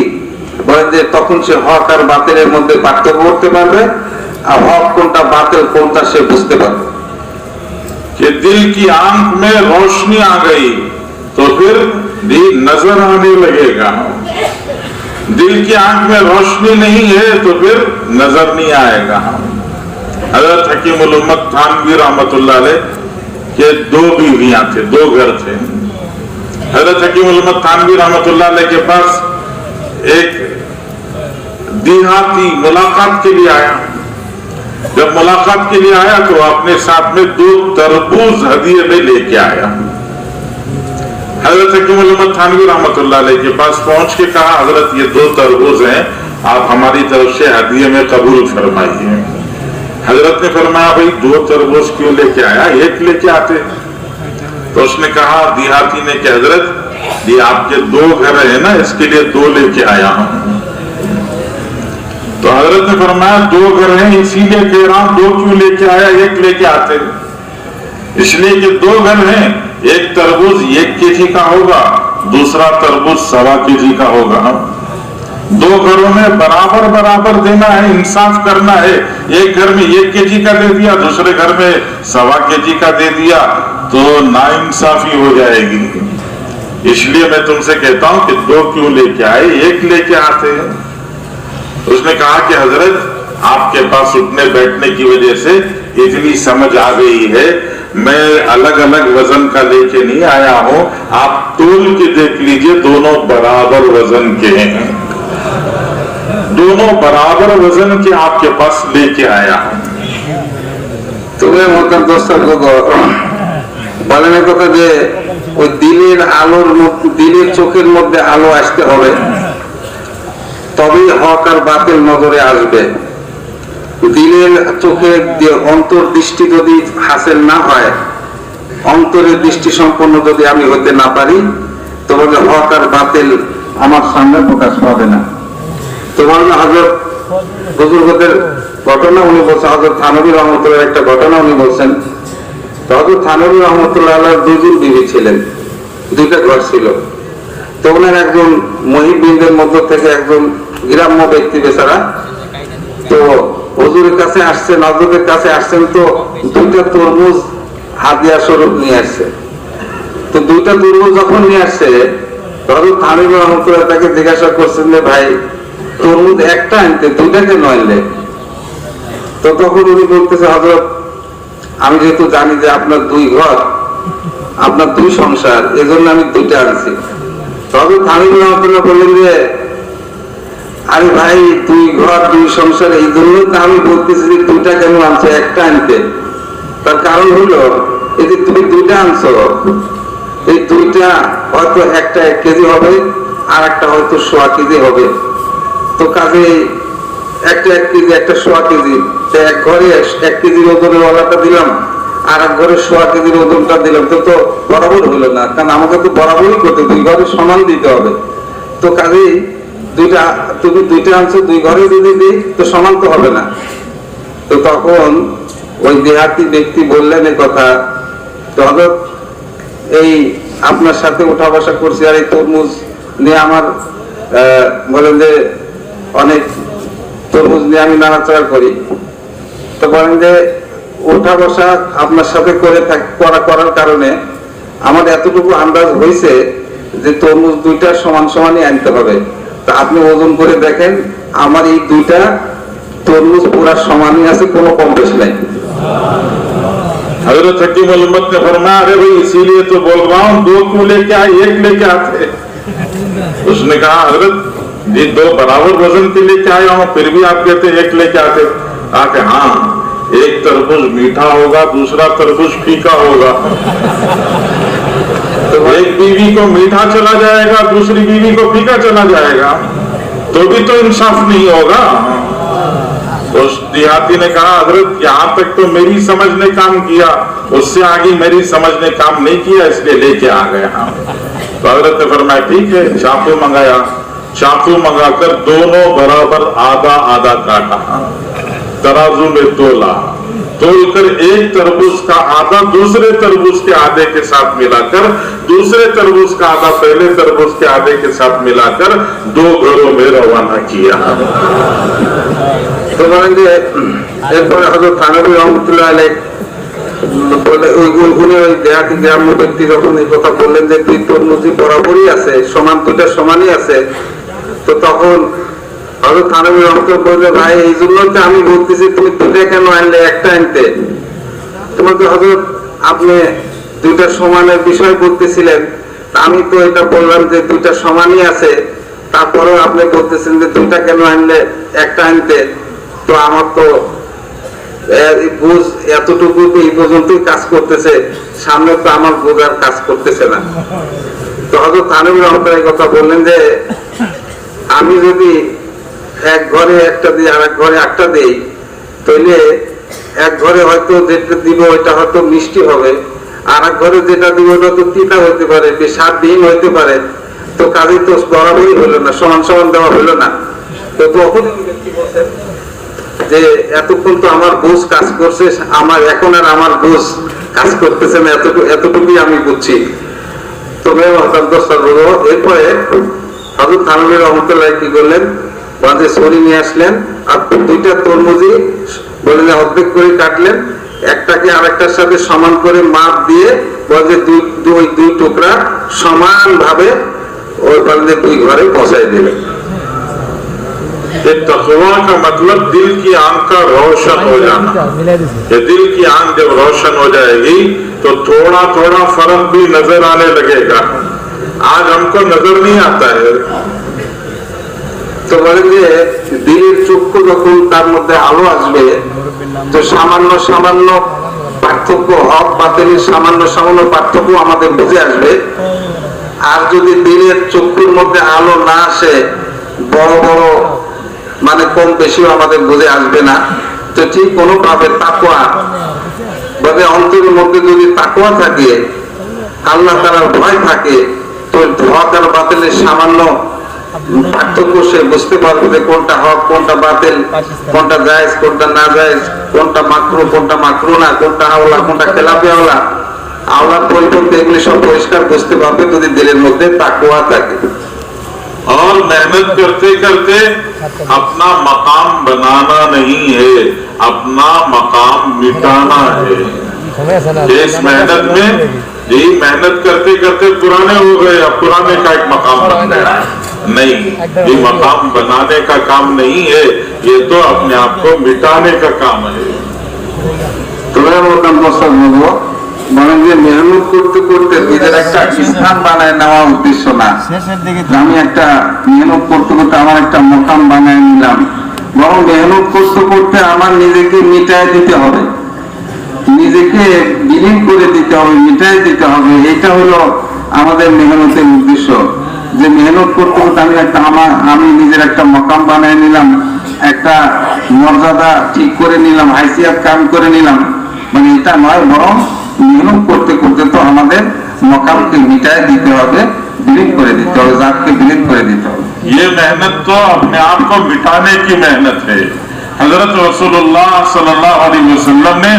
বলেন যে তখন সে হক আর বাতিলের মধ্যে পার্থক্য করতে পারবে, আর হক কোনটা বাতিল কোনটা সে বুঝতে পারবে। कि दिल की आंख में रोशनी आ गई तो फिर भी नजर आने लगेगा। दिल की आंख में रोशनी नहीं है तो फिर नजर नहीं आएगा। हजरत हकीमुल उम्मत थानवी रहमतुल्लाह अलैह के दो बीवियां थे, दो घर थे। हजरत हकीमुल उम्मत थानवी रहमतुल्लाह अलैह के पास एक देहाती मुलाकात के लिए आया। जब मुलाकात के लिए आया तो अपने साथ में 2 तरबूज हदिये में लेके आया। हजरत हकीमुल उम्मत थानवी रहमतुल्लाह अलैह के पास पहुंच के कहा हजरत ये 2 तरबूज हैं, आप हमारी तरफ से हदिये में कबूल फरमाइए। हजरत ने फरमाया भाई 2 तरबूज क्यों लेके आया, एक लेके आते। तो उसने कहा देहाती ने कि हजरत ये आपके 2 घर है ना, इसके लिए 2 लेके आया हूं। तो हजरत ने फरमाया 2 घर हैं इसीलिए कह रहा हूं, 2 क्यों लेके आया, एक लेके आते। इसलिए कि 2 घर हैं, एक तरबूज 1 केजी का होगा, दूसरा तरबूज 1.25 केजी का होगा। 2 घरों में बराबर बराबर देना है, इंसाफ करना है। एक घर में 1 केजी का दे दिया, दूसरे घर में 1.25 केजी का दे दिया तो नाइंसाफी हो जाएगी। इसलिए मैं तुमसे कहता हूं कि 2 क्यों लेके आए, 1 लेके आते हैं। उसने कहा कि हजरत आपके पास उठने बैठने की वजह से इतनी समझ आ गई है, मैं अलग अलग वजन का लेके नहीं आया हूं, आप तोल के देख लीजिए, दोनों बराबर वजन के हैं, दोनों बराबर वजन के आपके पास लेके आया हूं। तुम्हें मोहतरम दोस्तों বলেন কথা যে ওই দিলের আলোর দিলের চোখের মধ্যে আলো আসতে হবে, তবেই হক আর বাতিল নজরে আসবে। দিলের চোখে অন্তর্দৃষ্টি যদি হাসিল না হয়, অন্তরের দৃষ্টি সম্পন্ন যদি আমি হতে না পারি, তবে হক আর বাতিল আমার সামনে প্রকাশ পাবে না। তোমার হযরত বুজুর্গদের ঘটনা উনি বলছেন, হযরত থানভী রহমতুল্লাহ একটা ঘটনা উনি বলছেন। হযরত থানভী রহমতুল্লাহ আলাইহির 2 জন বিবি ছিলেন, 2টা ঘর ছিল। তো ওনার একজন মুহিববিনদের মধ্য থেকে একজন গ্রাম্য ব্যক্তি বেচারা, তো হুজুরের কাছে আসছেন, হযরতের কাছে আসছেন, তো 2টা তরমুজ হাদিয়া স্বরূপ নিয়ে আসছে। তো দুইটা তরমুজ যখন নিয়ে আসছে, তখন থানিম রহমতুল্লাহ তাকে জিজ্ঞাসা করছেন যে ভাই তরমুজ একটা আনতে দুইটা কেন আনলে? তো তখন উনি বলতেছে হযরত আমি যেহেতু জানি যে আপনার দুই ঘর, আপনার দুই সংসার, এজন্য আমি দুইটা আনছি। তবে থানিম রহমতুল্লাহ বললেন যে আরে ভাই দুই ঘর দুই সংসার, এই জন্য তো আমি বলতেছি যে দুইটা কেন আনছো, একটা আনতে। তার কারণ হলো এই যে তুমি দুইটা আনছো, এই দুইটা হয়তো একটা 1 কেজি হবে আর একটা হয়তো 1.25 কেজি হবে। তো কাজে একটা 1 কেজি একটা 1.25 কেজি, এক ঘরে 1 কেজির ওজনের ওয়ালাটা দিলাম আর এক ঘরে 1.25 কেজির ওজনটা দিলাম, তো তো বরাবর হলো না, কারণ আমাকে তো বরাবরই করতে দুই ঘরে সমান দিতে হবে। তো কাজেই দুইটা তুমি দুইটা আনছো, দুই ঘরে যদি দিই তো সমান তো হবে না। তো তখন ওই দেহাতি ব্যক্তি বললেন এই কথা, তো হযরত এই আপনার সাথে উঠা বসা করছি আর এই তরমুজ নিয়ে আমার বলেন যে অনেক তরমুজ নিয়ে আমি নাড়াচাড়া করি। তো বলেন যে উঠা বসা আপনার সাথে করার কারণে আমার এতটুকু আন্দাজ হয়েছে যে তরমুজ দুইটা সমান সমানই আনতে হবে। তা আপনি ওজন করে দেখেন আমার এই দুইটা তরমুজ পুরা সমানই আছে, কোনো কম বেশি নাই। हजरत हकीम उम्मत ने फरमाया अरे भाई इसीलिए तो बोल रहा हूँ 2 क्यों लेके आए, 1 लेके आते। उसने कहा हजरत ये 2 बराबर वजन के लेके आया हूँ, फिर भी आप कहते 1 लेके आते। आके हाँ, एक तरबूज मीठा होगा, दूसरा तरबूज फीका होगा। तो एक बीवी को मीठा चला जाएगा, दूसरी बीवी को फीका चला जाएगा, तो भी तो इंसाफ नहीं होगा। उस देहाती ने कहा हजरत यहाँ तक तो मेरी समझ ने काम किया, उससे आगे मेरी समझ ने काम नहीं किया, इसलिए लेके आ गए हम। तो हजरत ने फरमाया ठीक है, चाकू मंगाया, चाकू मंगाकर दोनों बराबर आधा आधा काटा, तराजू में तोला, तोलकर एक तरबूज का आधा दूसरे तरबूज के आधे के साथ मिलाकर, दूसरे तरबूज का आधा पहले तरबूज के आधे के साथ मिलाकर 2 घरों में रवाना किया। তো বলেন যে এরপরে হযরত থানভী রহমতুল্লাহ আলাইহি বলে উনি ওই দেহাতি গ্রাম্য ব্যক্তি যখন এই কথা বললেন যে দুই তরমুজি বরাবরই আছে, সমান দুইটা সমানই আছে, তো তখন হযরত থানভী রহমতুল্লাহ বললে ভাই এই জন্য তো আমি বলতেছি তুমি দুইটা কেন আনলে, একটা আনতে। তোমাকে হযরত আপনি দুইটা সমানের বিষয় বলতেছিলেন, আমি তো এটা বললাম যে দুইটা সমানই আছে, তারপরেও আপনি বলতেছেন যে দুইটা কেন আনলে, একটা আনতে। তো আমার তো বুঝ এতটুকু এই পর্যন্তই কাজ করতেছে, সামনে তো আমার বোঝার কাজ করতেছে না। তো হযরত থানভী রহমতুল্লাহ কথা বললেন যে আমি যদি এক ঘরে একটা দিই আর এক ঘরে একটা দিই, তাহলে এক ঘরে হয়তো যেটা দিব ওইটা হয়তো মিষ্টি হবে, আর এক ঘরে যেটা দিব ওটা তো তিতা হইতে পারে, স্বাদহীন হইতে পারে। তো কাজেই তো বরাবরই হলো না, সমান সমান দেওয়া হলো না। তো তখন যে এতক্ষণ তো আমার বুঝ কাজ করছে, আমার এখন আর আমার বুঝ কাজ করতেছে না, এতটুকুই আমি বুঝছি। তবে এরপরে হযরত থানভী রহমতুল্লাহ কি করলেন, বাজে ছড়ি নিয়ে আসলেন আর দুইটা তরমুজি বলে অর্ধেক করে কাটলেন, একটাকে আরেকটার সাথে সমান করে মাপ দিয়ে বলে দুই টুকরা সমান ভাবে ওই বালদে 2 ঘরে পৌঁছাই দিলেন। तक़वा का मतलब दिल की आंख का रोशन हो जाना। ये दिल की आंख जब रोशन हो जाएगी तो थोड़ा थोड़ा फर्क भी नजर आने लगेगा। आज हमको नजर नहीं आता है। তো বলেন যে দিলের চক্ষু যখন তার মধ্যে আলো আসবে, তো সামান্য সামান্য পার্থক্য, হক বাতিলের সামান্য সামান্য পার্থক্য আমাদের বুঝে আসবে। আর যদি দিলের চক্ষুর মধ্যে আলো না আসে, বড় বড় মানে কম বেশিও আমাদের বুঝে আসবে না। তো ঠিক কোনোভাবে তাকওয়া ভাবে অন্তরের মধ্যে যদি তাকওয়া থাকে, আল্লাহ তাআলার ভয় থাকে, তো হক আর বাতিলের সামান্য পার্থক্য সে বুঝতে পারবে যে কোনটা হক কোনটা বাতিল, কোনটা জায়েজ কোনটা না জায়েজ, কোনটা মাকরুহ কোনটা মাকরুহ না, কোনটা আওলা কোনটা খেলাফে আওলা। আওলার পরিবর্তে এগুলি সব পরিষ্কার বুঝতে পারবে যদি দিলের মধ্যে তাকওয়া থাকে। और मेहनत करते करते अपना मकाम बनाना नहीं है, अपना मकाम मिटाना है। इस मेहनत में यही मेहनत करते करते पुराने हो गए, अब पुराने का एक मकाम बन गया। नहीं, ये मकाम बनाने का काम नहीं है, ये तो अपने आप को मिटाने का काम है। মানে যে মেহনত করতে করতে নিজের একটা স্থান বানায় নেওয়া উদ্দেশ্য না, আমি একটা মেহনত করতে করতে আমার একটা মোকাম বানায় নিলাম, বরং মেহনত করতে করতে আমার নিজেকে মিটায় দিতে হবে, নিজেকে বিলীন করে দিতে হবে, মিটায় দিতে হবে। এটা হলো আমাদের মেহনতের উদ্দেশ্য, যে মেহনত করতে করতে আমি নিজের একটা মোকাম বানায় নিলাম, একটা মর্যাদা ঠিক করে নিলাম, হাইসিয়াত কাম করে নিলাম। মানে এটা নয়, বরং মেহনত করতে করতে তো আমাদের মকামকে মিটায় দিতে হবে, বিলীন করে দিতে হবে, জাতকে বিলীন করে दिते হবে। ये मेहनत तो अपने आप को मिटाने की मेहनत है। हजरत रसूलुल्लाह सल्लल्लाहु अलैहि वसल्लम ने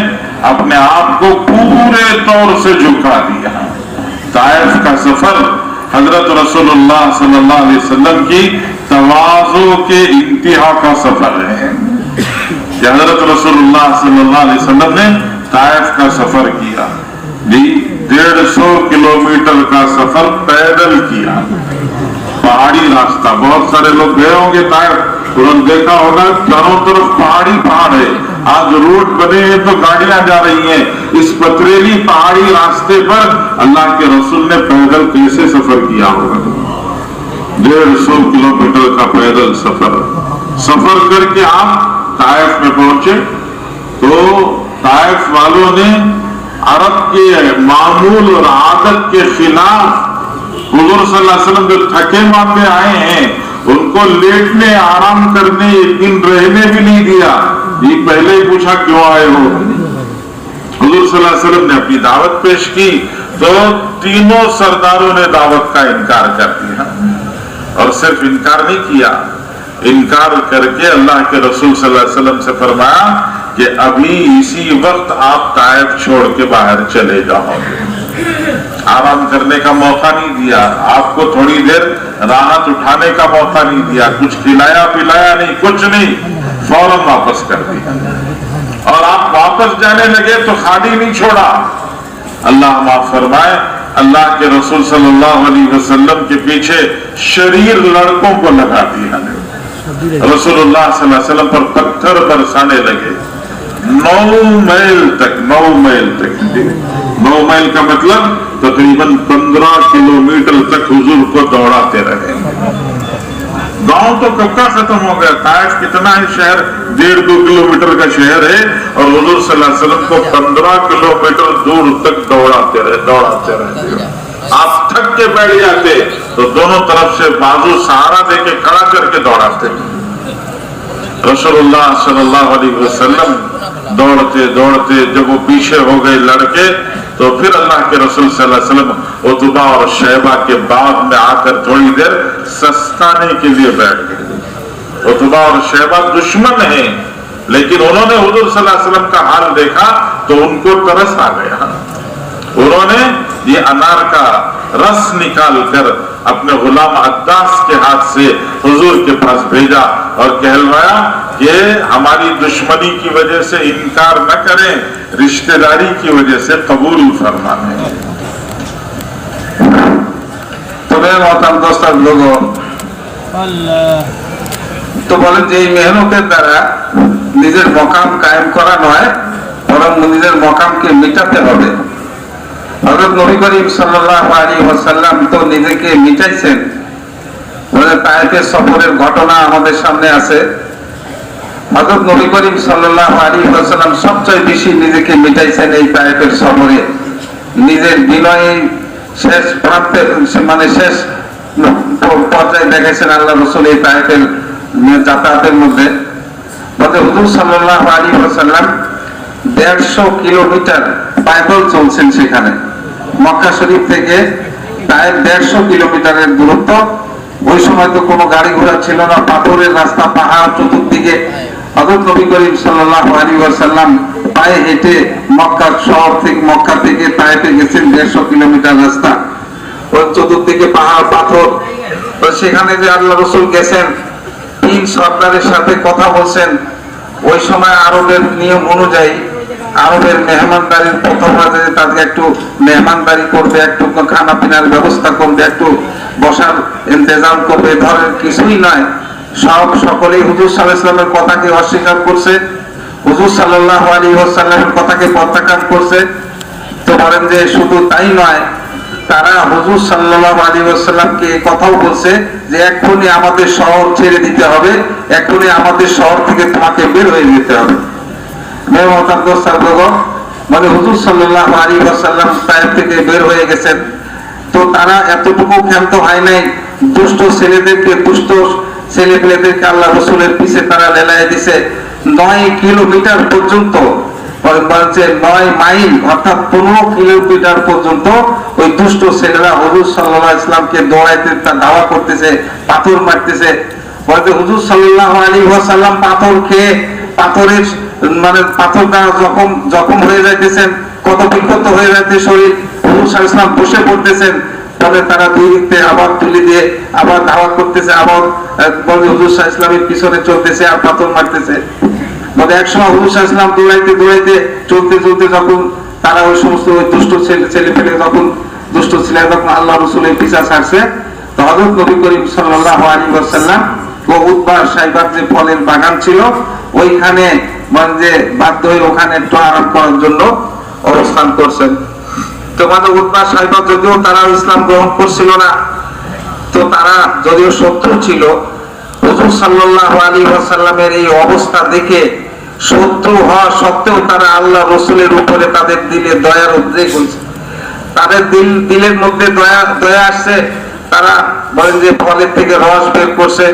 अपने आप को पूरे तौर से झुका दिया। ताइफ का सफर हजरत रसूलुल्लाह सल्लल्लाहु अलैहि वसल्लम की तवाज़ु के इंतहा का सफर है। हजरत रसूलुल्लाह सल्लल्लाहु अलैहि वसल्लम ने ताइफ का सफर किया, 150 किलोमीटर का सफर पैदल किया, पहाड़ी रास्ता। बहुत सारे लोग गए होंगे ताइफ, उन्होंने देखा होगा चारों तरफ पहाड़ी पहाड़ है। आज रोड बने हैं तो गाड़ियां जा रही हैं, इस पथरीली पहाड़ी रास्ते पर अल्लाह के रसूल ने पैदल कैसे सफर किया होगा। 150 किलोमीटर का पैदल सफर करके आप ताइफ में पहुंचे तो ताइफ वालों ने अरब के मामूल और आदत के खिलाफ हुजूर सल्लल्लाहु अलैहि वसल्लम जो थके मांदे आए हैं उनको लेटने, आराम करने, एक दिन रहने भी नहीं दिया। ये पहले ही पूछा क्यों आए हो। हुजूर सल्लल्लाहु अलैहि वसल्लम ने अपनी दावत पेश की तो तीनों सरदारों ने दावत का इनकार कर दिया। और सिर्फ इनकार नहीं किया, इनकार करके अल्लाह के रसूल सल्लल्लाहु अलैहि वसल्लम से फरमाया कि अभी इसी वक्त आप ताइफ छोड़ के बाहर चले जाओगे। आराम करने का मौका नहीं दिया, आपको थोड़ी देर राहत उठाने का मौका नहीं दिया, कुछ खिलाया पिलाया नहीं, कुछ नहीं, फौरन वापस कर दिया। और आप वापस जाने लगे तो खाली नहीं छोड़ा। अल्लाह माफ फरमाए, अल्लाह के रसूल सल्लल्लाहु अलैहि वसल्लम के पीछे शरीर लड़कों को लगा दिया। रसूलुल्लाह सल्लल्लाहु अलैहि वसल्लम पर पत्थर बरसाने लगे 9 मील तक। 9 मील का मतलब तकरीबन 15 किलोमीटर तक हुजूर को दौड़ाते रहे। गांव तो कब का खत्म हो गया, ताइफ कितना है शहर, 1.5-2 किलोमीटर का शहर है, और हुजूर सल्लल्लाहु अलैहि वसल्लम को 15 किलोमीटर दूर तक दौड़ाते रहे। आप थक के बैठ जाते तो दोनों तरफ से बाजू सहारा देके खड़ा करके दौड़ाते। रसूलुल्लाह सल्लल्लाहु अलैहि वसल्लम दौड़ते दौड़ते जब वो पीछे हो गए लड़के तो फिर अल्लाह के रसूल सल्लल्लाहु अलैहि वसल्लम उतबा और शैबा के बाग में आकर थोड़ी देर सस्ताने के लिए बैठ गए। उतबा और शैबा दुश्मन हैं, लेकिन उन्होंने हुजूर सल्लल्लाहु अलैहि वसल्लम का हाल देखा तो उनको तरस आ गया। उन्होंने ये अनार का रस निकाल कर अपने गुलाम अद्दास के हाथ से हुजूर के पास भेजा और कहलवाया कि हमारी दुश्मनी की वजह से इनकार न करें, रिश्तेदारी की वजह से कबूल फरमाएं। तुम्हें मोहतरम दोस्तों लोगों, तो बोलें যে মেহনতের দ্বারা নিজের মকাম কায়েম করা নয়, বরং নিজের মকামকে মিটাতে হবে। হযরত নবী করিম সাল্লাল্লাহু আলাইহি ওয়াসাল্লাম তো নিজেকে মিটাইছেন। তায়েফের সফরের ঘটনা আমাদের সামনে আছে। হযরত নবী করিম সাল্লাল্লাহু আলাইহি ওয়াসাল্লাম সবচেয়ে বেশি নিজেকে মিটাইছেন এই তায়েফের সফরে। নিজের বিনয়ে শেষ প্রান্তে, মানে শেষ পর্যায়ে দেখেছেন আল্লাহ রাসূল এই তায়েফের যাতায়াতের মধ্যে। হুজুর সাল্লাল্লাহু আলাইহি ওয়াসাল্লাম 150 কিলোমিটার পায়দল চলছেন সেখানে। মক্কা শরীফ থেকে প্রায় 150 কিলোমিটারের দূরত্ব। ওই সময় তো কোনো গাড়ি ঘোড়া ছিল না, পাথরের রাস্তা, পাহাড় চতুর্দিকে। হযরত নবী করিম সাল্লাল্লাহু আলাইহি ওয়াসাল্লাম পায়ে হেঁটে মক্কা থেকে তায়েফে গেছেন 150 কিলোমিটার রাস্তা। ওই চতুর্দিকে পাহাড় পাথর। সেখানে যে আল্লাহ রাসূল গেছেন, 3 সর্দারের সাথে কথা বলছেন। ওই সময় আরবের নিয়ম অনুযায়ী আরবের মেহমানদারির প্রথম রাতে তাদের একটু মেহমানদারি করবে, একটু খানা পিনার ব্যবস্থা করবে, একটু বসার ইন্তজাম করবে, ধরেন কিছুই নয়। সকলেই হুজুর সাল্লাল্লাহু আলাইহি ওয়াসাল্লামের কথাকে অস্বীকার করছে, হুজুর সাল্লাল্লাহু আলাইহি ওয়াসাল্লামের কথাকে প্রত্যাখ্যান করছে। তো বলেন যে শুধু তাই নয়, তারা হুজুর সাল্লাল্লাহু আলাইহি ওয়াসাল্লামকে কথাও বলছে যে এখনই আমাদের শহর ছেড়ে দিতে হবে, এখনই আমাদের শহর থেকে তোমাকে বের হয়ে যেতে হবে। মানে হুজুর সাল্লাল্লাহু আলাইহি ওয়াসাল্লাম তায়েফ থেকে বের হয়ে গেছেন। তো তারা এতটুকু ক্ষান্ত হয় নাই, দুষ্ট ছেলেপেলেদেরকে আল্লাহ রসুলের পিছে তারা লেলায় দিছে। 9 কিলোমিটার পর্যন্ত, 9 মাইল অর্থাৎ 15 কিলোমিটার পর্যন্ত ওই দুষ্ট ছেলেরা হুজুর সাল্লাল্লাহু আলাইহি ওয়াসাল্লামকে দৌড়াইতে ধাওয়া করতেছে, পাথর মারতেছে। বলতে হুজুর সাল্লাল্লাহু আলাইহি ওয়াসাল্লাম পাথর খেয়ে পাথরের মানে পাথর দ্বারা জখম হয়ে যাইতেছেন, কত বিক্ষত হয়ে যাচ্ছে শরীর। হুজুর সাল্লাল্লাহু আলাইহি ওয়াসাল্লাম বসে পড়তেছেন, তবে তারা দুই দিকে আবার তুলে দিয়ে আবার ধাওয়া করতেছে, আবার হুজুর সাল্লাল্লাহু আলাইহি ওয়াসাল্লামের পিছনে চলতেছে আর পাথর মারতেছে। মানে একসময় হুজুর সাল্লাল্লাহু আলাইহি ওয়াসাল্লাম দৌড়াইতে চলতে যখন তারা ওই সমস্ত ওই দুষ্ট ছেলেপেলে দুষ্ট ছেলে যখন আল্লাহ রসুলের পিছা ছাড়ছে, তো হযরত নবী করিম সাল্লাল্লাহু আলাইহি ওয়াসাল্লাম ও উতবার সাইবার যে ফলের বাগান ছিল ওইখানে মানে বাধ্য হয়ে ওখানে একটু আরাম করার জন্য অবস্থান করছেন। তোমাদের উতবার সাইবার যদিও তারা ইসলাম গ্রহণ করছিল না, তো তারা যদিও শত্রু ছিল, হুজুর সাল্লাল্লাহু আলাইহি ওয়াসাল্লামের এই অবস্থা দেখে শত্রু হওয়া সত্ত্বেও তারা আল্লাহ রসুলের উপরে তাদের দিলে দয়ার উদ্রেক হয়েছে, তাদের দিলের মধ্যে দয়া আসছে। তারা বলেন যে ফলের থেকে রস বের করছে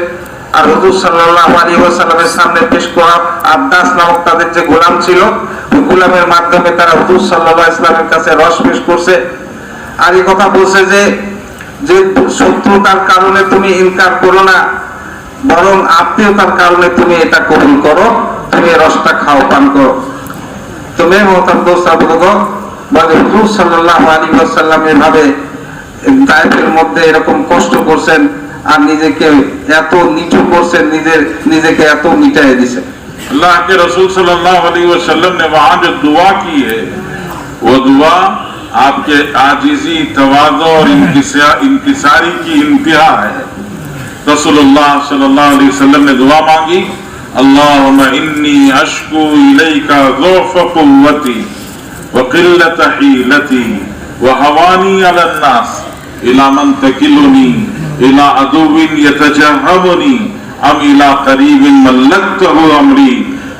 আর হুজুর সাল্লাল্লাহু আলাইহি ওয়াসাল্লামের সামনে পেশ করা। আব্বাস নামক তাদের যে গোলাম ছিল, ওই গোলামের মাধ্যমে তারা হুজুর সাল্লাল্লাহু আলাইহি ওয়াসাল্লামের কাছে রস পেশ করছে। আর এই কথা বলছে যে শত্রুতার কারণে তুমি ইনকার করো না, বরং আত্মীয়তার কারণে তুমি এটা কবুল করো, তুমি রসটা খাও, পান করো। তুমি মোহতারাম দোস্ত বুজুর্গ, বলে হুজুর সাল্লাল্লাহু আলাইহি ওয়াসাল্লাম এভাবে তায়েফের মধ্যে এরকম কষ্ট করছেন আর নিজেকে এত নিচু করছেন, নিজেকে এত মিটাই দিয়েছেন। अल्लाह के रसूल सल्लल्लाहु अलैहि वसल्लम ने वहां जो दुआ की है, वो दुआ आपके आजिजी, तवाज़ो और इंकिसारी की इंतहा है। रसूलुल्लाह सल्लल्लाहु अलैहि वसल्लम ने दुआ मांगी, अल्लाहुम्मा इन्नी अश्कू इलैका ज़ुअफ़ क़ुव्वती व क़िल्लत हीलती व हवानी अलन नास इला मन तकिलुनी इला अदुव्विन यतजहमुनी अम इला करीबिन मल्लकतहु अमरी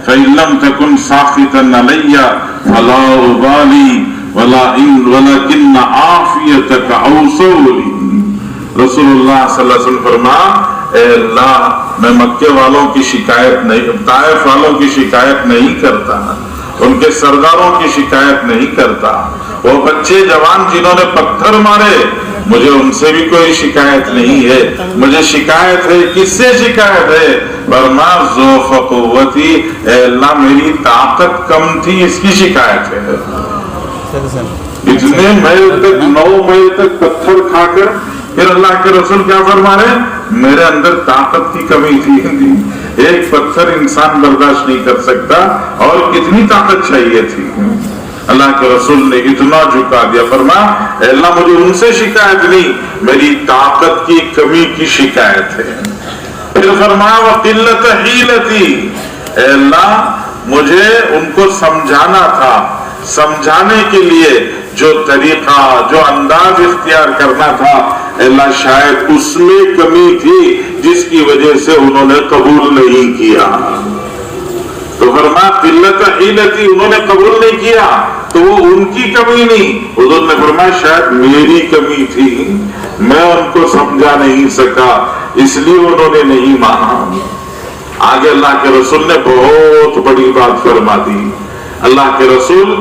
फ़इन लम तकुन साख़ितन अलैया फला उबाली वलाकिन्न आफ़ियतक औसौली। रसूलुल्लाह सल्लल्लाहु अलैहि वसल्लम फरमा, ए अल्लाह, मैं मक्के वालों की शिकायत नहीं, ताइफ वालों की शिकायत नहीं करता, उनके सरदारों की शिकायत नहीं करता, वो बच्चे जवान जिन्होंने पत्थर मारे मुझे उनसे भी कोई शिकायत नहीं है। मुझे शिकायत है, किससे शिकायत है? फरमा ज़ुअफ़ क़ुव्वती, ए अल्लाह मेरी ताकत कम थी, इसकी शिकायत है। इतने मील तक 9 मील तक पत्थर खाकर फिर अल्लाह के रसूल क्या फरमा रहे, मेरे अंदर ताकत की कमी थी, एक पत्थर इंसान बर्दाश्त नहीं कर सकता, और कितनी ताकत चाहिए थी। अल्लाह के रसूल ने इतना झुका दिया, फरमा अल्लाह मुझे उनसे शिकायत नहीं, मेरी ताकत की कमी की शिकायत है। फिर फरमाया व क़िल्लत हीलती, अल्लाह मुझे उनको समझाना था, समझाने के लिए जो तरीका, जो अंदाज इख्तियार करना था, अल्लाह शायद उसमें कमी थी जिसकी वजह से उन्होंने कबूल नहीं किया। तो फरमाया क़िल्लत हीलती, उन्होंने कबूल नहीं किया तो वो उनकी कमी नहीं, हुज़ूर ने फरमाया शायद मेरी कमी थी, मैं उनको समझा नहीं सका, इसलिए उन्होंने नहीं माना। आगे अल्लाह के रसूल ने बहुत बड़ी बात फरमा दी। अल्लाह के रसूल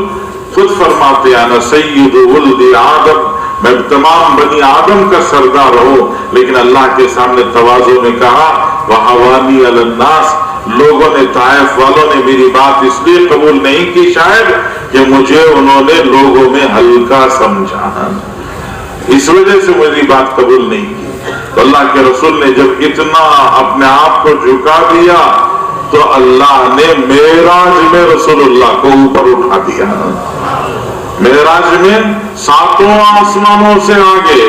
खुद फरमाते आना सय्यिदु वल्दी आदम, मैं तमाम बनी आदम का सरदार हूं, लेकिन अल्लाह के सामने तवाज़ु में कहा वहवानी अलन नास, लोगों ने, ताइफ वालों ने मेरी बात इसलिए कबूल नहीं की शायद कि मुझे उन्होंने लोगों में हल्का समझा, इस वजह से मेरी बात कबूल नहीं की। तो अल्लाह के रसूल ने जब इतना अपने आप को झुका दिया तो अल्लाह ने मेराज में रसूलुल्लाह को ऊपर उठा दिया। मेराज में सातों आसमानों से आगे,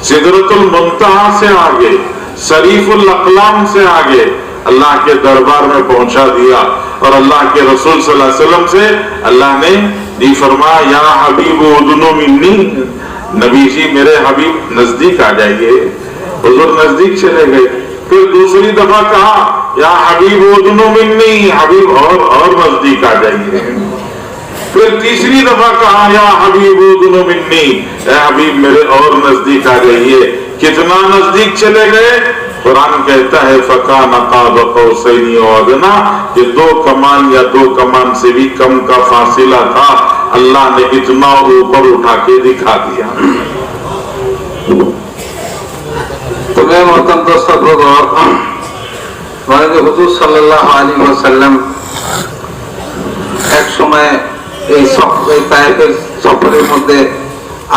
सिदरतुल मुंतहा से आगे, शरीफुल अकलाम से आगे अल्लाह के दरबार में पहुंचा दिया। और अल्लाह के रसूल सल्लल्लाहु अलैहि वसल्लम से अल्लाह ने दी फरमाया, या हबीब उदनो मिन्नी, नबी जी मेरे हबीब नजदीक आ जाइए। हुजूर नजदीक चले गए। फिर दूसरी दफा कहा, या हबीब उदनो मिन्नी, हबीब और नजदीक आ जाइए। फिर तीसरी दफा कहा, या हबीब उदनो मिन्नी, हबीब मेरे और नजदीक आ जाइए। कितना नजदीक चले गए? कुरान कहता है फकान क़ाब क़ौसैनी औ अदना, कि 2 कमान या 2 कमान से भी कम का फासिला था। अल्लाह ने इतना ऊपर उठा के दिखा दिया। तो मैं मोहतरम दोस्तों हुजूर सल्लल्लाहु अलैहि वसल्लम एक समय এই তায়েফের সফরের মধ্যে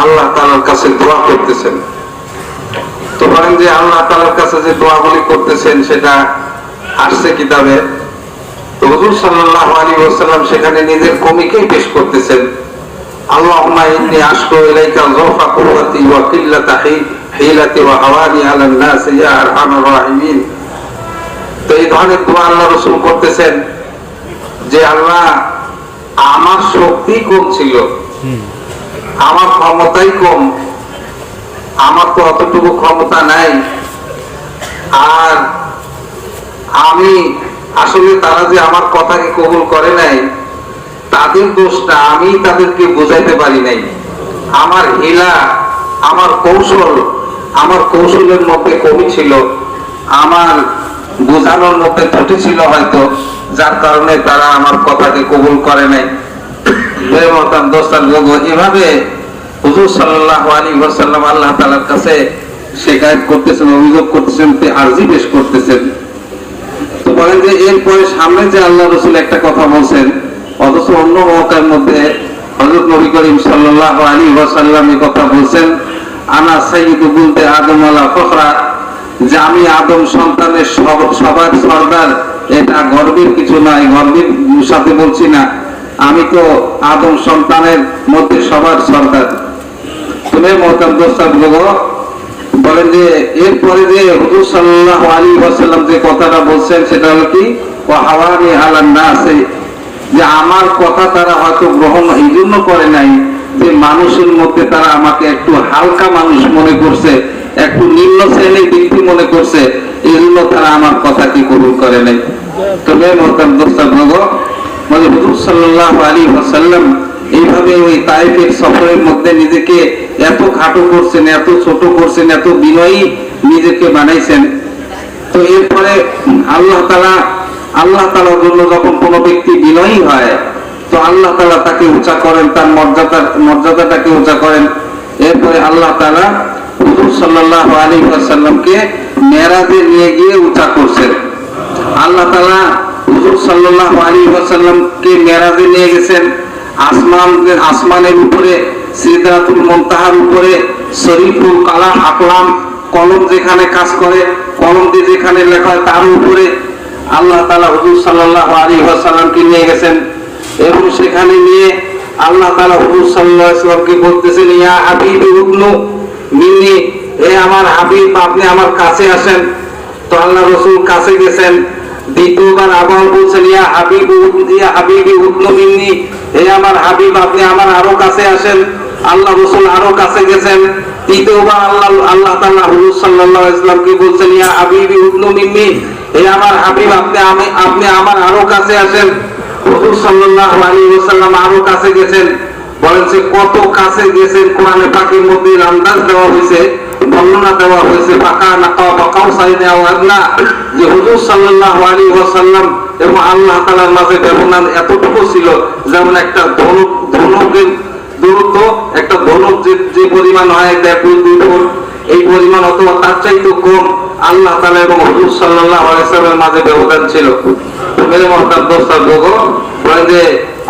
আল্লাহ তাআলার কাছে দোয়া করতেছেন। তো বলেন যে আল্লাহ তাআলার কাছে যে দোয়াগুলি করতেছেন সেটা আসছে কিতাবে। তো হুজুর সাল্লাল্লাহু আলাইহি ওয়াসাল্লাম সেখানে নিজের কমিকেই পেশ করতেছেন, আল্লাহুম্মা ইন্নী আশকু ইলাইকা যৌফা কুওয়াতি ওয়া কিল্লাতা হিলাতি ওয়া হাওয়ানি আলান নাস ইয়া আরহামার রাহিমিন। তো এই ধরনের দোয়া আল্লাহ রাসূল করতেছেন যে আল্লাহ আমার শক্তি কম ছিল, আমার ক্ষমতাই কম, আমার তো অতটুকু ক্ষমতা নাই। আর আমি আসলে তারা যে আমার কথাকে কবুল করে নাই তাদের দোষটা, আমি তাদেরকে বোঝাইতে পারি নাই। আমার হিলা, আমার কৌশলের মধ্যে কমি ছিল, আমার বোঝানোর মধ্যে ত্রুটি ছিল হয়তো, যার কারণে তারা আমার কথাকে কবুল করে নাই। এভাবে হুজুর সাল্লাল্লাহু আলাইহি ওয়াসাল্লাম আল্লাহ তাআলার কাছে শিকায়ত করতেছেন, অভিযোগ করতেছেন, আরজি পেশ করতেছেন। তো বলেন যে এরপরে সামনে যে আল্লাহ রাসূল একটা কথা বলছেন, অথচ অন্য মওকার মধ্যে হযরত নবী করিম সাল্লাল্লাহু আলাইহি ওয়াসাল্লাম এই কথা বলছেন, আনা সাইয়্যিদু বুলদে আদম ওয়ালা ফখরা, যে আমি আদম সন্তানের সবার সরদার। এটা গর্বের কিছু নয়, গর্বের সাথে বলছি না, আমি তো আদম সন্তানের মধ্যে সবার সরদার। তুমি মোহতারাম দোস্তারগণ বলেন যে এরপরে যে হুজুর সাল্লাল্লাহু আলাইহি ওয়াসাল্লাম যে কথাটা বলছেন সেটা হলো কি, ওয়া হাওয়ানি আলান নাস, যে আমার কথা তারা হয়তো গ্রহণ এই জন্য করে নাই যে মানুষের মধ্যে তারা আমাকে একটু হালকা মানুষ মনে করছে, একটু নিম্ন শ্রেণীর ব্যক্তি মনে করছে, এই জন্য তারা আমার কথাকে কবুল করে নাই। তবে মোহতারাম দোস্তারগণ মানে হুজুর সাল্লাল্লাহু আলাইহি ওয়াসাল্লাম এইভাবে ওই তায়েফের সফরের মধ্যে নিজেকে এত খাটো করছেন, এত ছোট করছেন, এত বিনয়ী নিজেকে বানাইছেন। তো এরপরে আল্লাহ তাআলার জন্য যখন কোনো ব্যক্তি বিনয়ী হয় তো আল্লাহ তাআলা তাকে উঁচা করেন, তার মর্যাদাটাকে উঁচা করেন। এরপরে আল্লাহ তাআলা হুজুর সাল্লাল্লাহু আলাইহি ওয়াসাল্লামকে মেরাজে নিয়ে গিয়ে উঁচা করছেন। আল্লাহ তাআলা হুজুর সাল্লাল্লাহু আলাইহি ওয়াসাল্লামকে মেরাজে নিয়ে গেছেন। আসমানের উপরে, সিদরাতুল মুনতাহার উপরে, শরীফুল কালাম আকলাম, কলম যেখানে কাজ করে, কলম দিয়ে যেখানে লেখা হয় তার উপরে আল্লাহ তাআলা হুজুর সাল্লাল্লাহু আলাইহি ওয়াসাল্লামকে নিয়ে গেছেন। এবং সেখানে নিয়ে আল্লাহ তাআলা হুজুর সাল্লাল্লাহু আলাইহি ওয়াসাল্লামকে বলতেছেন, ইয়া হাবিবি উদনু মিন্নি, হে আমার হাবিব আপনি আমার কাছে আসেন। তো আল্লাহ রাসূল কাছে গেছেন। দ্বিতীয়বার আবার বলছেন, ইয়া হাবিবি উদনু মিন্নি, হে আমার হাবিব আপনি আমার আরো কাছে আসেন। আল্লাহ রাসূল আরো কাছে গেছেন। তৃতীয়বার আল্লাহ তাআলা হুজুর সাল্লাল্লাহু আলাইহি ওয়াসাল্লামকে বলছেন, ইয়া হাবিবি উদনু মিন্নি, হে আমার হাবিব আপনি আমার আরো কাছে আসেন। হুজুর সাল্লাল্লাহু আলাইহি ওয়াসাল্লাম আরো কাছে গেছেন। বলেন যে কত কাছে গেছেন কোরআনে পাকের মধ্যে আন্দাজ দেওয়া হয়েছে, বর্ণনা দেওয়া হয়েছে, ফাকানা কাবা কাউসাইনি আও আদনা, যে হুজুর সাল্লাল্লাহু আলাইহি ওয়াসাল্লাম এবং আল্লাহ তাআলার মাঝে ব্যবধান এতটুকু ছিল যেমন একটা ধনুকের দূরত্ব, একটা ধনুক যে পরিমাণ হয় 1.5-2 ফুট, এই পরিমাণ অথবা তার চাইতে কম আল্লাহ তাআলা এবং হুজুর সাল্লাল্লাহু আলাইহি ওয়াসাল্লামের মাঝে ব্যবধান ছিল। মেরে মহতারাম দোস্তারগণ বলেন যে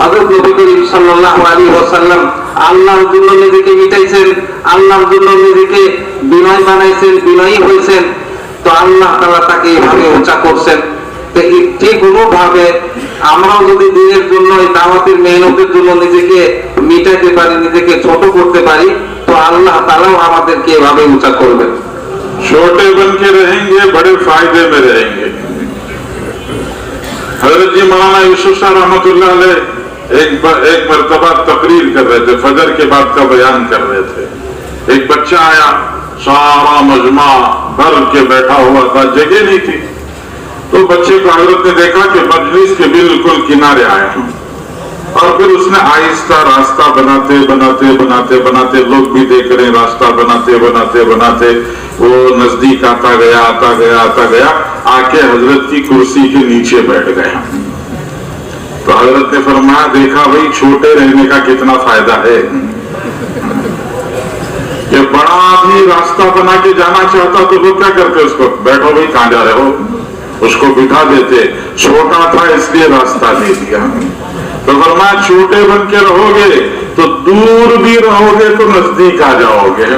হযরত নবী করিম সাল্লাল্লাহু আলাইহি ওয়াসাল্লাম আল্লাহর জন্য নিজেকে মিটাইছেন, আল্লাহর জন্য নিজেকে বিনয় বানাইছেন, বিনয়ী হয়েছেন। তো আল্লাহ তাআলা তাকে এইভাবে উঁচা করছেন। ঠিক কোনোভাবে আমরাও যদি দিনের জন্য এই দাওয়াতের মেহনতের জন্য নিজেকে মিটাতে পারি, নিজেকে ছোট করতে পারি, তো আল্লাহ তাআলাও আমাদেরকে এভাবে উঁচা করবেন। छोटे बन के रहेंगे, बड़े फायदे में रहेंगे। हजरत जी मौलाना यूसुफ साहब रहमतुल्लाह अलैह एक मरतबा तकरीर कर रहे थे, फजर के बाद का बयान कर रहे थे। एक बच्चा आया, सारा मजमा भर के बैठा हुआ था, जगह नहीं थी। तो बच्चे को हजरत ने देखा कि मजलिस के बिल्कुल किनारे आए हैं, और फिर उसने आहिस्ता रास्ता बनाते बनाते बनाते बनाते, लोग भी देख रहे हैं, रास्ता बनाते बनाते बनाते वो नजदीक आता गया आता गया आता गया, आके हजरत की कुर्सी के नीचे बैठ गया। तो हजरत ने फरमाया, देखा भाई छोटे रहने का कितना फायदा है। ये बड़ा आदमी रास्ता बना के जाना चाहता तो लोग क्या करते, उसको बैठो भाई कहां जा रहे हो, उसको बिठा देते। छोटा था इसलिए रास्ता दे दिया। तो फरमाया छोटे बन के रहोगे तो दूर भी रहोगे तो नजदीक आ जाओगे।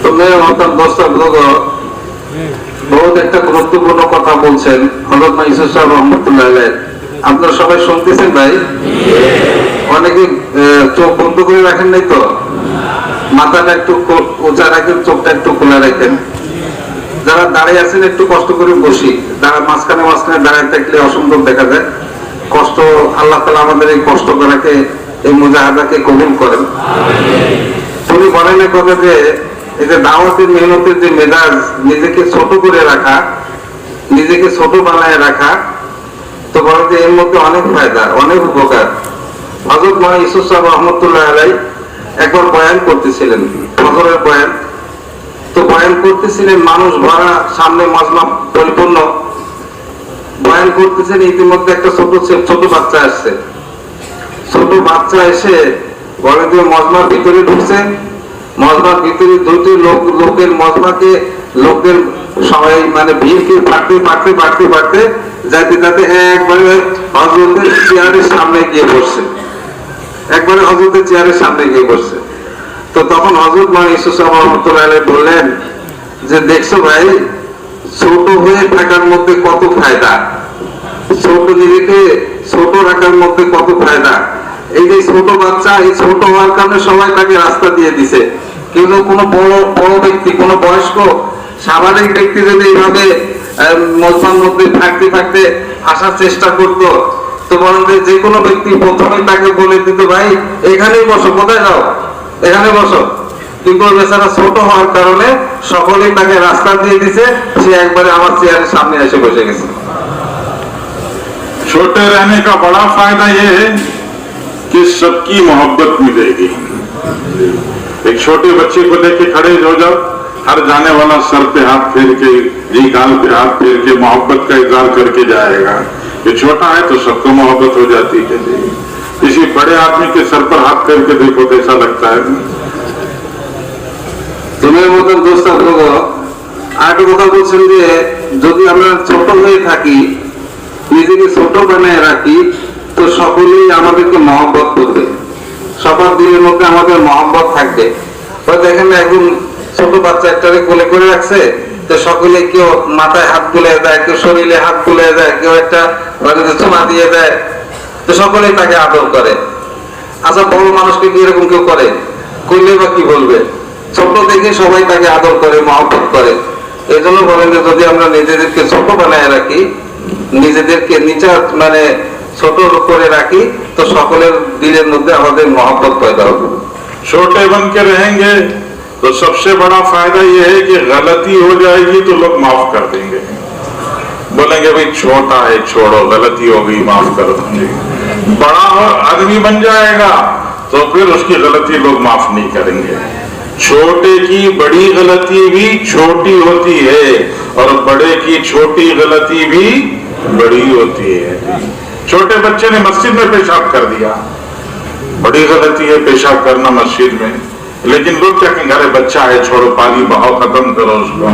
तो मेरे मोहतरम दोस्तों लोग बहुत একটা গুরুত্বপূর্ণ কথা বলছেন হযরত ইউসুফ সাহেব রহমাতুল্লাহ আলাইহি। আপনারা সবাই শুনতেছেন ভাই? অনেকে চোখ বন্ধ করে রাখেন নাই তো, মাথাটা একটু উঁচা রাখেন, চোখটা একটু খোলা রাখেন। যারা দাঁড়িয়ে আছেন একটু কষ্ট করে বসি, মাঝখানে মাঝখানে দাঁড়িয়ে থাকলে অসম্ভব দেখা যায়। কষ্ট, আল্লাহ তাআলা আমাদের এই কষ্ট করাকে, এই মুজাহাদাকে কবুল করেন। তুমি বলেন এক কথা যে এই যে দাওয়াতের মেহনতের যে মেজাজ, নিজেকে ছোট করে রাখা, নিজেকে ছোট বানায় রাখা, তো বলে যে এর মধ্যে অনেক ফায়দা, অনেক উপকার। হযরত মাওলানা ইউসুফ সাহেব রহমাতুল্লাহ আলাইহি একবার বয়ান করতেছিলেন, ফজরের বয়ান। তো বয়ান করতেছিলেন, মানুষ ভরা, সামনে মজমা পরিপূর্ণ, বয়ান করতেছেন। ইতিমধ্যে একটা ছোট বাচ্চা আসছে। ছোট বাচ্চা এসে বলে যে মজমার ভিতরে ঢুকছে, মজমার ভিতরে দুটি লোকের মজমাকে, লোকদের সবাই মানে ভিড়কে পাঠতে পাঠতে পাঠতে পাঠতে যাতে যাতে একবারে হযরতের চেয়ারের সামনে গিয়ে বসছে, একবারে হযরতের চেয়ারের সামনে গিয়ে বসছে। তো তখন হযরত মাওলানা ইউসুফ সাহেব রাহমাতুল্লাহ আলাইহি বললেন যে দেখছো ভাই, ছোট হয়ে থাকার মধ্যে কত ফায়দা, ছোট, নিজেকে ছোট রাখার মধ্যে কত ফায়দা। এই যে ছোট বাচ্চা, এই ছোট হওয়ার কারণে সবাই তাকে রাস্তা দিয়ে দিছে। কিন্তু কোনো বড় ব্যক্তি, কোনো বয়স্ক স্বাভাবিক ব্যক্তি যদি এইভাবে মজমার মধ্যে থাকতে থাকতে আসার চেষ্টা করতো, তো বলেন যে কোনো ব্যক্তি প্রথমে তাকে বলে দিত, ভাই এখানেই বসো, কোথায় যাও, এখানে বসো। কিন্তু বেচারা ছোট হওয়ার কারণে সকলেই তাকে রাস্তা দিয়ে দিছে, সে একবারে আমার চেয়ারের সামনে এসে বসে গেছে। छोटे रहने का बड़ा फायदा ये है कि सबकी मोहब्बत मिलेगी। एक छोटे बच्चे को लेके खड़े हो जाओ, हर जाने वाला सर पे हाथ फेर के, जी गाल पे हाथ फेर के मोहब्बत का इजहार करके जाएगा। ये छोटा है तो सबको मोहब्बत हो जाती है। किसी बड़े आदमी के सर पर हाथ फेर के देखो कैसा लगता है। तुम्हें মতন দোস্ত আগে কথা বলছেন যে যদি আমরা ছোট হয়ে থাকি, নিজেকে ছোট বানায় রাখি, তো সকলেই আমাদেরকে মহব্বত করবে, সবার দিলের মধ্যে আমাদের মহব্বত থাকবে। দেখেন একদম ছোট বাচ্চা একটারে কোলে করে রাখছে, তো সকলে কেউ মাথায় হাত বুলিয়ে দেয়, কেউ শরীরে হাত বুলিয়ে দেয়, কেউ একটা চুমা দিয়ে দেয়, তো সকলেই তাকে আদর করে। আচ্ছা বড় মানুষকে কি এরকম কেউ করে? করলে বা কি বলবে? ছোট দেখে সবাই তাকে আদর করে, মহব্বত করে। এই জন্য বলেন যে যদি আমরা নিজেদেরকে ছোট বানায় রাখি, নিজেদেরকে নিচা মানে ছোট করে রাখি, তো সকলের দিলের মধ্যে আমাদের মহব্বত পয়দা হবে। छोटे बन के रहेंगे तो सबसे बड़ा फायदा यह है कि गलती हो जाएगी तो लोग माफ कर देंगे, बोलेंगे भाई छोटा है छोड़ो, गलती हो गई माफ कर देंगे। बड़ा आदमी बन जाएगा तो फिर उसकी गलती लोग माफ नहीं करेंगे। छोटे की बड़ी गलती भी छोटी होती है और बड़े की छोटी गलती भी बड़ी होती है। छोटे बच्चे ने मस्जिद में पेशाब कर दिया, बड़ी गलती है पेशाब करना मस्जिद में, लेकिन लोग क्या कहेंगे, अरे बच्चा है छोड़ो, पानी बहाव खत्म करो उसको।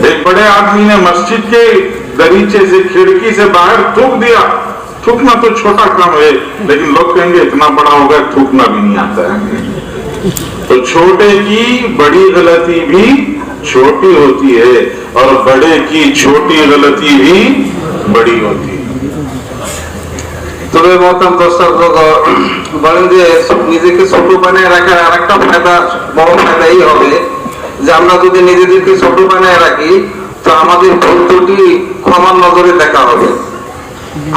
एक बड़े आदमी ने मस्जिद के दरीचे से, खिड़की से बाहर थूक दिया। थूकना तो छोटा काम है, लेकिन लोग कहेंगे इतना बड़ा होगा थूकना भी नहीं आता है। तो छोटे की बड़ी गलती भी छोटी होती है और बड़े की छोटी गलती भी बड़ी होती है। তবে মতাম দর্শক বলেন যে নিজেকে ছোট বানিয়ে রাখার আরেকটা ফায়দা, বড় ফায়দা এই হবে যে আমরা যদি নিজেদেরকে ছোট বানিয়ে রাখি তো আমাদের ভুল ত্রুটি ক্ষমার নজরে দেখা হবে,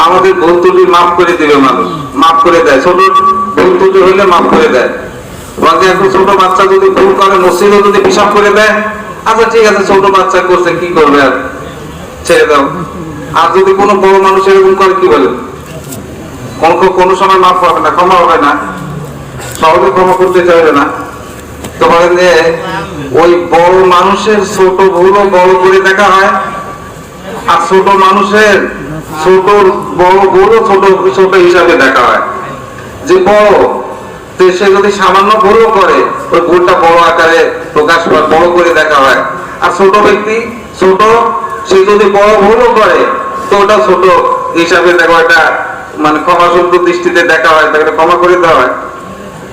আমাদের ভুল ত্রুটি মাফ করে দিবে মানুষ, মাফ করে দেয়, ছোট ভুল ত্রুটি হইলে মাফ করে দেয়। বলতে এখন ছোট বাচ্চা যদি ভুল করে, মসজিদও যদি পিশাব করে দেয়, আচ্ছা ঠিক আছে ছোট বাচ্চা করছে কি করবে আর ছেড়ে দাও। আর যদি কোনো বড় মানুষ এরকম করে কি বলে, কোনো সময় মাফ হবে না, ক্ষমা হবে না, সহজে ক্ষমা করতে চাইবে না। তো বলেন যে ওই বড় মানুষের ছোট ভুলও বড় করে দেখা হয়, আর ছোট মানুষের ছোট বড় ভুলও ছোট ছোট হিসাবে দেখা হয়। যে বড় সে যদি সামান্য ভুলও করে ওই ভুলটা বড় আকারে প্রকাশ পায়, বড় করে দেখা হয়। আর ছোট ব্যক্তি ছোট, সে যদি বড় ভুলও করে তো ওটা ছোট হিসাবে দেখা, এটা মানে ক্ষমাসূত্র দৃষ্টিতে দেখা হয়, তাকে ক্ষমা করে দেওয়া হয়।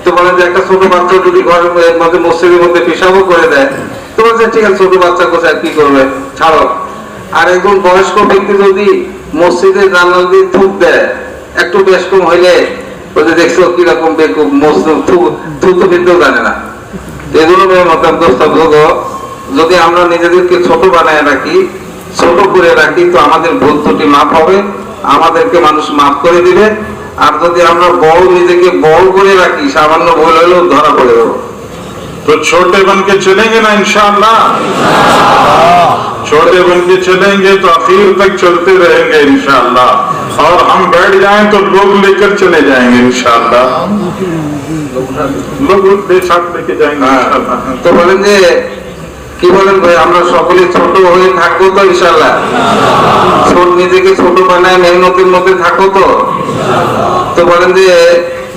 তো বলেন যে একটা ছোট বাচ্চা যদি ঘরের মধ্যে মসজিদের মধ্যে পেশাবও করে দেয়, তো বলছে ঠিক আছে ছোট বাচ্চা কোথায় কি করবে ছাড়ো। আর একজন বয়স্ক ব্যক্তি যদি মসজিদের জানালা দিয়ে থুক দেয়, একটু বেশ কম হইলে বলছে দেখছো কিরকম বেকুব, থুতু ফিরতেও জানে না। এগুলো মতাম যদি আমরা নিজেদেরকে ছোট বানায় রাখি, ছোট করে রাখি, তো আমাদের ভুল ত্রুটি মাফ হবে, আমাদেরকে মানুষ মাফ করে দিবে। আর যদি আমরা বড় নিজেকে বড় করে রাখি, সামান্য ভুল হলেও ধরা পড়ে যাবো। तो छोटे बन के चलेंगे ना इंशाअल्लाह, छोटे बन के चलेंगे तो आखिर तक चलते रहेंगे इंशाअल्लाह। और हम बैठ जाएं तो लोग लेकर चले जाएंगे इंशाअल्लाह, लोग साथ लेके जाएंगे इंशाअल्लाह। তো বলেন যে কি বলেন ভাই, আমরা সকলে ছোট হয়ে থাকবো তো ইনশাআল্লাহ? নিজেকে ছোট বানায় মেহনতের মধ্যে থাকো তো। তো বলেন যে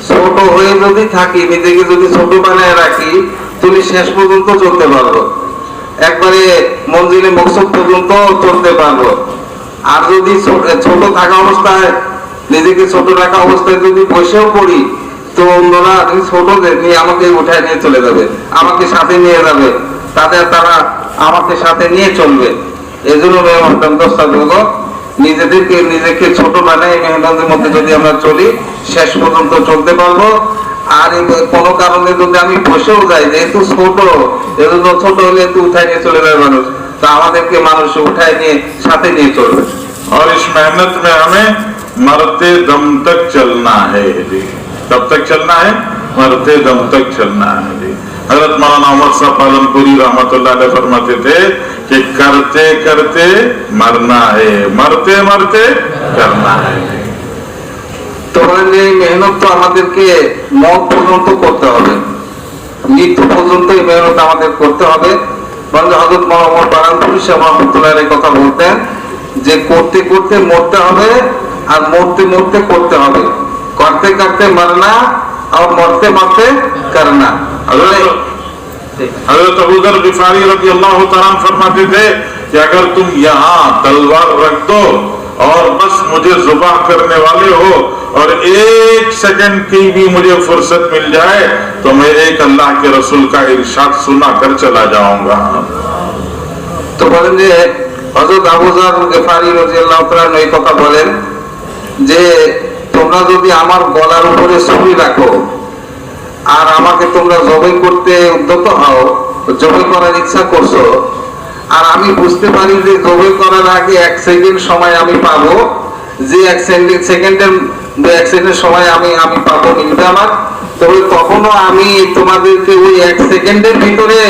ছোট হয়ে যদি থাকি, নিজেকে যদি ছোট বানায় রাখি, তুমি শেষ পর্যন্ত চলতে পারবো, একবারে মঞ্জিলে মকসদ পর্যন্ত চলতে পারবো। আর যদি ছোট থাকা অবস্থায়, নিজেকে ছোট রাখা অবস্থায় যদি বসেও পড়ি, তো অন্যরা ছোটদের নিয়ে আমাকে উঠায় নিয়ে চলে যাবে, আমাকে সাথে নিয়ে যাবে, তারা আমাকে সাথে নিয়ে চলবে। এই জন্য নিজেকে ছোট বানাই মেহনতের মধ্যে যদি আমরা চলি, শেষ পর্যন্ত চলতে পারবো। আর কোনো কারণে যদি আমি বসেও যাই, যেহেতু ছোট, এজন্য ছোট হলে একটু উঠায় নিয়ে চলে যাবে মানুষ, তা আমাদেরকে মানুষ উঠায় নিয়ে সাথে নিয়ে চলবে। और इस मेहनत में हमें मरते दम तक चलना है जी। कब तक चलना है? मरते दम तक चलना है जी। हजरत मौलाना उमर साहब पालनपुरी रहमतुल्लाह अलैह फरमाते थे कि करते करते मरना है, मरते मरते करना है। তো এই মেহনত তো আমাদেরকে মত পর্যন্ত করতে হবে, মৃত্যু পর্যন্ত এই মেহনত আমাদের করতে হবে। হযরত মওলানা পালনপুরি সাহেব রহমতুল্লাহ আলাইহি কথা বলতেন যে করতে করতে মরতে হবে, আর মরতে মরতে করতে হবে, করতে করতে मरना और मरते मरते करना। हजरत अबू दर गिफारी रज़ी अल्लाह तआला अन्हु फरमाते थे कि अगर तुम यहाँ तलवार रख दो और बस मुझे ज़ुबाह करने वाले हो और एक सेकंड की भी मुझे फुर्सत मिल जाए, तो मैं एक अल्लाह के रसूल का इरशाद सुना कर चला जाऊंगा। तो বলেন যে হযরত আবু যর গিফারি রাদিয়াল্লাহু তাআলা এই কথা বলেন যে তোমরা যদি আমার গলার উপরে ছুরি রাখো আর আমাকে তোমরা জবাই করতে উদ্যত হও, জবাই করার ইচ্ছা করছো, আর আমি বুঝতে পারি যে জবাই করার আগে এক সেকেন্ড সময় আমি পাবো, যে এক সেকেন্ডের সময় আমি পাবো মিলবে আমার, তবে তখনও আমি তোমাদেরকে ওই এক সেকেন্ডের ভিতরে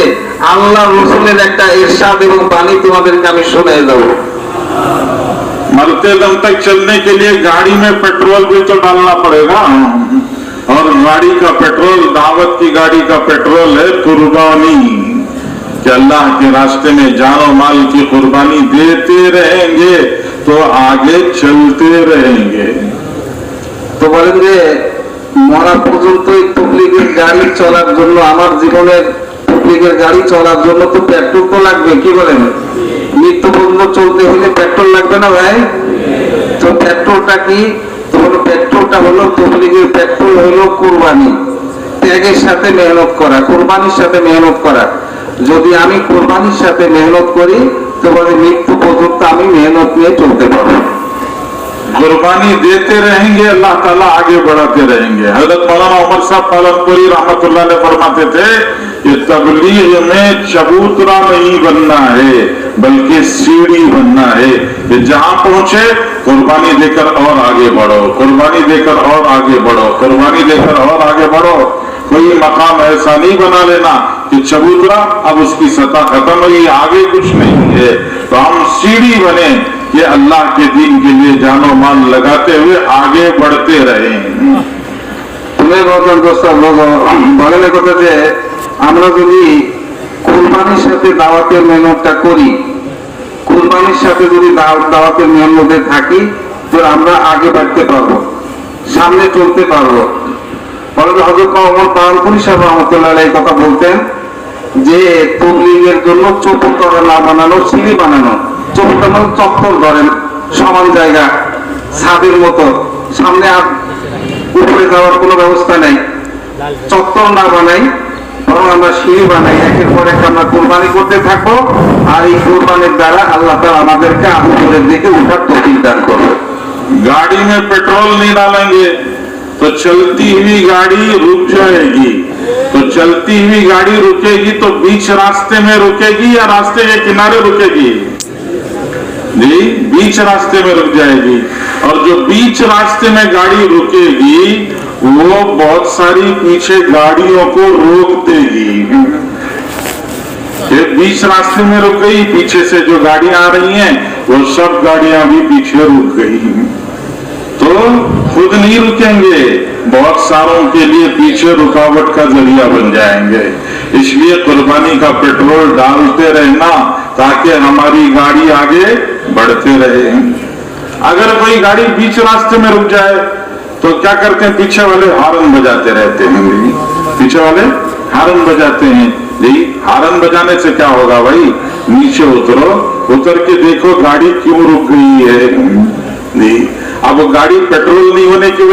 আল্লাহ রসুলের একটা ইরশাদ এবং বাণী তোমাদেরকে আমি শুনিয়ে দেবো। मरते दम तक चलने के लिए गाड़ी में पेट्रोल भी तो डालना पड़ेगा, और गाड़ी का पेट्रोल, दावत की गाड़ी का पेट्रोल है कुर्बानी, कि अल्लाह के रास्ते में जानो माल की कुर्बानी देते रहेंगे तो आगे चलते रहेंगे। তো বলেন যে মরা পর্যন্ত তবলিগের গাড়ি চলার জন্য, আমার জীবনের তবলিগের গাড়ি চলার জন্য তো পেট্রোল তো লাগবে, কি বলেন? মৃত্যু পর্যন্ত চলতে হলে পেট্রোল লাগবে না ভাই? তো পেট্রোলটা কি? তো পেট্রোলটা হলো তবলিগের পেট্রোল হলো কুরবানি, ত্যাগের সাথে মেহনত করা, কুরবানির সাথে মেহনত করা। যদি আমি কুরবানির সাথে মেহনত করি তো বলে মৃত্যু পর্যন্ত আমি মেহনত নিয়ে চলতে পারবো। कुर्बानी देते रहेंगे, अल्लाह ताला आगे बढ़ाते रहेंगे। हजरत मौलाना उमर साहब पालनपुरी रहमतुल्लाह अलैह फरमाते थे कि तबलीग में चबूतरा नहीं बनना है बल्कि सीढ़ी बनना है कि जहां पहुंचे कुर्बानी देकर और आगे बढ़ो, कुर्बानी देकर और आगे बढ़ो, कुर्बानी देकर और आगे बढ़ो। कोई मकाम ऐसा नहीं बना लेना कि चबूतरा अब उसकी सतह खत्म हुई, आगे कुछ नहीं है। तो हम सीढ़ी बने कि अल्लाह के दीन के लिए जानो माल लगाते हुए आगे बढ़ते रहे। তুমি বলছেন দোস্ত বলে কথা যে আমরা যদি কুরবানির সাথে দাওয়াতের মেহনতটা করি, কুরবানির সাথে যদি দাওয়াতের মেহনতে থাকি তো আমরা আগে বাড়তে পারবো, সামনে চলতে পারবো। বলে হযরত ওমর পালনপুরি সাহেব রহমতুল্লাহ আলাইহি কথা বলতেন যে তাবলীগের জন্য চতুর্থ না বানানো, সিঁড়ি বানানো। চতুর্থ মানে চত্বর ধরেন, সমান জায়গা, ছাদের মতো, সামনে আর উপরে যাওয়ার কোনো ব্যবস্থা নেই। চত্বর না বানাই, বরং আমরা সিঁড়ি বানাই, একের পর এক আমরা কোরবানি করতে থাকবো। আর এই কোরবানির দ্বারা আল্লাহ তাআলা আমাদেরকে উপরের দিকে উঠার তৌফিক দান করবে। गाड़ी में पेट्रोल नहीं डालेंगे तो चलती हुई गाड़ी रुक जाएगी। तो चलती हुई गाड़ी रुकेगी तो बीच रास्ते में रुकेगी या रास्ते के किनारे रुकेगी? जी, बीच रास्ते में रुक जाएगी। और जो बीच रास्ते में गाड़ी रुकेगी वो बहुत सारी पीछे गाड़ियों को रोक देगी। बीच रास्ते में रुक गई, पीछे से जो गाड़ियां आ रही हैं वो सब गाड़ियां भी पीछे रुक गई। तो खुद नहीं रुकेंगे, बहुत सारों के लिए पीछे रुकावट का जरिया बन जाएंगे। इसलिए कुर्बानी का पेट्रोल डालते रहना ताकि हमारी गाड़ी आगे बढ़ते रहे। अगर कोई गाड़ी बीच रास्ते में रुक जाए तो क्या करते हैं, पीछे वाले हॉर्न बजाते रहते हैं। पीछे वाले हॉर्न बजाते हैं। जी, हॉर्न बजाने से क्या होगा भाई, नीचे उतरो, उतर के देखो गाड़ी क्यों रुक गई है। जी, अब गाड़ी पेट्रोल नहीं होने की